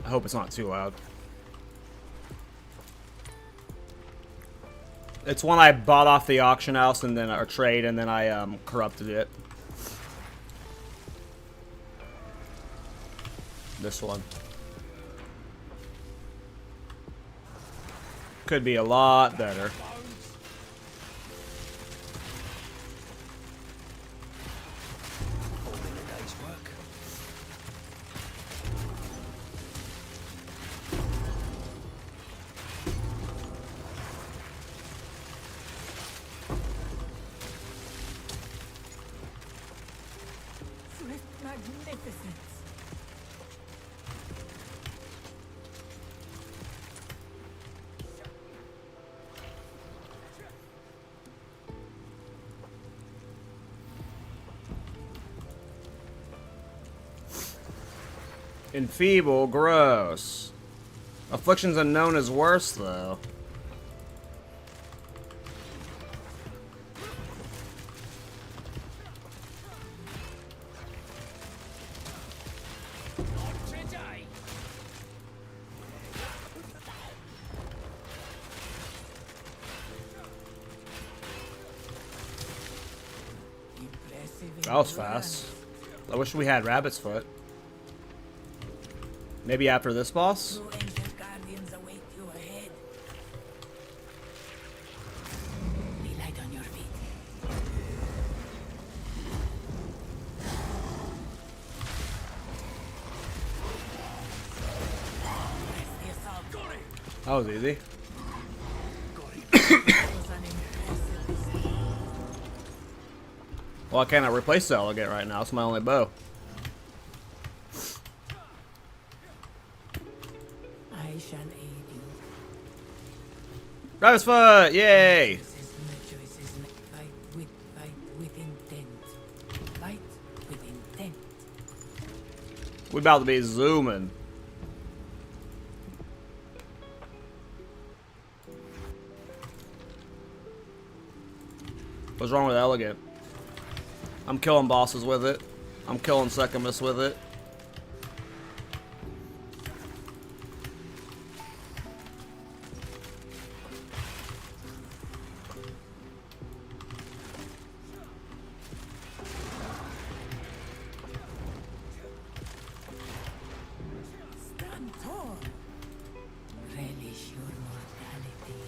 I hope it's not too loud. It's one I bought off the auction house and then, or trade, and then I corrupted it. This one. Could be a lot better. Swift magnificence. Enfeeble, gross. Afflictions unknown is worse, though. Today. Impressive That was endurance. fast. I wish we had Rabbit's Foot. Maybe after this boss? Two ancient guardians await you ahead. Be light on your feet. Press the assault. Got it. That was easy. That was an impressive. Well, I cannot replace the elegant right now. It's my only bow. I shall aid you. Rabbit's Foot! Yay! Choices, no choices. Fight with intent. Fight with intent. We about to be zooming. What's wrong with elegant? I'm killing bosses with it. I'm killing Secumus with it. Stand tall. Relish your mortality.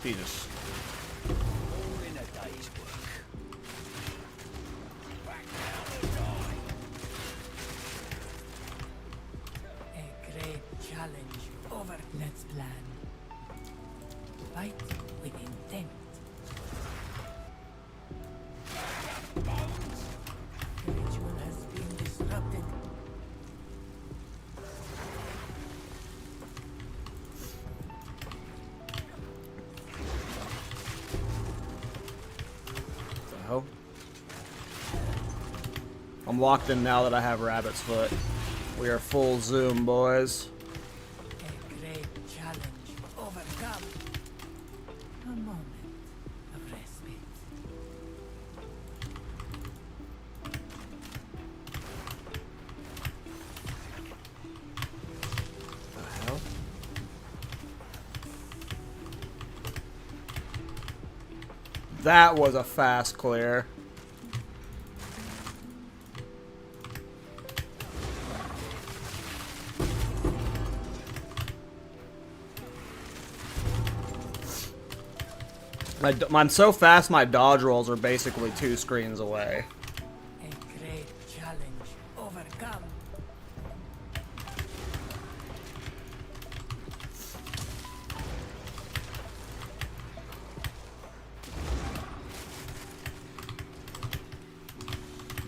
Jesus. All in a day's work. Back down or die. A great challenge over. Let's plan. Fight with intent. The ritual has been disrupted. What the hell? I'm locked in now that I have Rabbit's Foot. We are full zoom, boys. A great challenge overcome. A moment of respite. The hell? That was a fast clear. I'm so fast, my dodge rolls are basically 2 screens away. A great challenge overcome.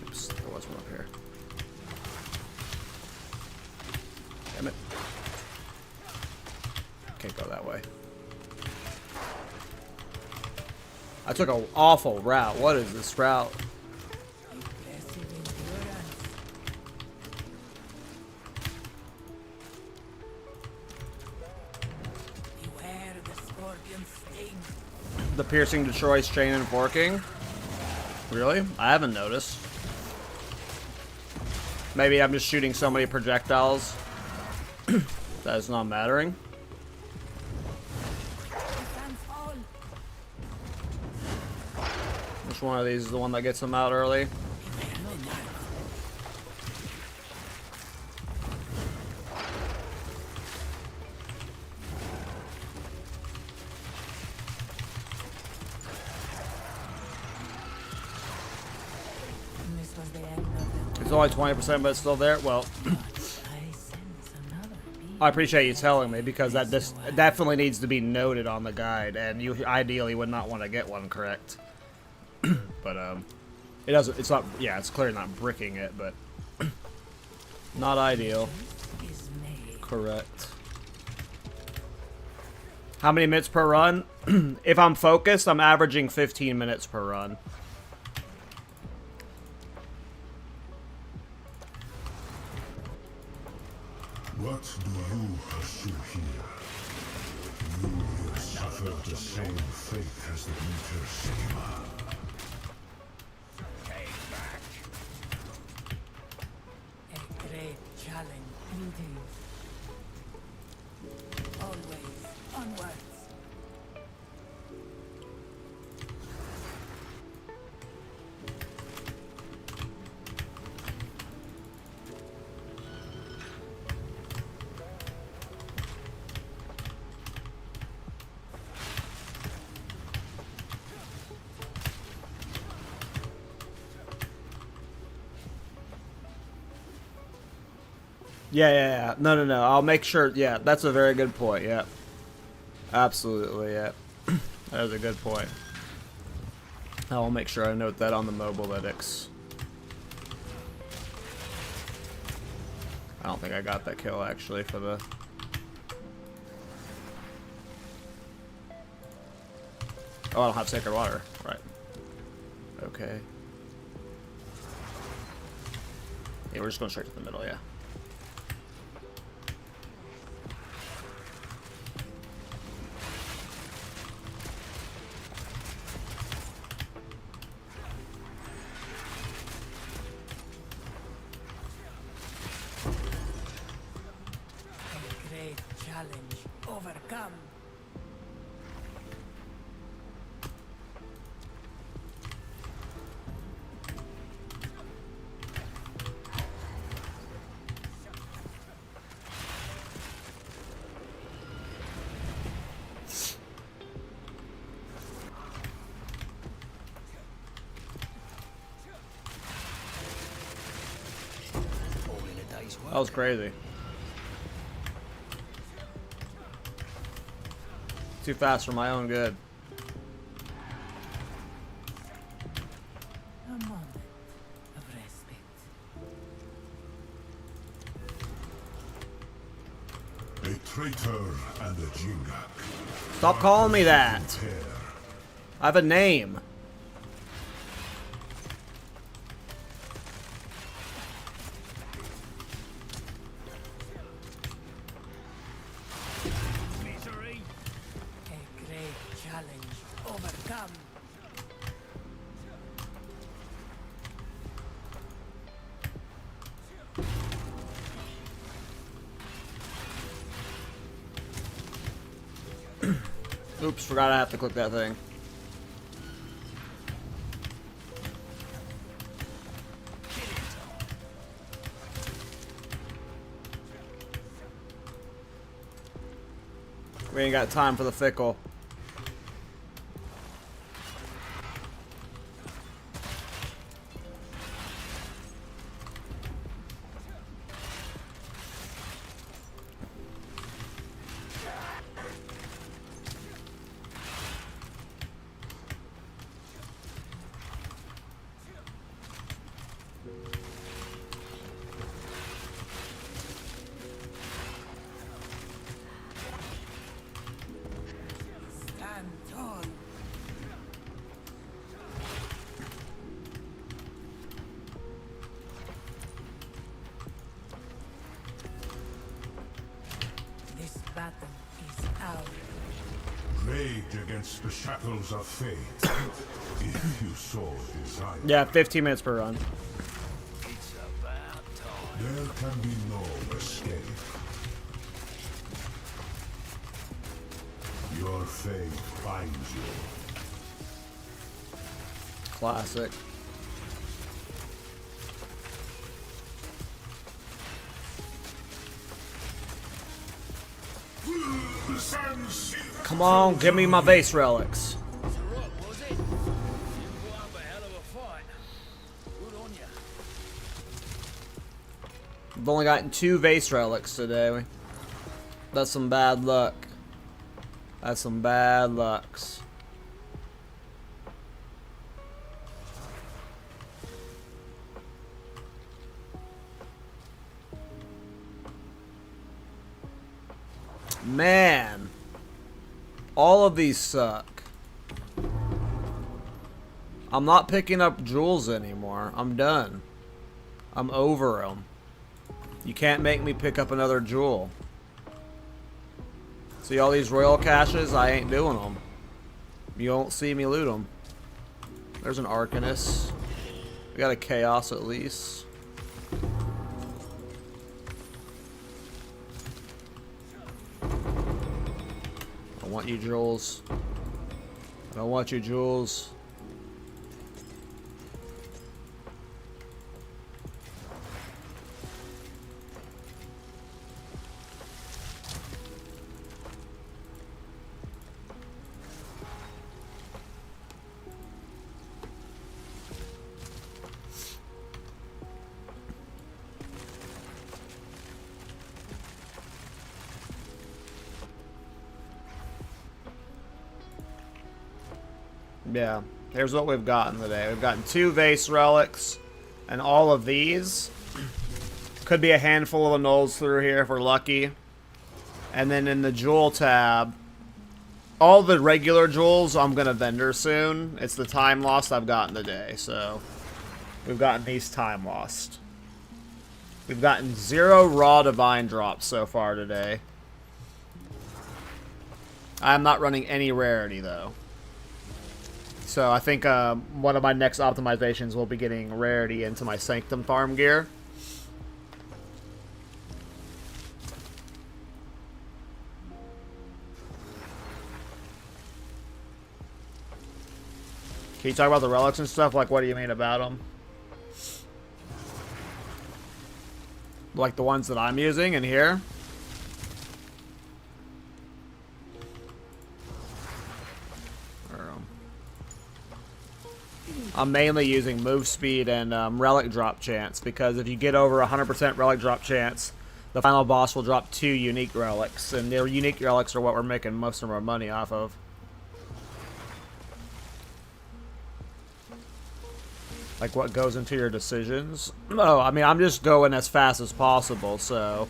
Oops, there was one up here. Damn it. Can't go that way. I took an awful route. What is this route? Impressive endurance. Beware the scorpion sting. The piercing destroys chain and forking? Really? I haven't noticed. Maybe I'm just shooting so many projectiles that it's not mattering. Stands fall. Which one of these is the one that gets them out early? Beware the dark. This was the end of the It's only 20%, but it's still there. Well, I sense another being. I appreciate you telling me because this definitely needs to be noted on the guide, and you ideally would not want to get one correct. But it doesn't. It's not. Yeah, it's clearly not bricking it, but not ideal. Is made. Correct. How many minutes per run? If I'm focused, I'm averaging 15 minutes per run. What do you pursue here? You will suffer the same fate as the Winter Saber. A great challenge indeed. Always onwards. Yeah. No. I'll make sure. Yeah, that's a very good point. Yeah. Absolutely, yeah. That is a good point. I'll make sure I note that on the mobalytics. I don't think I got that kill, actually, for the... Oh, I don't have Sacred Water. Right. Okay. Yeah, we're just going straight to the middle, yeah. A great challenge overcome. That was crazy. Too fast for my own good. A moment of respite. A traitor and a Jingak. Stop calling me that. Pair. I have a name. Misery. A great challenge overcome. Oops, forgot I have to click that thing. We ain't got time for the fickle. Stand tall. This battle is ours. Rage against the shackles of fate. If you so desire. Yeah, 15 minutes per run. It's about time. There can be no escape. Your fate finds you. Classic. Come on, give me my base relics. So what was it? You put up a hell of a fight. Good on ya. I've only gotten 2 vase relics today. That's some bad luck. That's some bad lucks. Man, all of these suck. I'm not picking up jewels anymore. I'm done. I'm over them. You can't make me pick up another jewel. See all these royal caches? I ain't doing them. You won't see me loot them. There's an Arcanist. We got a Chaos at least. I want you, Jules. I don't want you, Jules. Yeah, here's what we've gotten today. We've gotten 2 vase relics, and all of these. Could be a handful of annulls through here if we're lucky. And then in the jewel tab, all the regular jewels I'm going to vendor soon. It's the time lost I've gotten today, so we've gotten these time lost. We've gotten 0 raw divine drops so far today. I'm not running any rarity, though. So I think one of my next optimizations will be getting rarity into my Sanctum farm gear. Can you talk about the relics and stuff? Like, what do you mean about them? Like the ones that I'm using in here? I'm mainly using move speed and relic drop chance, because if you get over 100% relic drop chance, the final boss will drop 2 unique relics, and their unique relics are what we're making most of our money off of. Like what goes into your decisions? Oh, I mean, I'm just going as fast as possible, so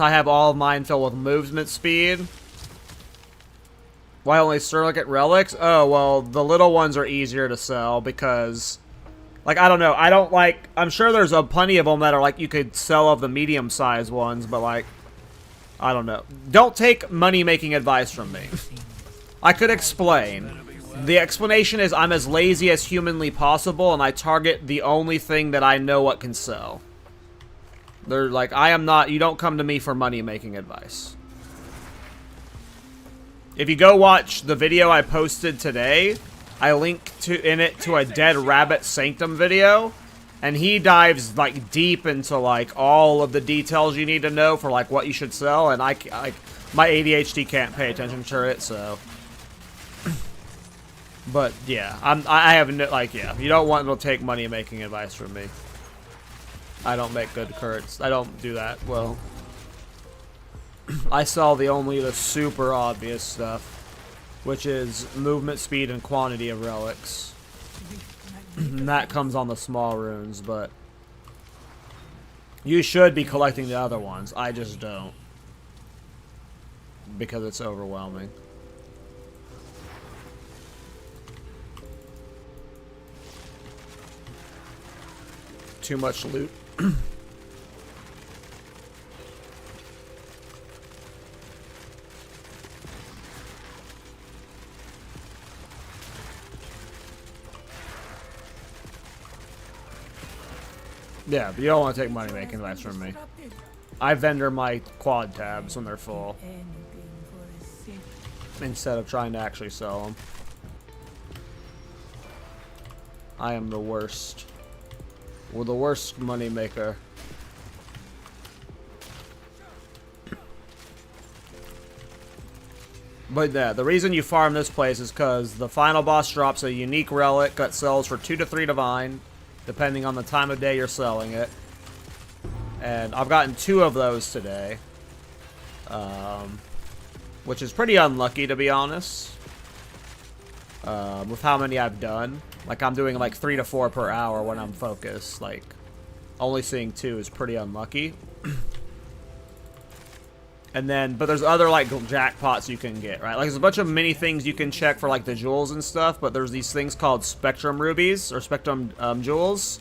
I have all of mine filled with movement speed. Why only surrogate relics? Oh, well, the little ones are easier to sell because, like, I don't know. I don't like, I'm sure there's plenty of them that are, like, you could sell of the medium-sized ones, but, like, I don't know. Don't take money-making advice from me. I could explain. The explanation is I'm as lazy as humanly possible, and I target the only thing that I know what can sell. They're like, I am not, you don't come to me for money-making advice. If you go watch the video I posted today, I linked in it to a Dead Rabbit Sanctum video, and he dives like deep into like all of the details you need to know for like what you should sell, and my ADHD can't pay attention to it, so. But yeah, I have no, like, yeah, you don't want to take money making advice from me. I don't make good currents. I don't do that well. I sell the super obvious stuff, which is movement speed and quantity of relics. And that comes on the small runes, but you should be collecting the other ones. I just don't, because it's overwhelming. Too much loot. Yeah, but you don't want to take money making advice from me. I vendor my quad tabs when they're full, instead of trying to actually sell them. I am the worst. We're the worst money maker. But yeah, the reason you farm this place is because the final boss drops a unique relic that sells for 2 to 3 divine, depending on the time of day you're selling it. And I've gotten 2 of those today, which is pretty unlucky, to be honest, with how many I've done. Like, I'm doing like 3 to 4 per hour when I'm focused. Like, only seeing 2 is pretty unlucky. And then, but there's other like jackpots you can get, right? Like, there's a bunch of mini things you can check for like the jewels and stuff, but there's these things called spectrum rubies or spectrum jewels.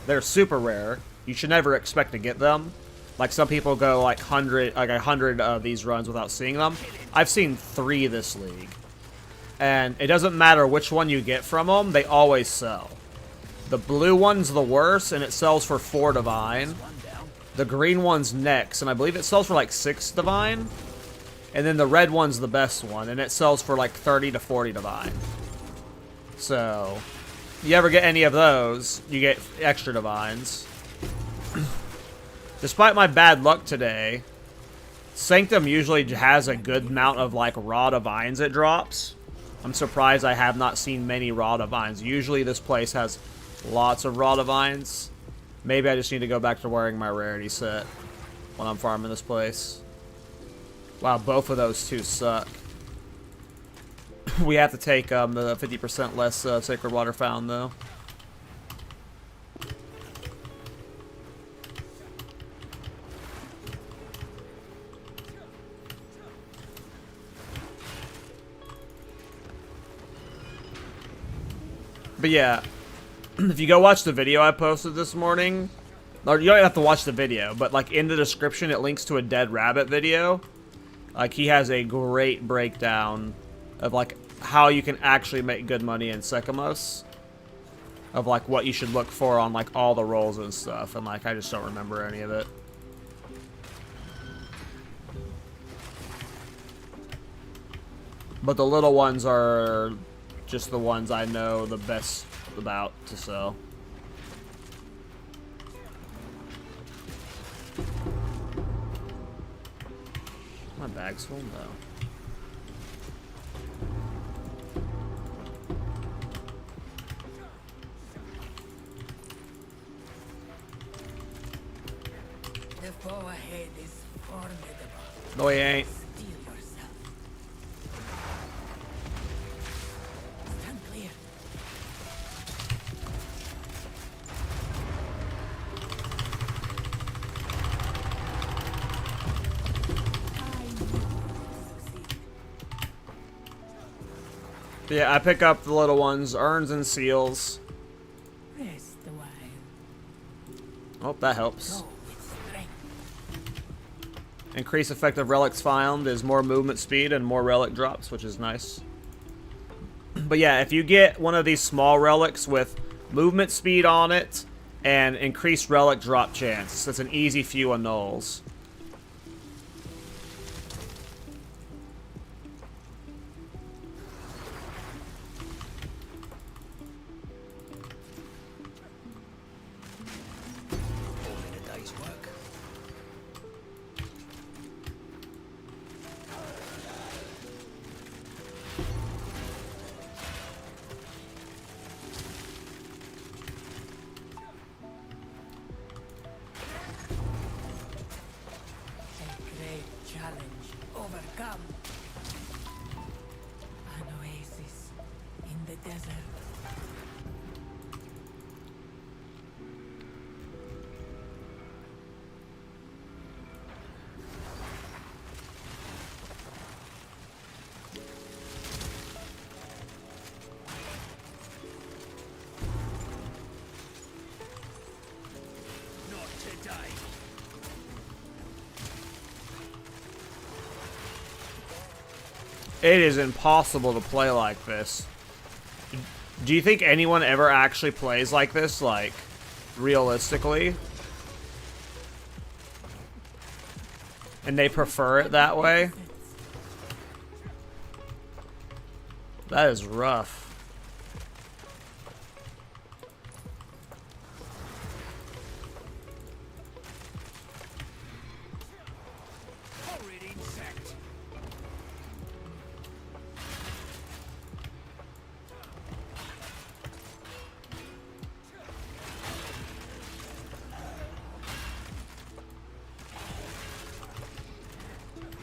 They're super rare. You should never expect to get them. Like some people go like 100 of these runs without seeing them. I've seen 3 this league. And it doesn't matter which one you get from them, they always sell. The blue one's the worst, and it sells for 4 divine. The green one's next, and I believe it sells for like 6 divine. And then the red one's the best one, and it sells for like 30 to 40 divine. So, you ever get any of those, you get extra divines. Despite my bad luck today, Sanctum usually has a good amount of like raw divines it drops. I'm surprised I have not seen many raw divines. Usually this place has lots of raw divines. Maybe I just need to go back to wearing my rarity set when I'm farming this place. Wow, both of those two suck. We have to take the 50% less Sacred Water Fountain, though. But yeah, if you go watch the video I posted this morning, or you don't have to watch the video, but like in the description it links to a Dead Rabbit video. Like he has a great breakdown of like how you can actually make good money in Sekimos. Of like what you should look for on like all the rolls and stuff, and like I just don't remember any of it. But the little ones are just the ones I know the best about to sell. My bag's full though. The foe ahead is formidable. No, he ain't. Steel yourself. Stand clear. Yeah, I pick up the little ones, urns and seals. Rest a while. Oh, that helps. Go with strength. Increase effective relics found is more movement speed and more relic drops, which is nice. But yeah, if you get one of these small relics with movement speed on it and increased relic drop chance, that's an easy few annuls. All in a day's work. A great challenge overcome. An oasis in the desert. Not today. It is impossible to play like this. Do you think anyone ever actually plays like this, like, realistically? And they prefer it that way? That is rough. Horrid insect.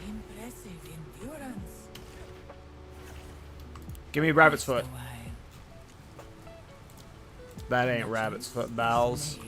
Impressive endurance. Give me rabbit's foot. Rest a while. That ain't rabbit's foot, bowels.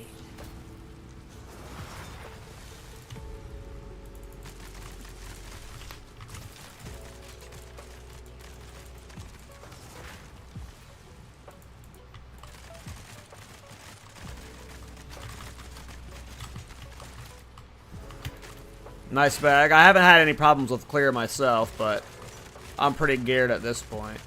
Nice bag. I haven't had any problems with clear myself, but I'm pretty geared at this point.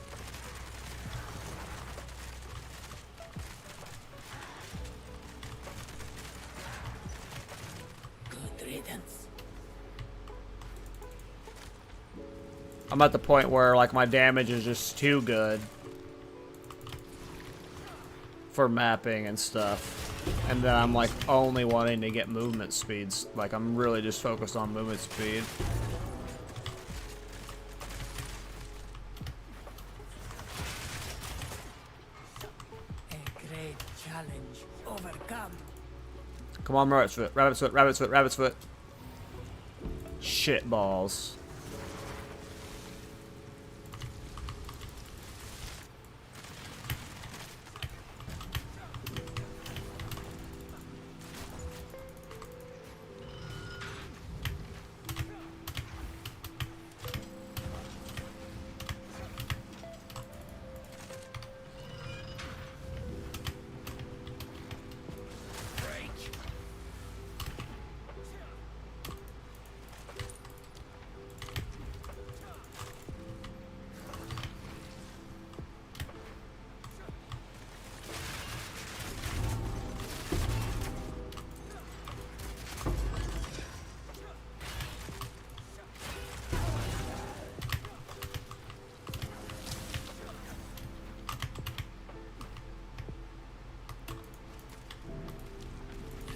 Good riddance. I'm at the point where, like, my damage is just too good for mapping and stuff. And then I'm, like, only wanting to get movement speeds. Like, I'm really just focused on movement speed. A great challenge overcome. Come on, rabbit's foot, rabbit's foot, rabbit's foot, rabbit's foot. Shit balls.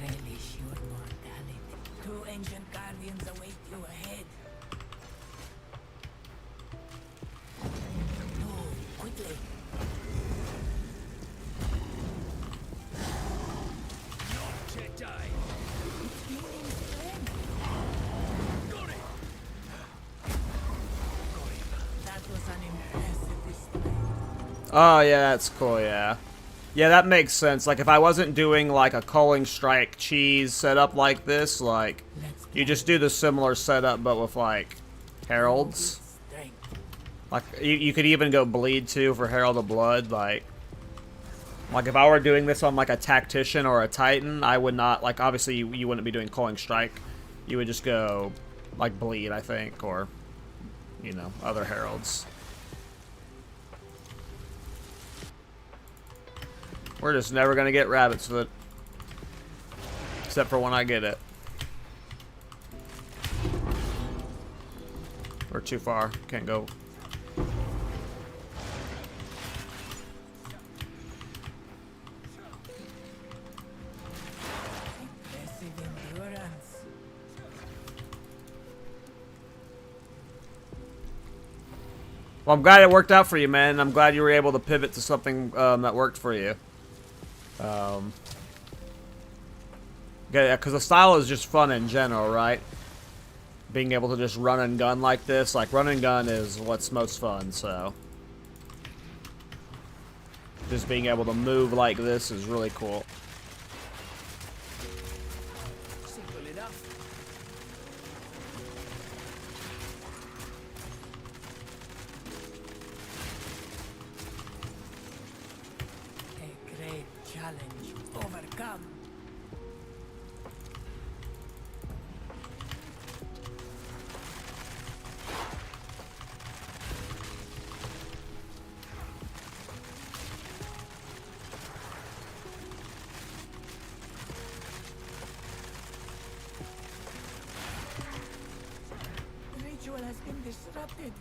Relish your mortality. Two ancient guardians await you ahead. Move quickly. Not today. Feeling strength. Got it. That was an impressive display. Oh, yeah, that's cool, yeah. Yeah, that makes sense. Like, if I wasn't doing, like, a Culling Strike cheese setup like this, like, you just do the similar setup, but with, like, Heralds. Strength. Like, you could even go Bleed, too, for Herald of Blood, like, if I were doing this on, like, a Tactician or a Titan, I would not, like, obviously, you wouldn't be doing Culling Strike. You would just go, like, Bleed, I think, or, you know, other Heralds. We're just never gonna get Rabbit's Foot. Except for when I get it. We're too far. Can't go. Impressive endurance. Well, I'm glad it worked out for you, man. I'm glad you were able to pivot to something that worked for you. Yeah, because the style is just fun in general, right? Being able to just run and gun like this, like run and gun is what's most fun, so. Just being able to move like this is really cool. Simple enough. A great challenge overcome. The ritual has been disrupted.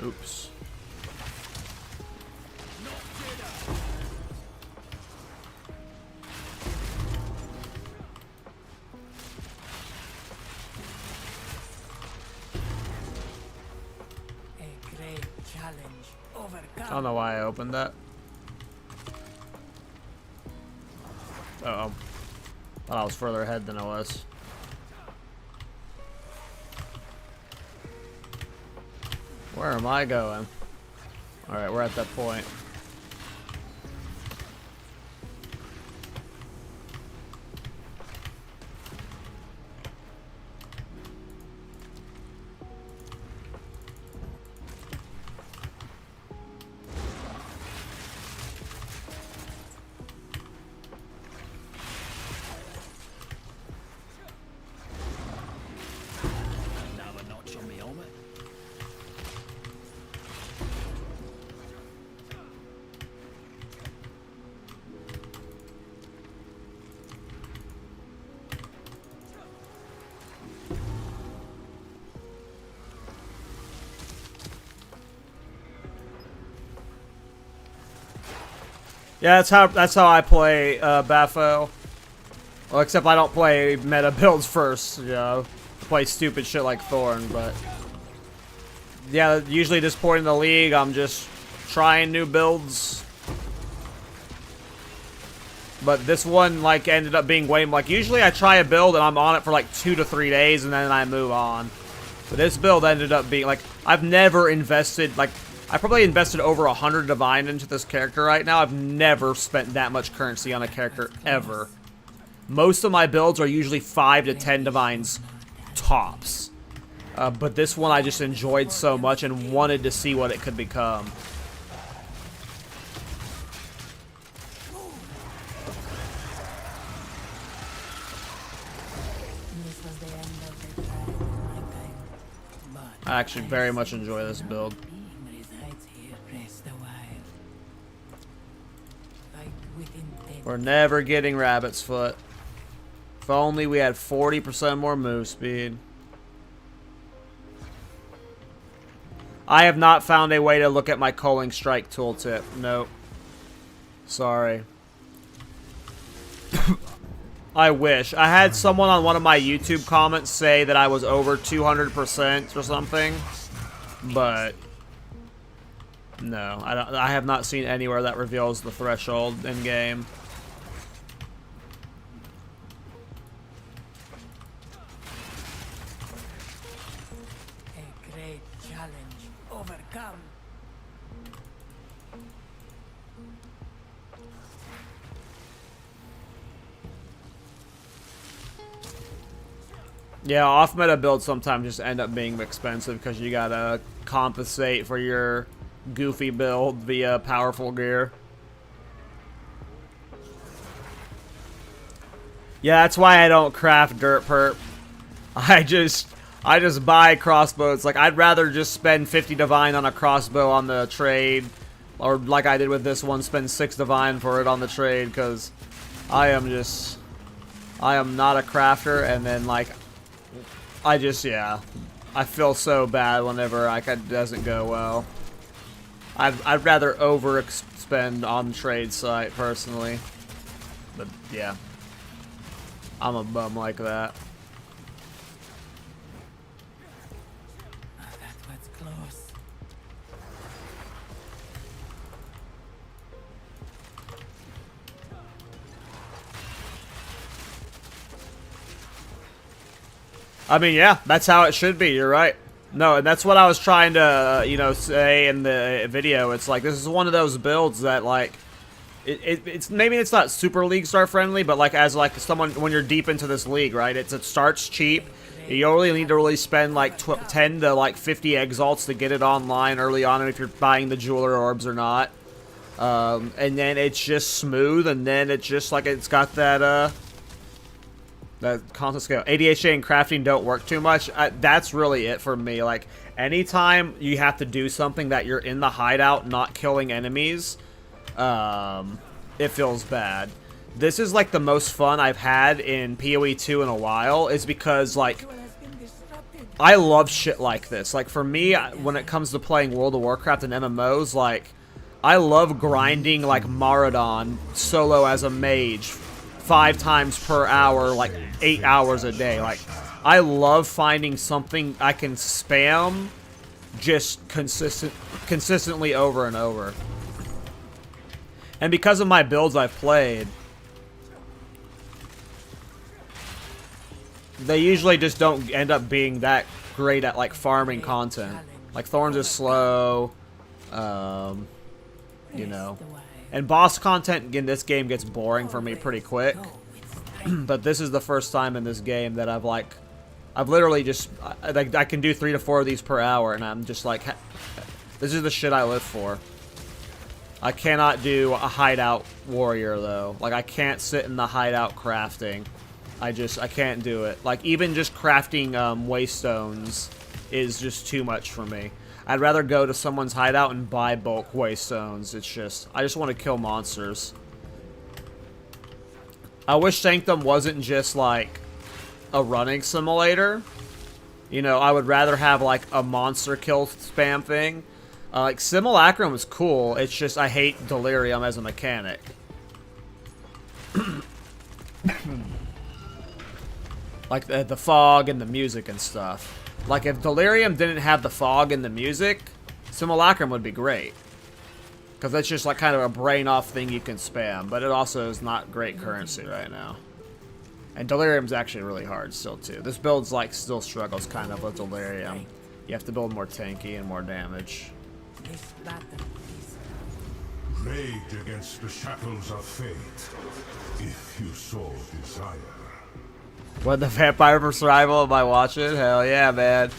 Oops. Not dinner. A great challenge overcome. I don't know why I opened that. Uh-oh. Thought I was further ahead than I was. Where am I going? Alright, we're at that point. Yeah, that's how I play Bafo. Well, except I don't play meta builds first, you know. I play stupid shit like Thorn, but yeah, usually at this point in the league, I'm just trying new builds. But this one, like, ended up being way, like, usually I try a build and I'm on it for like 2 to 3 days and then I move on. But this build ended up being, like, I've never invested, like, I probably invested over 100 divine into this character right now. I've never spent that much currency on a character ever. Most of my builds are usually 5 to 10 divines tops. But this one I just enjoyed so much and wanted to see what it could become. This was the end of the trial of mankind. But I actually very much enjoy this build. being resides here, rest a while. Fight with intent. We're never getting Rabbit's Foot. If only we had 40% more move speed. I have not found a way to look at my Culling Strike tooltip. Nope. Sorry. I wish. I had someone on one of my YouTube comments say that I was over 200% or something. But no, I have not seen anywhere that reveals the threshold in game. A great challenge overcome. Yeah, off-meta builds sometimes just end up being expensive because you gotta compensate for your goofy build via powerful gear. Yeah, that's why I don't craft dirt perp. I just buy crossbows. Like, I'd rather just spend 50 divine on a crossbow on the trade, or like I did with this one, spend 6 divine for it on the trade, because I am not a crafter, and then, like, yeah, I feel so bad whenever, like, it doesn't go well. I'd rather overspend on the trade site, personally. But, yeah. I'm a bum like that. Ah, that was close. I mean, yeah, that's how it should be. You're right. No, and that's what I was trying to, you know, say in the video. It's like, this is one of those builds that, like, it's maybe it's not super league start friendly, but like as like someone when you're deep into this league, right? It starts cheap. You only need to really spend like 10 to like 50 exalts to get it online early on, if you're buying the jeweler orbs or not. And then it's just smooth, and then it's just like it's got that constant scale. ADHA and crafting don't work too much. That's really it for me. Like, anytime you have to do something that you're in the hideout not killing enemies, it feels bad. This is like the most fun I've had in PoE 2 in a while, is because, like, I love shit like this. Like, for me, when it comes to playing World of Warcraft and MMOs, like, I love grinding like Maradon solo as a mage 5 times per hour, like 8 hours a day. Like, I love finding something I can spam just consistently over and over. And because of my builds I've played, they usually just don't end up being that great at, like, farming content. Like, Thorns is slow, you know. And boss content in this game gets boring for me pretty quick. But this is the first time in this game that I've literally just, I can do 3 to 4 of these per hour, and I'm just like, this is the shit I live for. I cannot do a hideout warrior, though. Like, I can't sit in the hideout crafting. I can't do it. Like, even just crafting waystones is just too much for me. I'd rather go to someone's hideout and buy bulk waystones. It's just, I just want to kill monsters. I wish Sanctum wasn't just, like, a running simulator. You know, I would rather have, like, a monster kill spam thing. Like, Simulacrum is cool, it's just I hate Delirium as a mechanic. Like, the fog and the music and stuff. Like, if Delirium didn't have the fog and the music, Simulacrum would be great. Because that's just, like, kind of a brain-off thing you can spam. But it also is not great currency right now. And Delirium's actually really hard still, too. This build's, like, still struggles kind of with Delirium. You have to build more tanky and more damage. This battle is Rage against the shackles of fate, if you so desire. What, the Vampire for Survival am I watching? Hell yeah, man.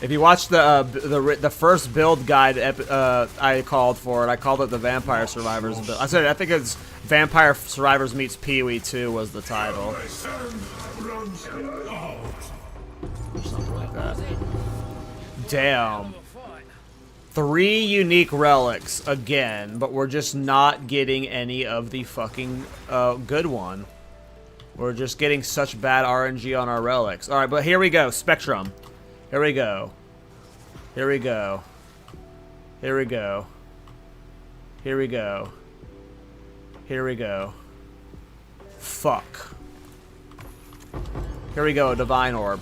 If you watch the first build guide I called for it, I called it the Vampire Survivors build. I said I think it's Vampire Survivors meets Pee-wee 2 was the title. My son runs out. Or something like that. Damn. 3 unique relics again, but we're just not getting any of the fucking good one. We're just getting such bad RNG on our relics. Alright, but here we go. Spectrum. Here we go. Here we go. Here we go. Here we go. Here we go. Fuck. Here we go, Divine Orb.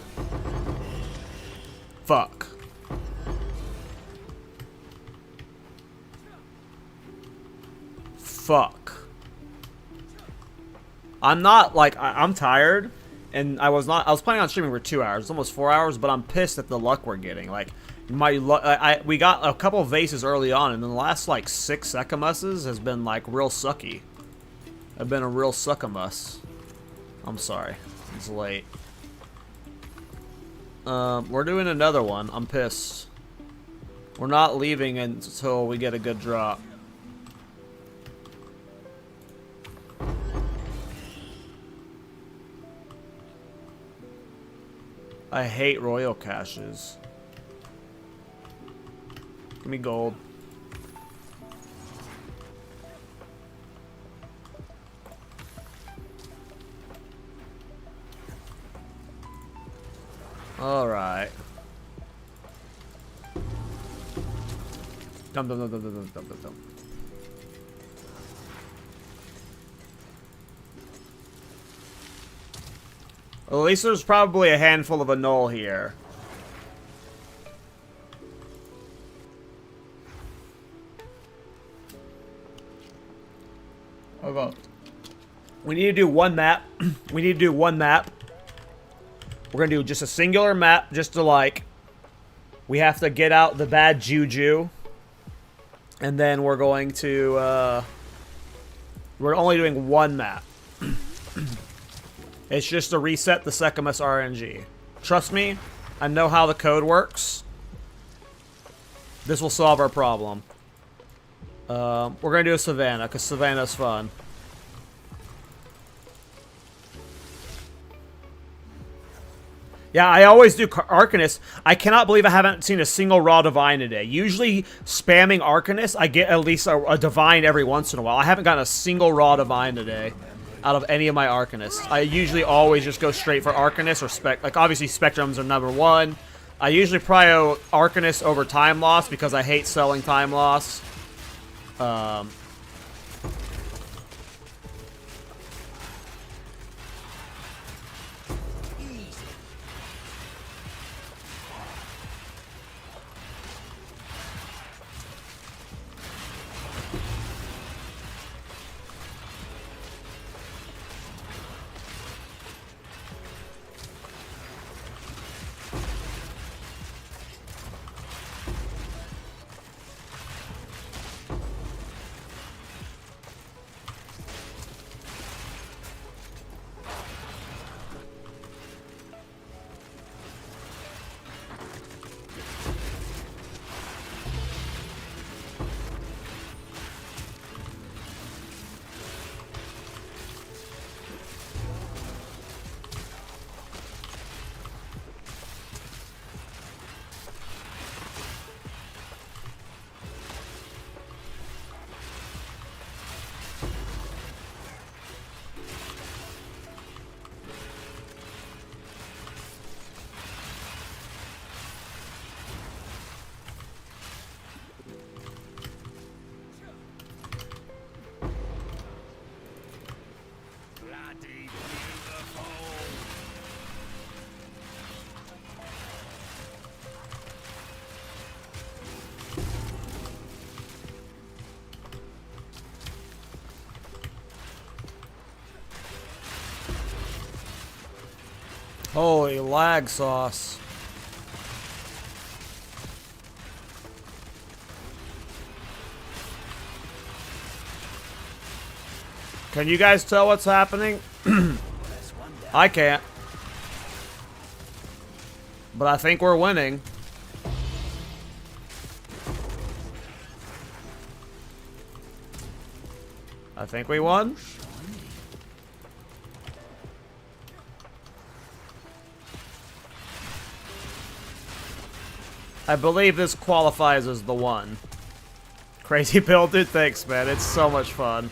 Fuck. Fuck. I'm not, like, I'm tired, and I was planning on streaming for 2 hours, almost 4 hours, but I'm pissed at the luck we're getting. Like, my luck, we got a couple of vases early on, and then the last, like, 6 Secamuses has been, like, real sucky. I've been a real suckamus. I'm sorry. It's late. We're doing another one. I'm pissed. We're not leaving until we get a good drop. I hate royal caches. Give me gold. All right. Dum dum dum dum dum dum dum dum. Well, at least there's probably a handful of a null here. Hold on. We need to do one map. We need to do one map. We're gonna do just a singular map, just to like. We have to get out the bad juju, and then we're going to. We're only doing one map. It's just to reset the Secamus RNG. Trust me, I know how the code works. This will solve our problem. We're gonna do a Savannah, because Savannah's fun. Yeah, I always do Arcanist. I cannot believe I haven't seen a single Raw Divine today. Usually, spamming Arcanist, I get at least a Divine every once in a while. I haven't gotten a single Raw Divine today out of any of my Arcanists. I usually always just go straight for Arcanist or like, obviously, Spectrums are number one. I usually prio Arcanist over Time Loss because I hate selling Time Loss. Holy lag sauce. Can you guys tell what's happening? I can't. But I think we're winning. I think we won. I believe this qualifies as the one. Crazy build, dude. Thanks, man. It's so much fun.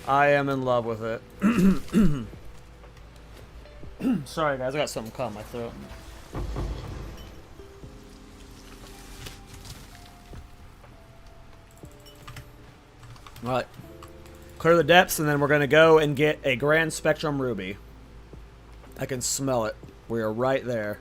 I am in love with it. Sorry, guys. I got something caught in my throat. Alright. Clear the depths, and then we're going to go and get a Grand Spectrum Ruby. I can smell it. We are right there.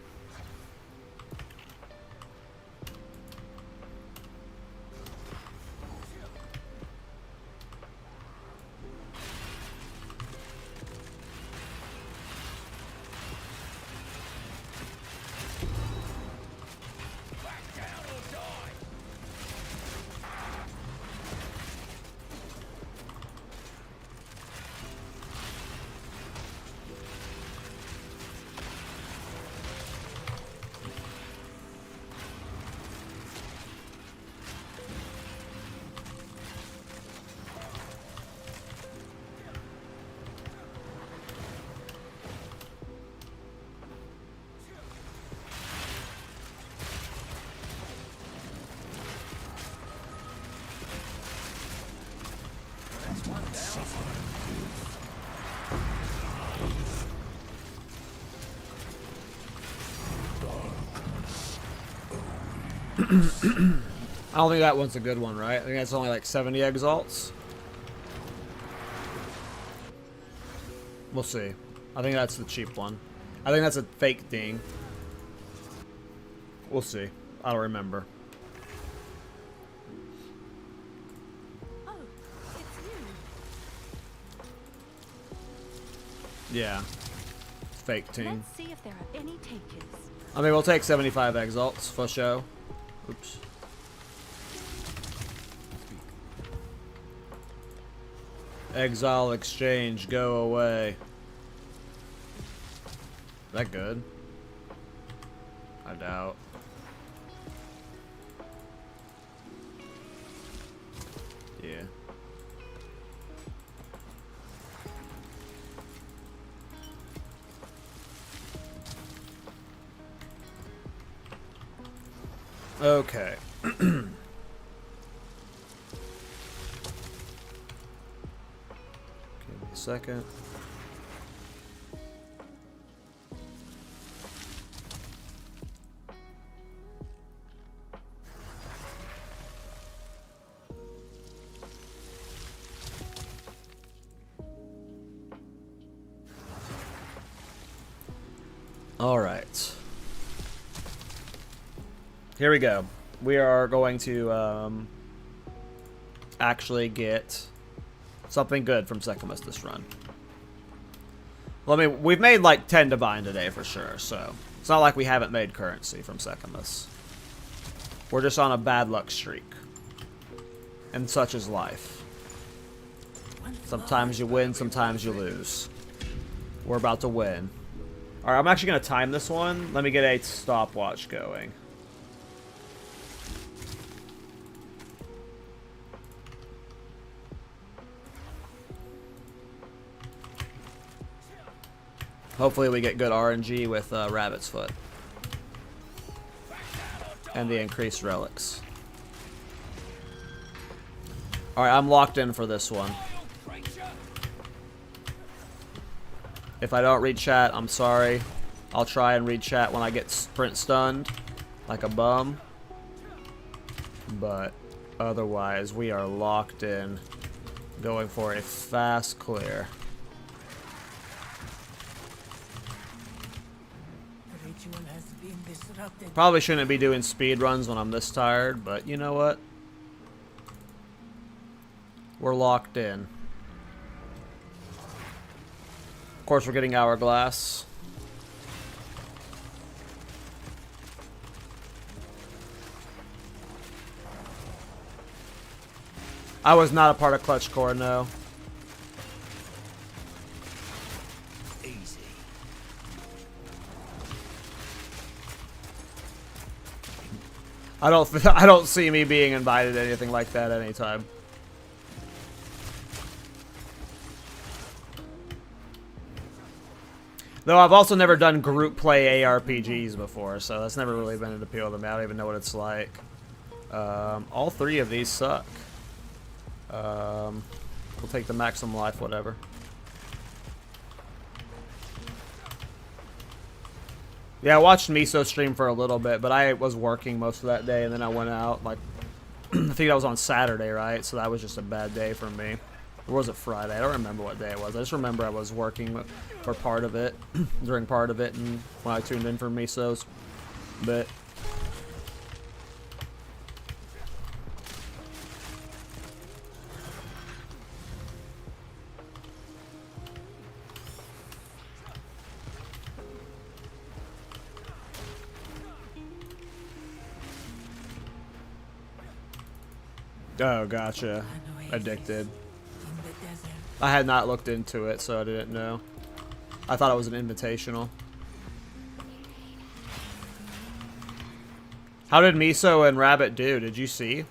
I don't think that one's a good one, right? I think that's only like 70 exalts. We'll see. I think that's the cheap one. I think that's a fake thing. We'll see. I don't remember. Oh, it's you. Yeah. Fake thing. Let's see if there are any takers. I mean, we'll take 75 exalts for show. Oops. Exile exchange, go away. Is that good? I doubt. Yeah. Okay. Give me a second. All right. Here we go. We are going to actually get something good from Secamus this run. Well, I mean, we've made like 10 divine today for sure, so it's not like we haven't made currency from Secamus. We're just on a bad luck streak. And such is life. Sometimes you win, sometimes you lose. We're about to win. Alright, I'm actually going to time this one. Let me get a stopwatch going. Hopefully we get good RNG with Rabbit's Foot. And the increased relics. Alright, I'm locked in for this one. If I don't read chat, I'm sorry. I'll try and read chat when I get sprint stunned. Like a bum. But otherwise, we are locked in. Going for a fast clear. The ritual has been disrupted. Probably shouldn't be doing speed runs when I'm this tired, but you know what? We're locked in. Of course, we're getting Hourglass. I was not a part of Clutch Core, no. Easy. I don't see me being invited to anything like that anytime. Though I've also never done group play ARPGs before, so that's never really been an appeal to me. I don't even know what it's like. All three of these suck. We'll take the maximum life, whatever. Yeah, I watched Miso stream for a little bit, but I was working most of that day, and then I went out, like, I think that was on Saturday, right? So that was just a bad day for me. Or was it Friday? I don't remember what day it was. I just remember I was working for part of it, during part of it, and when I tuned in for Miso's. But oh, gotcha. Addicted. I had not looked into it, so I didn't know. I thought it was an invitational. How did Miso and Rabbit do? Did you see?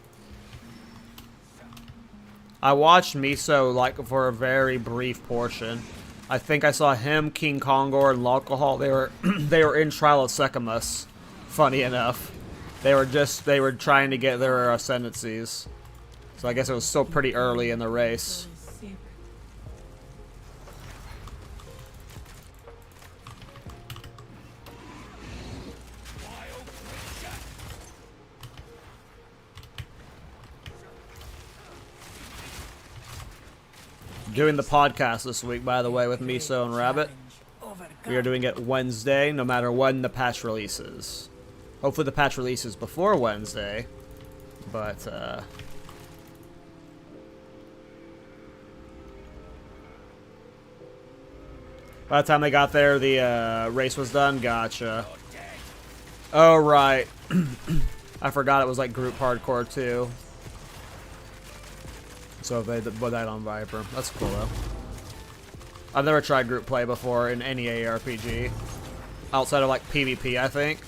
I watched Miso like for a very brief portion. I think I saw him, King Kongor, and Alcohol. They were they were in Trial of Secamus. Funny enough, they were trying to get their ascendancies. So I guess it was still pretty early in the race. Doing the podcast this week, by the way, with Miso and Rabbit. We are doing it Wednesday, no matter when the patch releases. Hopefully the patch releases before Wednesday, but by the time they got there, the race was done. Gotcha. Oh, right. I forgot it was like group hardcore too. So they put that on Viper. That's cool though. I've never tried group play before in any ARPG. Outside of like PvP, I think.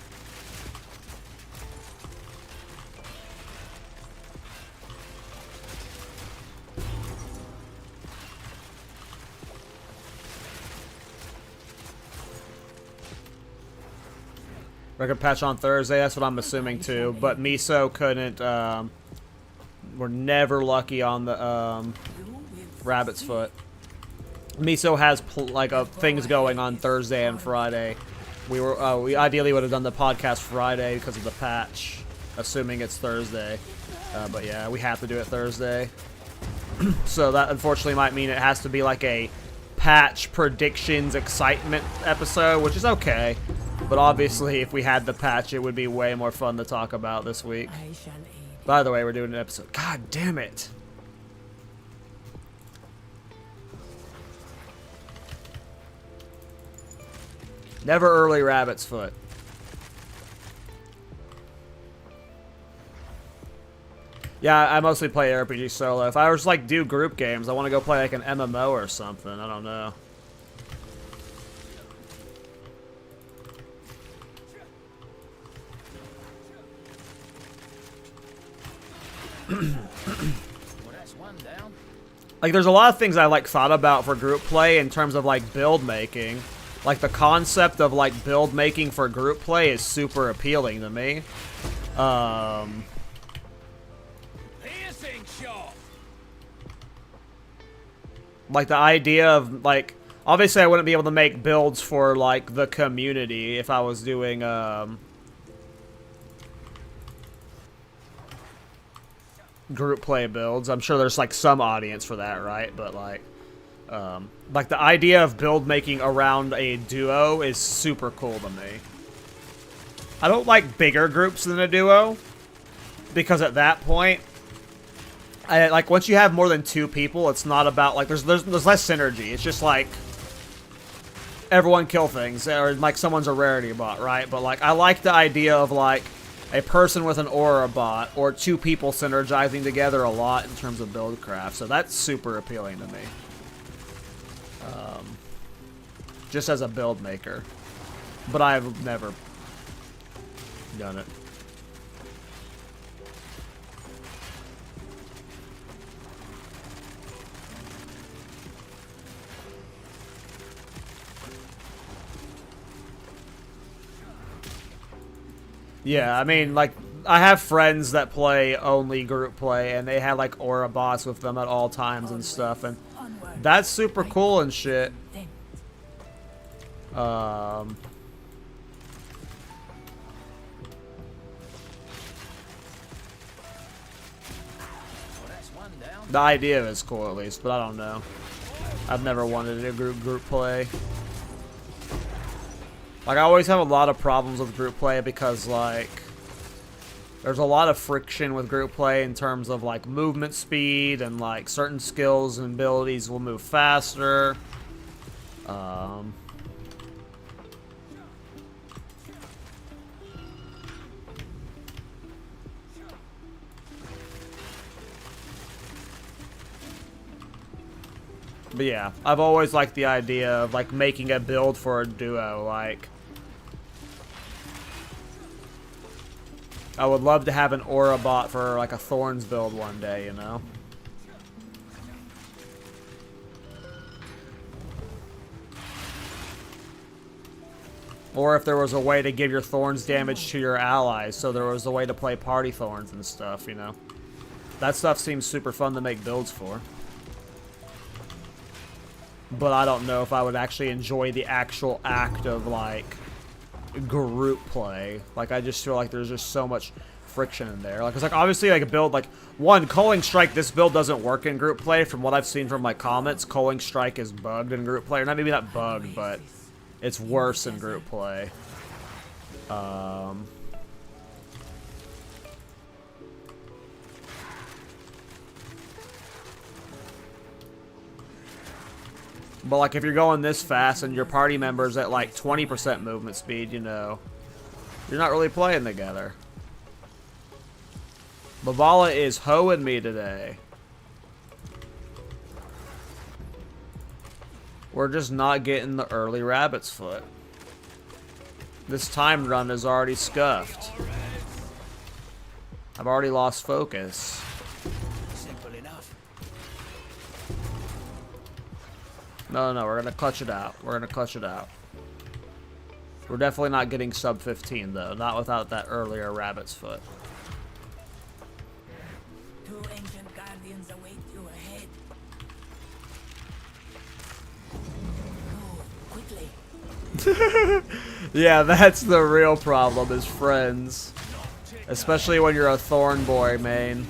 Record patch on Thursday, that's what I'm assuming too. But Miso couldn't, we're never lucky on the Rabbit's Foot. Miso has things going on Thursday and Friday. We ideally would have done the podcast Friday because of the patch, assuming it's Thursday. But yeah, we have to do it Thursday. So that unfortunately might mean it has to be like a patch predictions excitement episode, which is okay. But obviously, if we had the patch, it would be way more fun to talk about this week. By the way, we're doing an episode. God damn it. Never early Rabbit's Foot. Yeah, I mostly play RPG solo. If I was like do group games, I want to go play like an MMO or something. I don't know. Like, there's a lot of things I like thought about for group play in terms of like build making. Like the concept of like build making for group play is super appealing to me. Like the idea of like, obviously I wouldn't be able to make builds for like the community if I was doing group play builds. I'm sure there's like some audience for that, right? But like the idea of build making around a duo is super cool to me. I don't like bigger groups than a duo because at that point, like once you have more than 2 people, it's not about like there's less synergy. It's just like everyone kill things or like someone's a rarity bot, right? But like I like the idea of like a person with an aura bot, or 2 people synergizing together a lot in terms of build craft. So that's super appealing to me. Just as a build maker. But I've never done it. Yeah, I mean, like, I have friends that play only group play, and they have, like, aura bots with them at all times and stuff, and that's super cool and shit. The idea is cool, at least, but I don't know. I've never wanted a group play. Like, I always have a lot of problems with group play because, like, there's a lot of friction with group play in terms of, like, movement speed and, like, certain skills and abilities will move faster. But yeah, I've always liked the idea of, like, making a build for a duo, like, I would love to have an aura bot for, like, a Thorns build one day, you know? Or if there was a way to give your Thorns damage to your allies, so there was a way to play party Thorns and stuff, you know? That stuff seems super fun to make builds for. But I don't know if I would actually enjoy the actual act of, like, group play. Like, I just feel like there's just so much friction in there. Like, it's like, obviously, like, a build, like, one, Culling Strike, this build doesn't work in group play. From what I've seen from my comments, Culling Strike is bugged in group play. Or not, maybe not bugged, but it's worse in group play. But, like, if you're going this fast and your party member's at, like, 20% movement speed, you know, you're not really playing together. Bavala is hoeing me today. We're just not getting the early rabbit's foot. This time run is already scuffed. I've already lost focus. Simple enough. No, we're gonna clutch it out. We're gonna clutch it out. We're definitely not getting sub 15 though. Not without that earlier rabbit's foot. 2 ancient guardians await you ahead. Move quickly. Yeah, that's the real problem is friends. Especially when you're a Thorn boy main.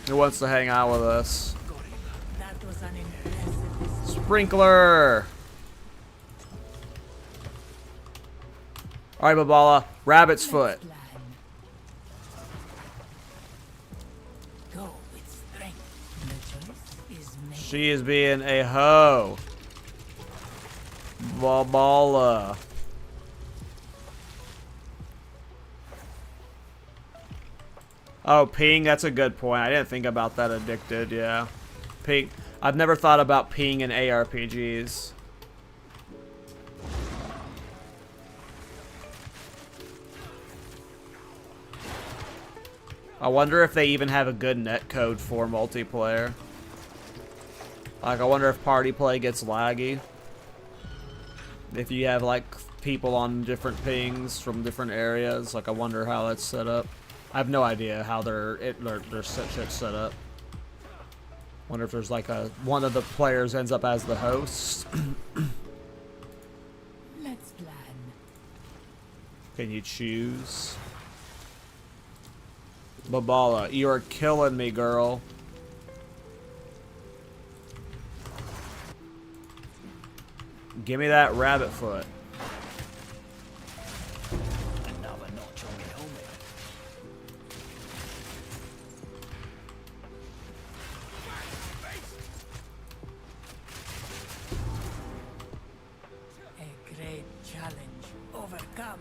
Who wants to hang out with us? That was an impressive. Sprinkler! Alright, Babala. Rabbit's foot. Plan. Go with strength. The choice is made. She is being a hoe. Babala. Oh, ping, that's a good point. I didn't think about that addicted, yeah. Ping. I've never thought about ping in ARPGs. I wonder if they even have a good netcode for multiplayer. Like, I wonder if party play gets laggy. If you have, like, people on different pings from different areas. Like, I wonder how that's set up. I have no idea how their shit's set up. Wonder if there's like one of the players ends up as the host. Let's plan. Can you choose? Babala, you are killing me, girl. Give me that rabbit foot. Another notch on the helmet. A great challenge overcome.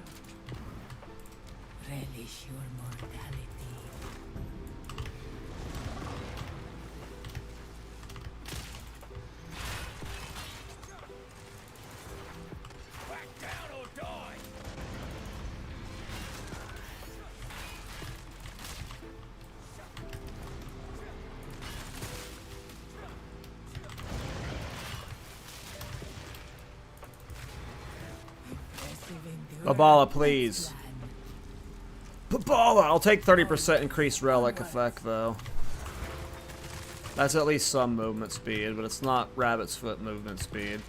Perish your mortality. Back down or die. Babala, please. Babala! I'll take 30% increased relic effect, though. That's at least some movement speed, but it's not rabbit's foot movement speed.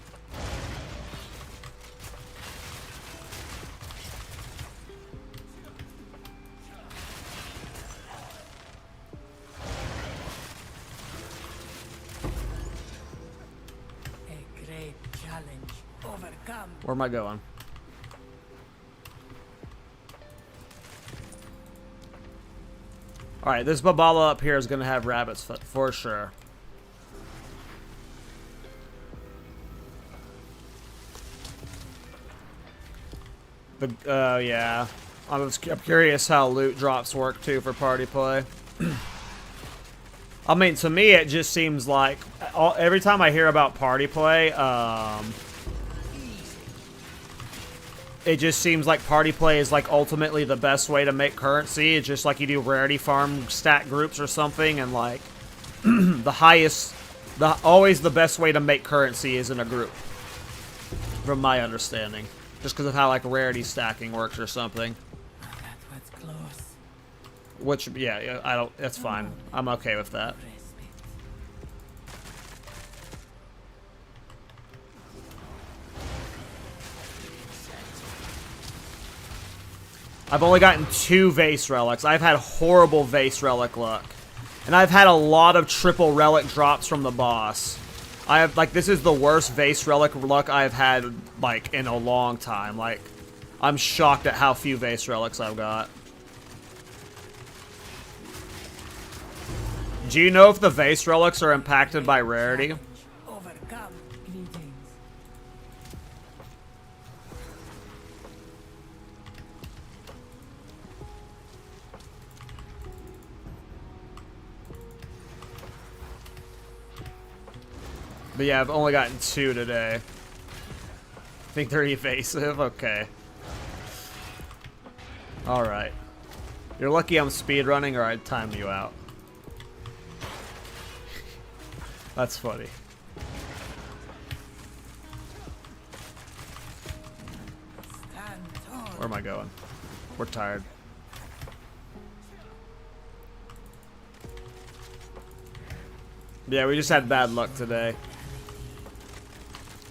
A great challenge. Overcome. Where am I going? Alright, this Babala up here is going to have rabbit's foot, for sure. Yeah. I'm curious how loot drops work, too, for party play. I mean, to me, it just seems like... every time I hear about party play, it just seems like party play is like ultimately the best way to make currency. It's just like you do rarity farm stat groups or something, and like always the best way to make currency is in a group, from my understanding, just because of how like rarity stacking works or something. That was close. Which, yeah, I don't. That's fine. I'm okay with that. I've only gotten 2 vase relics. I've had horrible vase relic luck. And I've had a lot of triple relic drops from the boss. I have, like, this is the worst vase relic luck I've had, like, in a long time. Like, I'm shocked at how few vase relics I've got. Do you know if the vase relics are impacted by rarity? Overcome. Greetings. But yeah, I've only gotten 2 today. I think they're evasive? Okay. Alright. You're lucky I'm speedrunning or I'd time you out. That's funny. Stand tall. Where am I going? We're tired. Yeah, we just had bad luck today.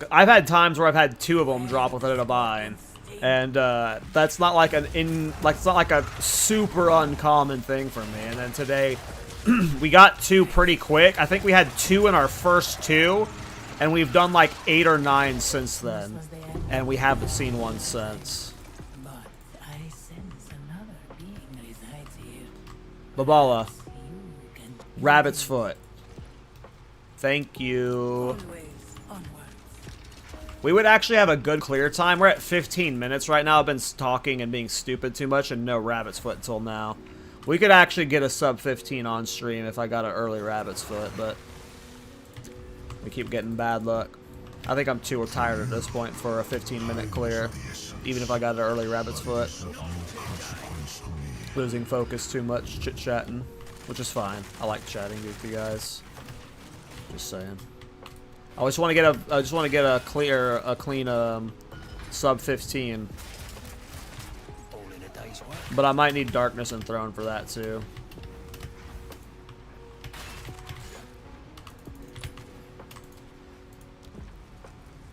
I've had times where I've had 2 of them drop without a bind, and that's not like it's not like a super uncommon thing for me. And then today, we got 2 pretty quick. I think we had 2 in our first 2, and we've done like 8 or 9 since then, and we haven't seen one since. But I sense another being resides here. Babala, You can rabbit's foot. Thank you. always onward. We would actually have a good clear time. We're at 15 minutes right now. I've been talking and being stupid too much and no rabbit's foot until now. We could actually get a sub 15 on stream if I got an early rabbit's foot, but we keep getting bad luck. I think I'm too tired at this point for a 15-minute clear, even if I got an early rabbit's foot. Losing focus too much, chit-chatting, which is fine. I like chatting with you guys. Just saying. I just want to get a clean sub 15. All in a day's work. But I might need Darkness and Throne for that too.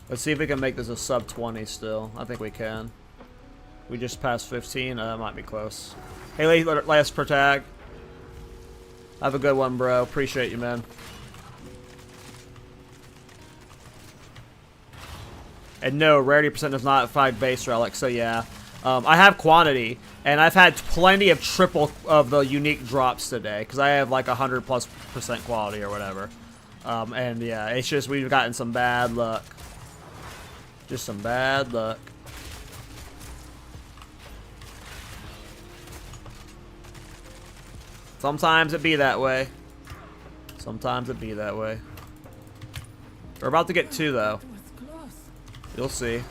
Let's see if we can make this a sub 20 still. I think we can. We just passed 15. That might be close. Hey, last protag. Have a good one, bro. Appreciate you, man. And no, rarity percent does not affect base relic, so yeah. I have quantity, and I've had plenty of triple of the unique drops today, because I have like 100+% quality or whatever. And yeah, it's just we've gotten some bad luck. Just some bad luck. Sometimes it be that way. Sometimes it be that way. We're about to get 2 though. It was close. You'll see.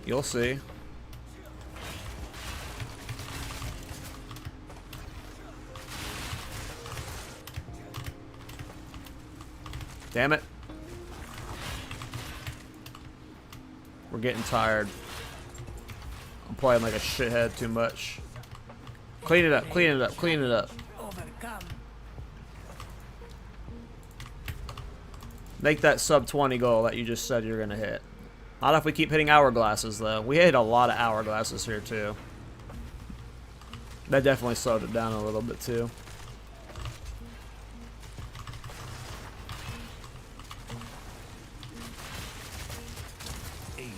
You'll see. Damn it. We're getting tired. I'm playing like a shithead too much. Clean it up, clean it up, clean it up. Overcome. Make that sub 20 goal that you just said you're gonna hit. Not if we keep hitting hourglasses though. We hit a lot of hourglasses here too. That definitely slowed it down a little bit too. Easy.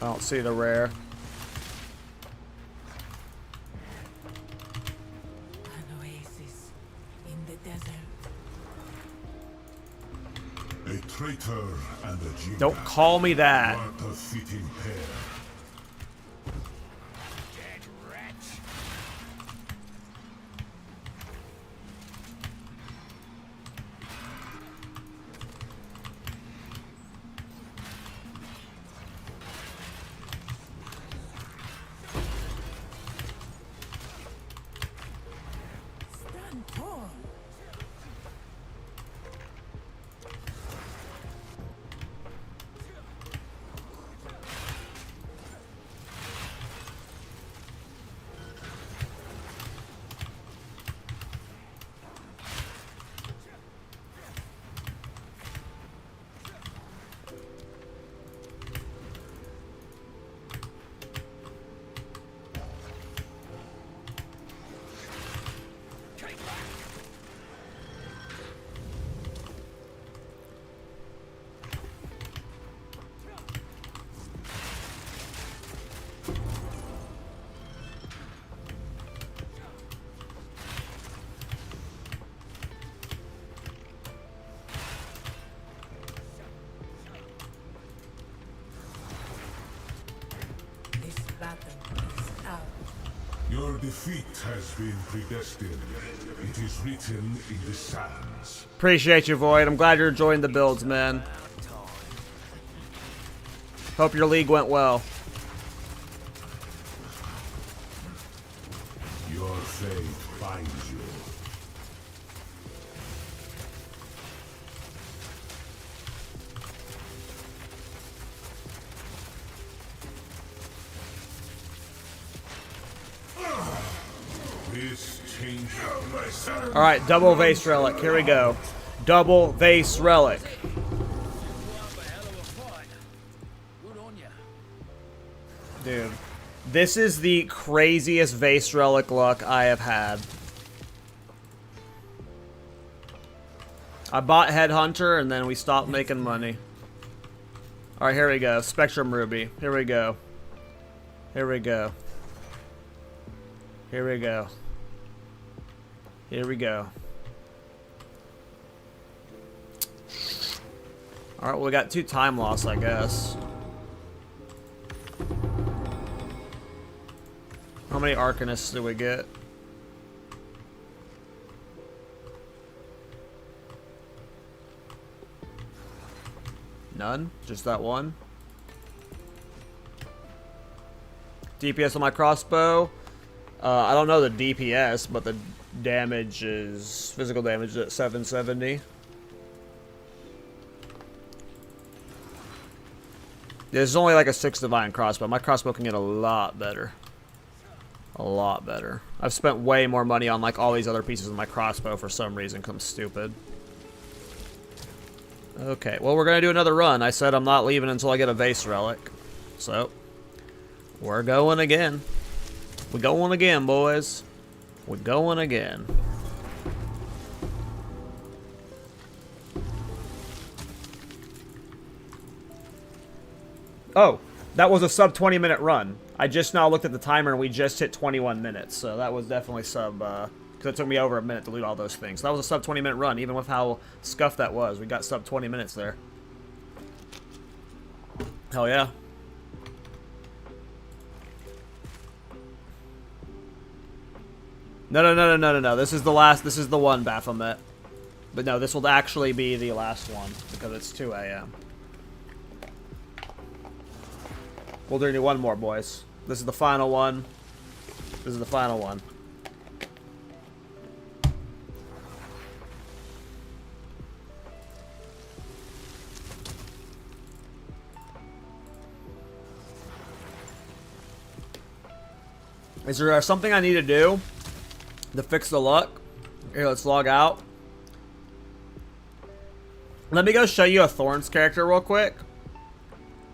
I don't see the rare. An oasis in the desert. A traitor and a genius. Don't call me that. What a fitting pair. Dead wretch. Stand tall. This battle is out. Your defeat has been predestined. It is written in the sands. Appreciate you, Void. I'm glad you're enjoying the builds, man. Hope your league went well. Your fate finds you. This changes my son. Alright, double vase relic. Here we go. Double vase relic. You put up a hell of a fight. Good on ya. Dude. This is the craziest vase relic luck I have had. I bought Headhunter and then we stopped making money. Alright, here we go. Spectrum Ruby. Here we go. Here we go. Here we go. Here we go. Alright, well, we got 2 time loss, I guess. How many Arcanists do we get? None? Just that one? DPS on my crossbow? I don't know the DPS, but the damage is... physical damage is at 770. There's only like a 6 divine crossbow. My crossbow can get a lot better. A lot better. I've spent way more money on like all these other pieces of my crossbow for some reason, 'cause I'm stupid. Okay, well, we're gonna do another run. I said I'm not leaving until I get a vase relic. So, we're going again. We're going again, boys. We're going again. Oh, That was a sub 20-minute run. I just now looked at the timer and we just hit 21 minutes. So that was definitely sub, because it took me over a minute to loot all those things. So that was a sub 20-minute run, even with how scuffed that was. We got sub 20 minutes there. Hell yeah. No. This is the last, this is the one Baphomet. But no, this will actually be the last one because it's 2 a.m. We'll do one more, boys. This is the final one. This is the final one. Is there something I need to do to fix the luck? Here, let's log out. Let me go show you a Thorns character real quick.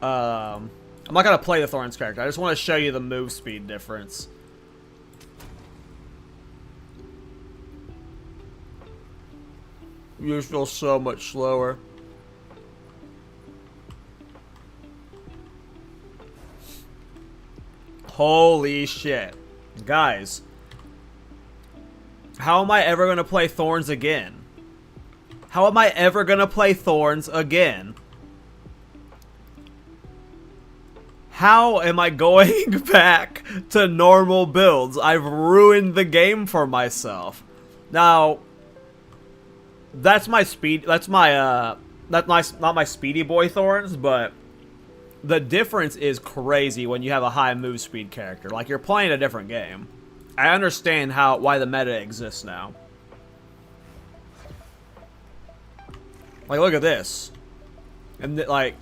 I'm not going to play the Thorns character. I just want to show you the move speed difference. You just feel so much slower. Holy shit. Guys. How am I ever going to play Thorns again? How am I ever going to play Thorns again? How am I going back to normal builds? I've ruined the game for myself. Now, that's my speed, that's my, not my speedy boy Thorns, but the difference is crazy when you have a high move speed character. Like, you're playing a different game. I understand why the meta exists now. Like, look at this. And, like,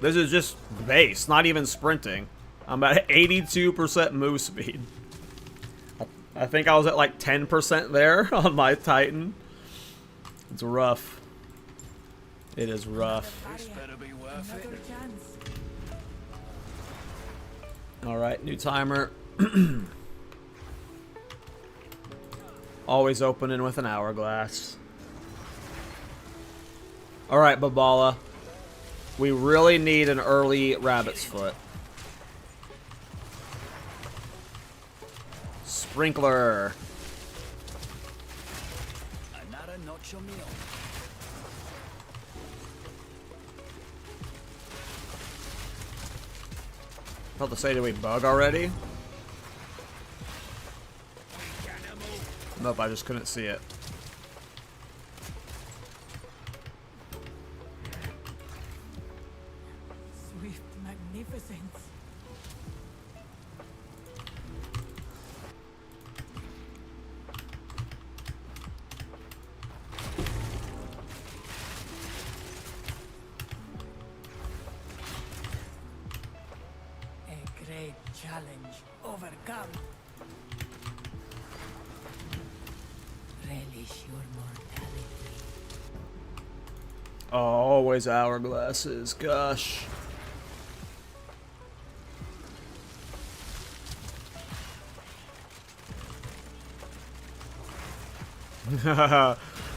this is just base, not even sprinting. I'm at 82% move speed. I think I was at, like, 10% there on my Titan. It's rough. It is rough. This better be worth it. Another chance. Alright, new timer. Always opening with an hourglass. Alright, Babala. We really need an early rabbit's foot. Sprinkler. Another notch on the old. About to say, did we bug already? Nope, I just couldn't see it. Swift magnificence. A great challenge overcome. Relish your mortality. Oh, always hourglasses. Gosh.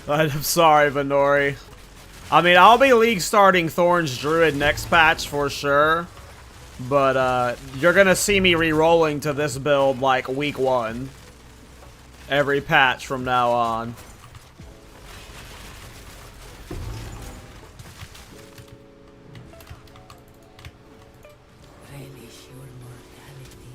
I'm sorry, Venori. I mean, I'll be league starting Thorns Druid next patch for sure. But, you're gonna see me re-rolling to this build like week 1. Every patch from now on. Relish your mortality.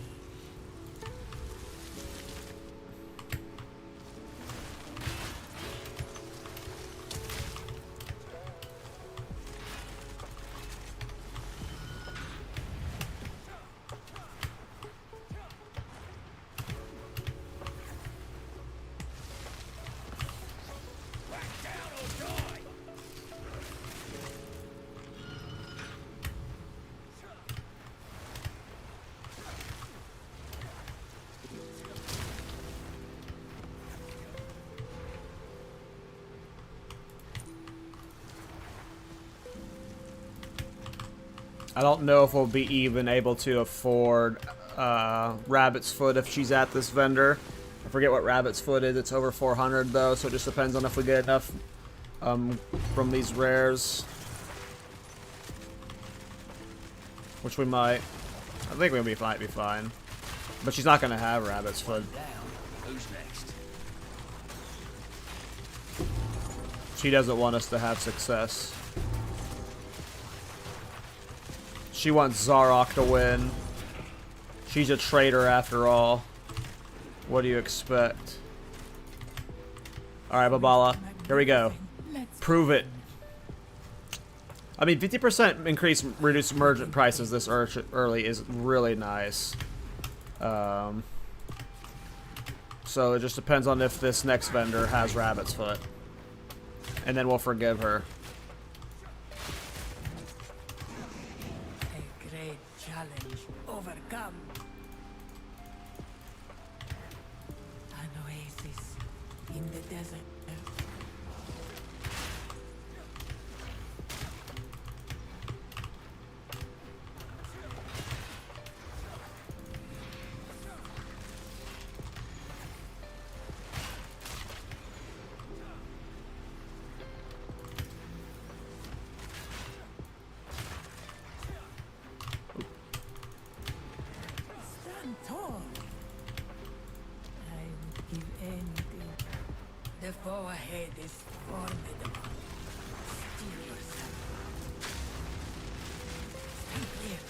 I don't know if we'll be even able to afford Rabbit's Foot if she's at this vendor. I forget what Rabbit's Foot is. It's over 400 though, so it just depends on if we get enough from these rares. which we might. I think we might be fine. But she's not gonna have rabbit's foot. Down. Who's next? She doesn't want us to have success. She wants Zarok to win. She's a traitor after all. What do you expect? Alright, Babala. Here we go. Prove it. I mean, 50% increase reduced merchant prices this early is really nice. So it just depends on if this next vendor has rabbit's foot. And then we'll forgive her. A great challenge overcome. An oasis in the desert. Stand tall. I would give anything. The foe ahead is formidable. Steel yourself. Stand clear.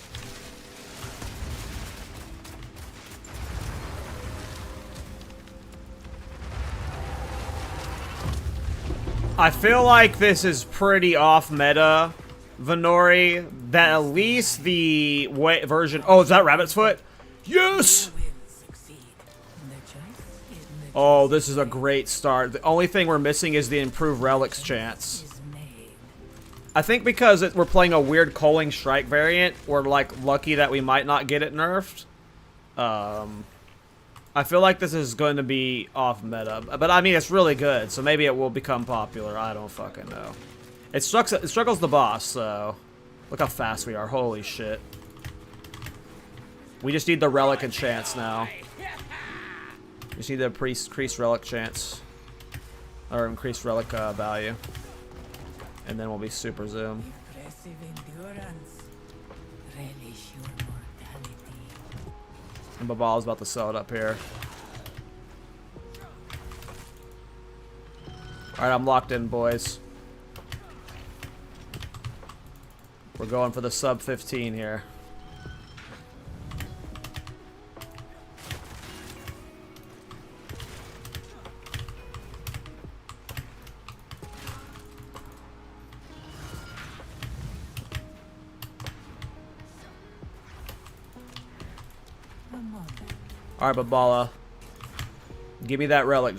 I feel like this is pretty off meta, Venori. That at least the version. Oh, is that rabbit's foot? Yes! You will succeed. The choice is the Oh, this is a great start. The only thing we're missing is the improved relics chance. choice is made. I think because we're playing a weird Culling strike variant, we're like lucky that we might not get it nerfed. I feel like this is going to be off meta, but I mean it's really good, so maybe it will become popular. I don't fucking know. It struggles the boss, so look how fast we are. Holy shit. We just need the relic and chance now. We just need the increased relic chance. Or increased relic value. And then we'll be super zoom. Impressive endurance. Relish your mortality. And Babal's about to sell it up here. Alright, I'm locked in, boys. We're going for the sub 15 here. One moment. Alright, Babala. Give me that relic.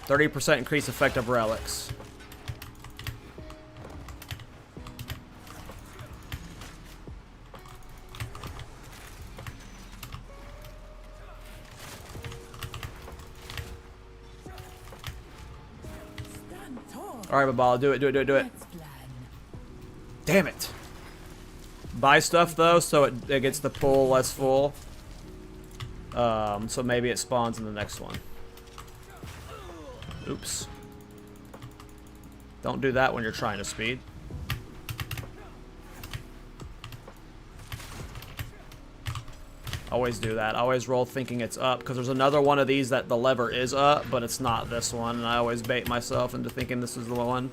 30% increase effect of relics. Stand tall. Alright, Babala, do it, do it, do it, do it. Let's plan. Damn it. Buy stuff though, so it gets the pull less full. So maybe it spawns in the next one. Oops. Don't do that when you're trying to speed. Always do that. Always roll thinking it's up, because there's another one of these that the lever is up, but it's not this one, and I always bait myself into thinking this is the one.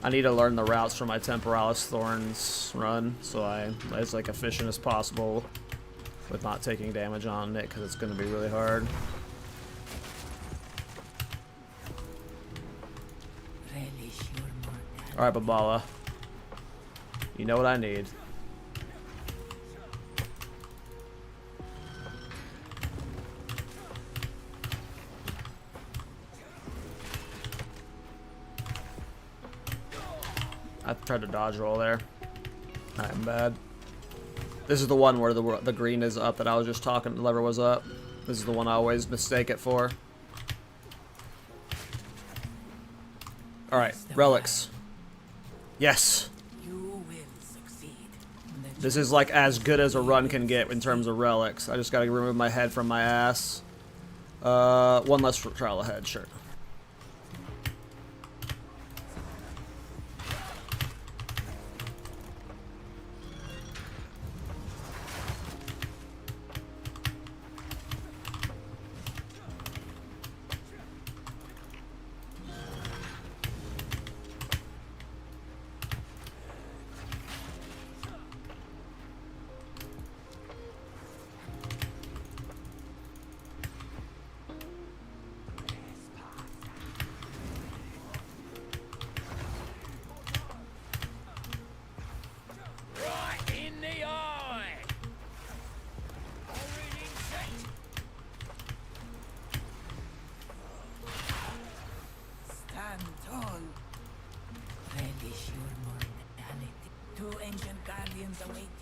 I need to learn the routes for my Temporalis Thorns run, so I'm as like efficient as possible with not taking damage on it, because it's going to be really hard. Relish your mortality. Alright, Babala. You know what I need. I tried to dodge roll there. I'm bad. This is the one where the green is up that I was just talking, the lever was up. This is the one I always mistake it for. Alright, relics. Yes. You will succeed. The This is like as good as a run can get in terms of relics. I just gotta remove my head from my ass. One less trial ahead, sure.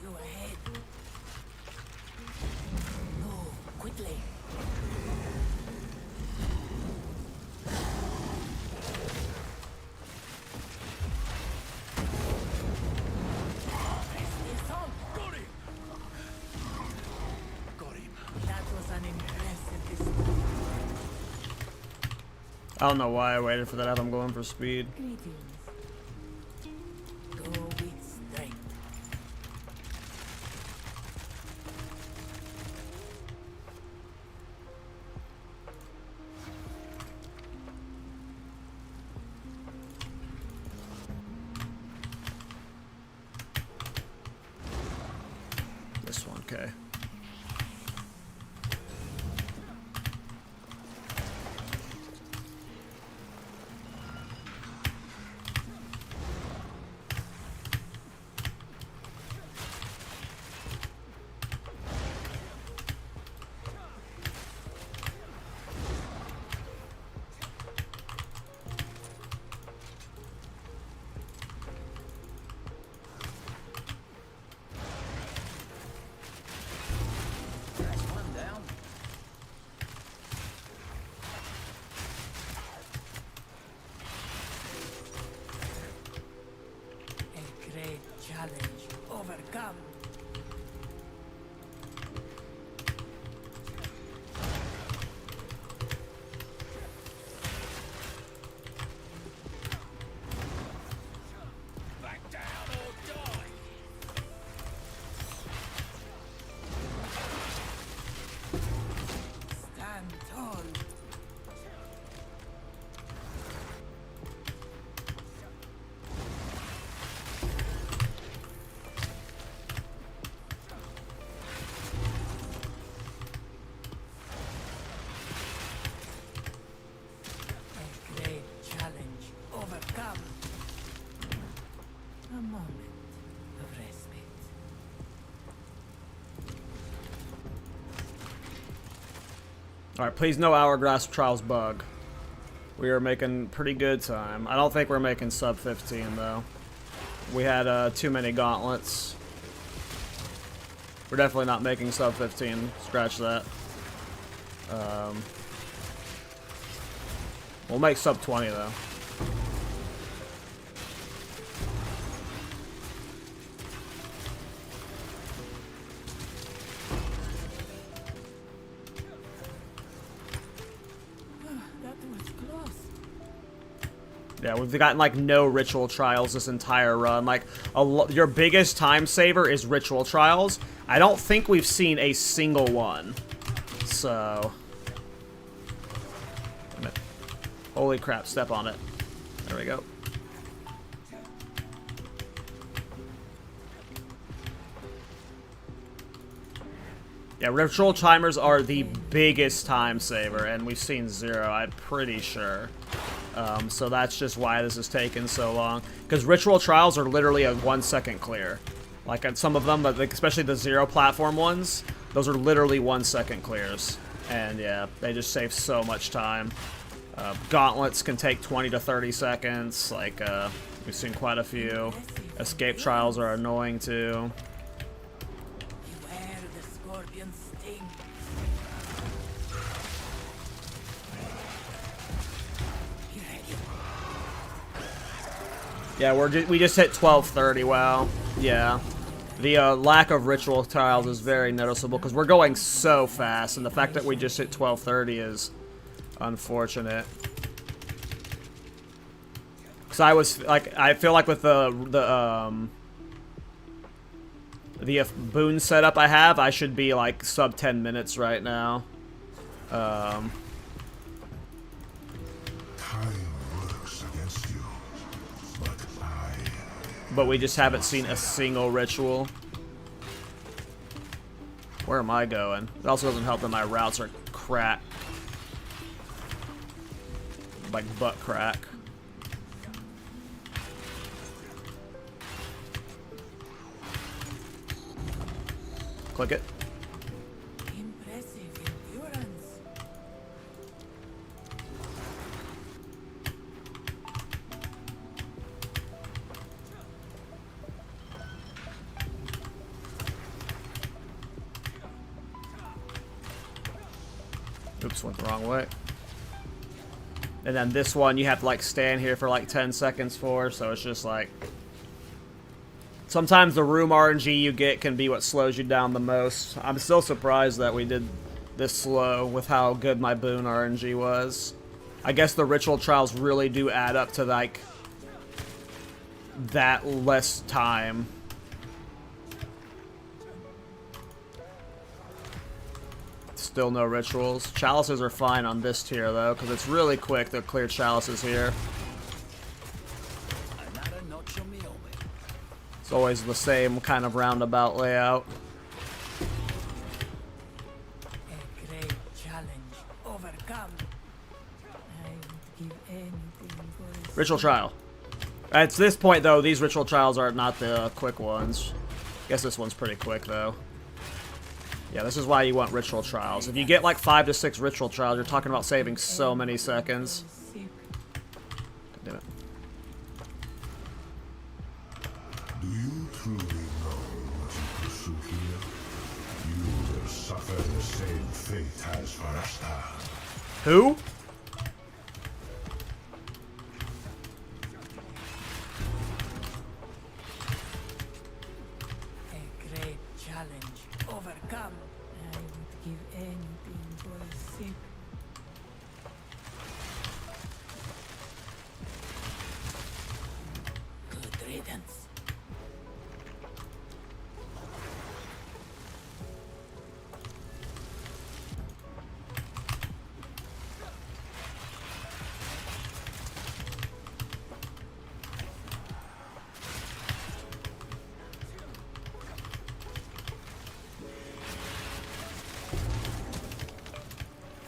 you ahead. Move quickly. Press the assault. Got him! Got him. That was an impressive display. I don't know why I waited for that. I'm going for speed. Greetings. Go with strength. This one, okay. That's one down. A great challenge overcome. Back down or die. Stand tall. A great challenge overcome. A moment of respite. Alright, please no Hourglass Trials bug. We are making pretty good time. I don't think we're making sub 15 though. We had too many gauntlets. We're definitely not making sub 15. Scratch that. We'll make sub 20 though. That was close. Yeah, we've gotten like no ritual trials this entire run. Like, your biggest time saver is ritual trials. I don't think we've seen a single one. So, damn it. Holy crap! Step on it. There we go. Yeah, ritual timers are the biggest time saver, and we've seen zero. I'm pretty sure. So that's just why this is taking so long. Because ritual trials are literally a 1 second clear. Like on some of them, but like especially the zero platform ones, those are literally 1 second clears. And yeah, they just save so much time. Gauntlets can take 20 to 30 seconds. Like, we've seen quite a few. Escape trials are annoying too. Beware the scorpion sting. Be ready. Yeah, we just hit 12:30. Wow. Yeah. The lack of ritual trials is very noticeable because we're going so fast, and the fact that we just hit 12:30 is unfortunate. Because I feel like with the boon setup I have, I should be like sub 10 minutes right now. Time works against you, But we just haven't seen a single ritual. Where am I going? It also doesn't help that my routes are crack. Like butt crack. Click it. Impressive endurance. Oops, went the wrong way. And then this one you have to like stand here for like 10 seconds for, so it's just like... Sometimes the room RNG you get can be what slows you down the most. I'm still surprised that we did this slow with how good my boon RNG was. I guess the ritual trials really do add up to like that less time. Still no rituals. Chalices are fine on this tier though, because it's really quick to clear chalices here. Another notch on me helmet. It's always the same kind of roundabout layout. A great challenge overcome. I would give anything for a Ritual trial. At this point though, these ritual trials are not the quick ones. Guess this one's pretty quick though. Yeah, this is why you want ritual trials. If you get like 5 to 6 ritual trials, you're talking about saving so many seconds. sip. God damn it. Do you truly know what you pursue here? You will suffer the same fate as Varasta. Who? A great challenge overcome. I would give anything for a sip. Good riddance.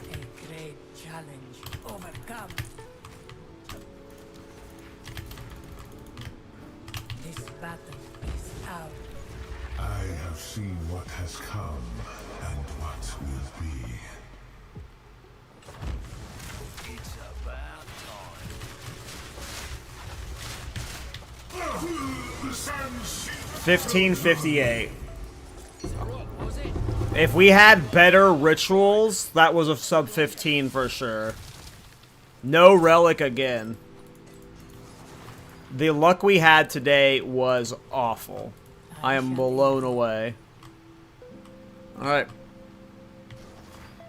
A great challenge overcome. This battle is out. I have seen what has come and what will be. It's about time. 1558. What was it? If we had better rituals, that was a sub 15 for sure. No relic again. The luck we had today was awful. I am blown away. Alright.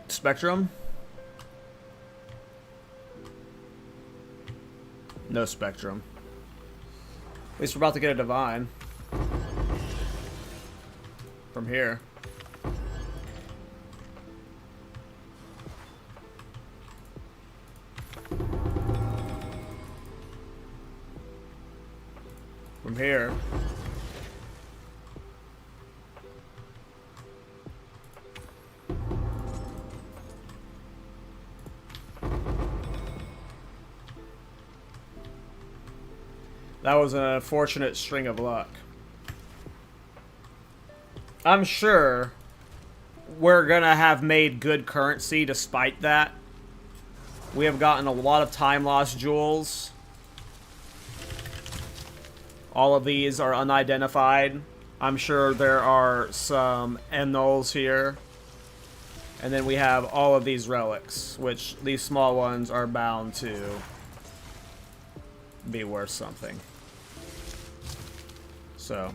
Spectrum? No spectrum. At least we're about to get a divine. From here. From here. That was an unfortunate string of luck. I'm sure we're gonna have made good currency despite that. We have gotten a lot of time loss jewels. All of these are unidentified. I'm sure there are some annuls here. And then we have all of these relics, which these small ones are bound to be worth something. So,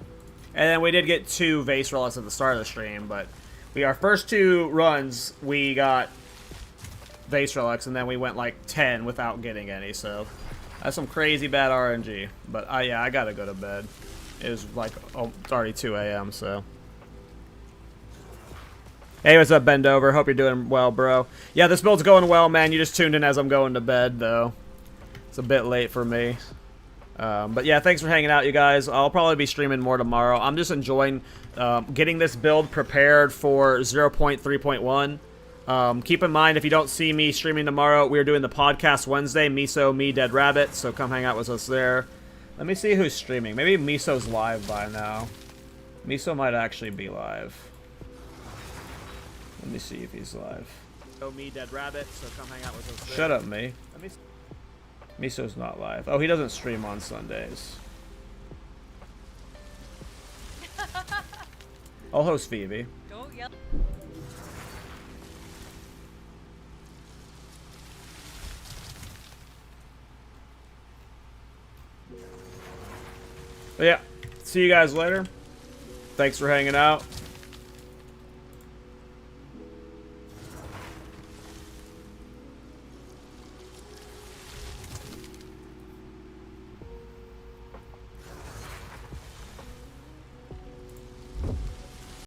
and then we did get 2 vase relics at the start of the stream, but our first 2 runs, we got vase relics, and then we went like 10 without getting any, so that's some crazy bad RNG. But yeah, I gotta go to bed. It was like, oh, it's already 2 a.m., so. Hey, what's up, Bendover? Hope you're doing well, bro. Yeah, this build's going well, man. You just tuned in as I'm going to bed, though. It's a bit late for me. But yeah, thanks for hanging out, you guys. I'll probably be streaming more tomorrow. I'm just enjoying getting this build prepared for 0.3.1. Keep in mind, if you don't see me streaming tomorrow, we're doing the podcast Wednesday, Miso, me, Dead Rabbit, so come hang out with us there. Let me see who's streaming. Maybe Miso's live by now. Miso might actually be live. Let me see if he's live. Oh, me, Dead Rabbit, so come hang out with us there. Shut up, me. Miso's not live. Oh, he doesn't stream on Sundays. I'll host Phoebe. Don't yell. But yeah, see you guys later. Thanks for hanging out.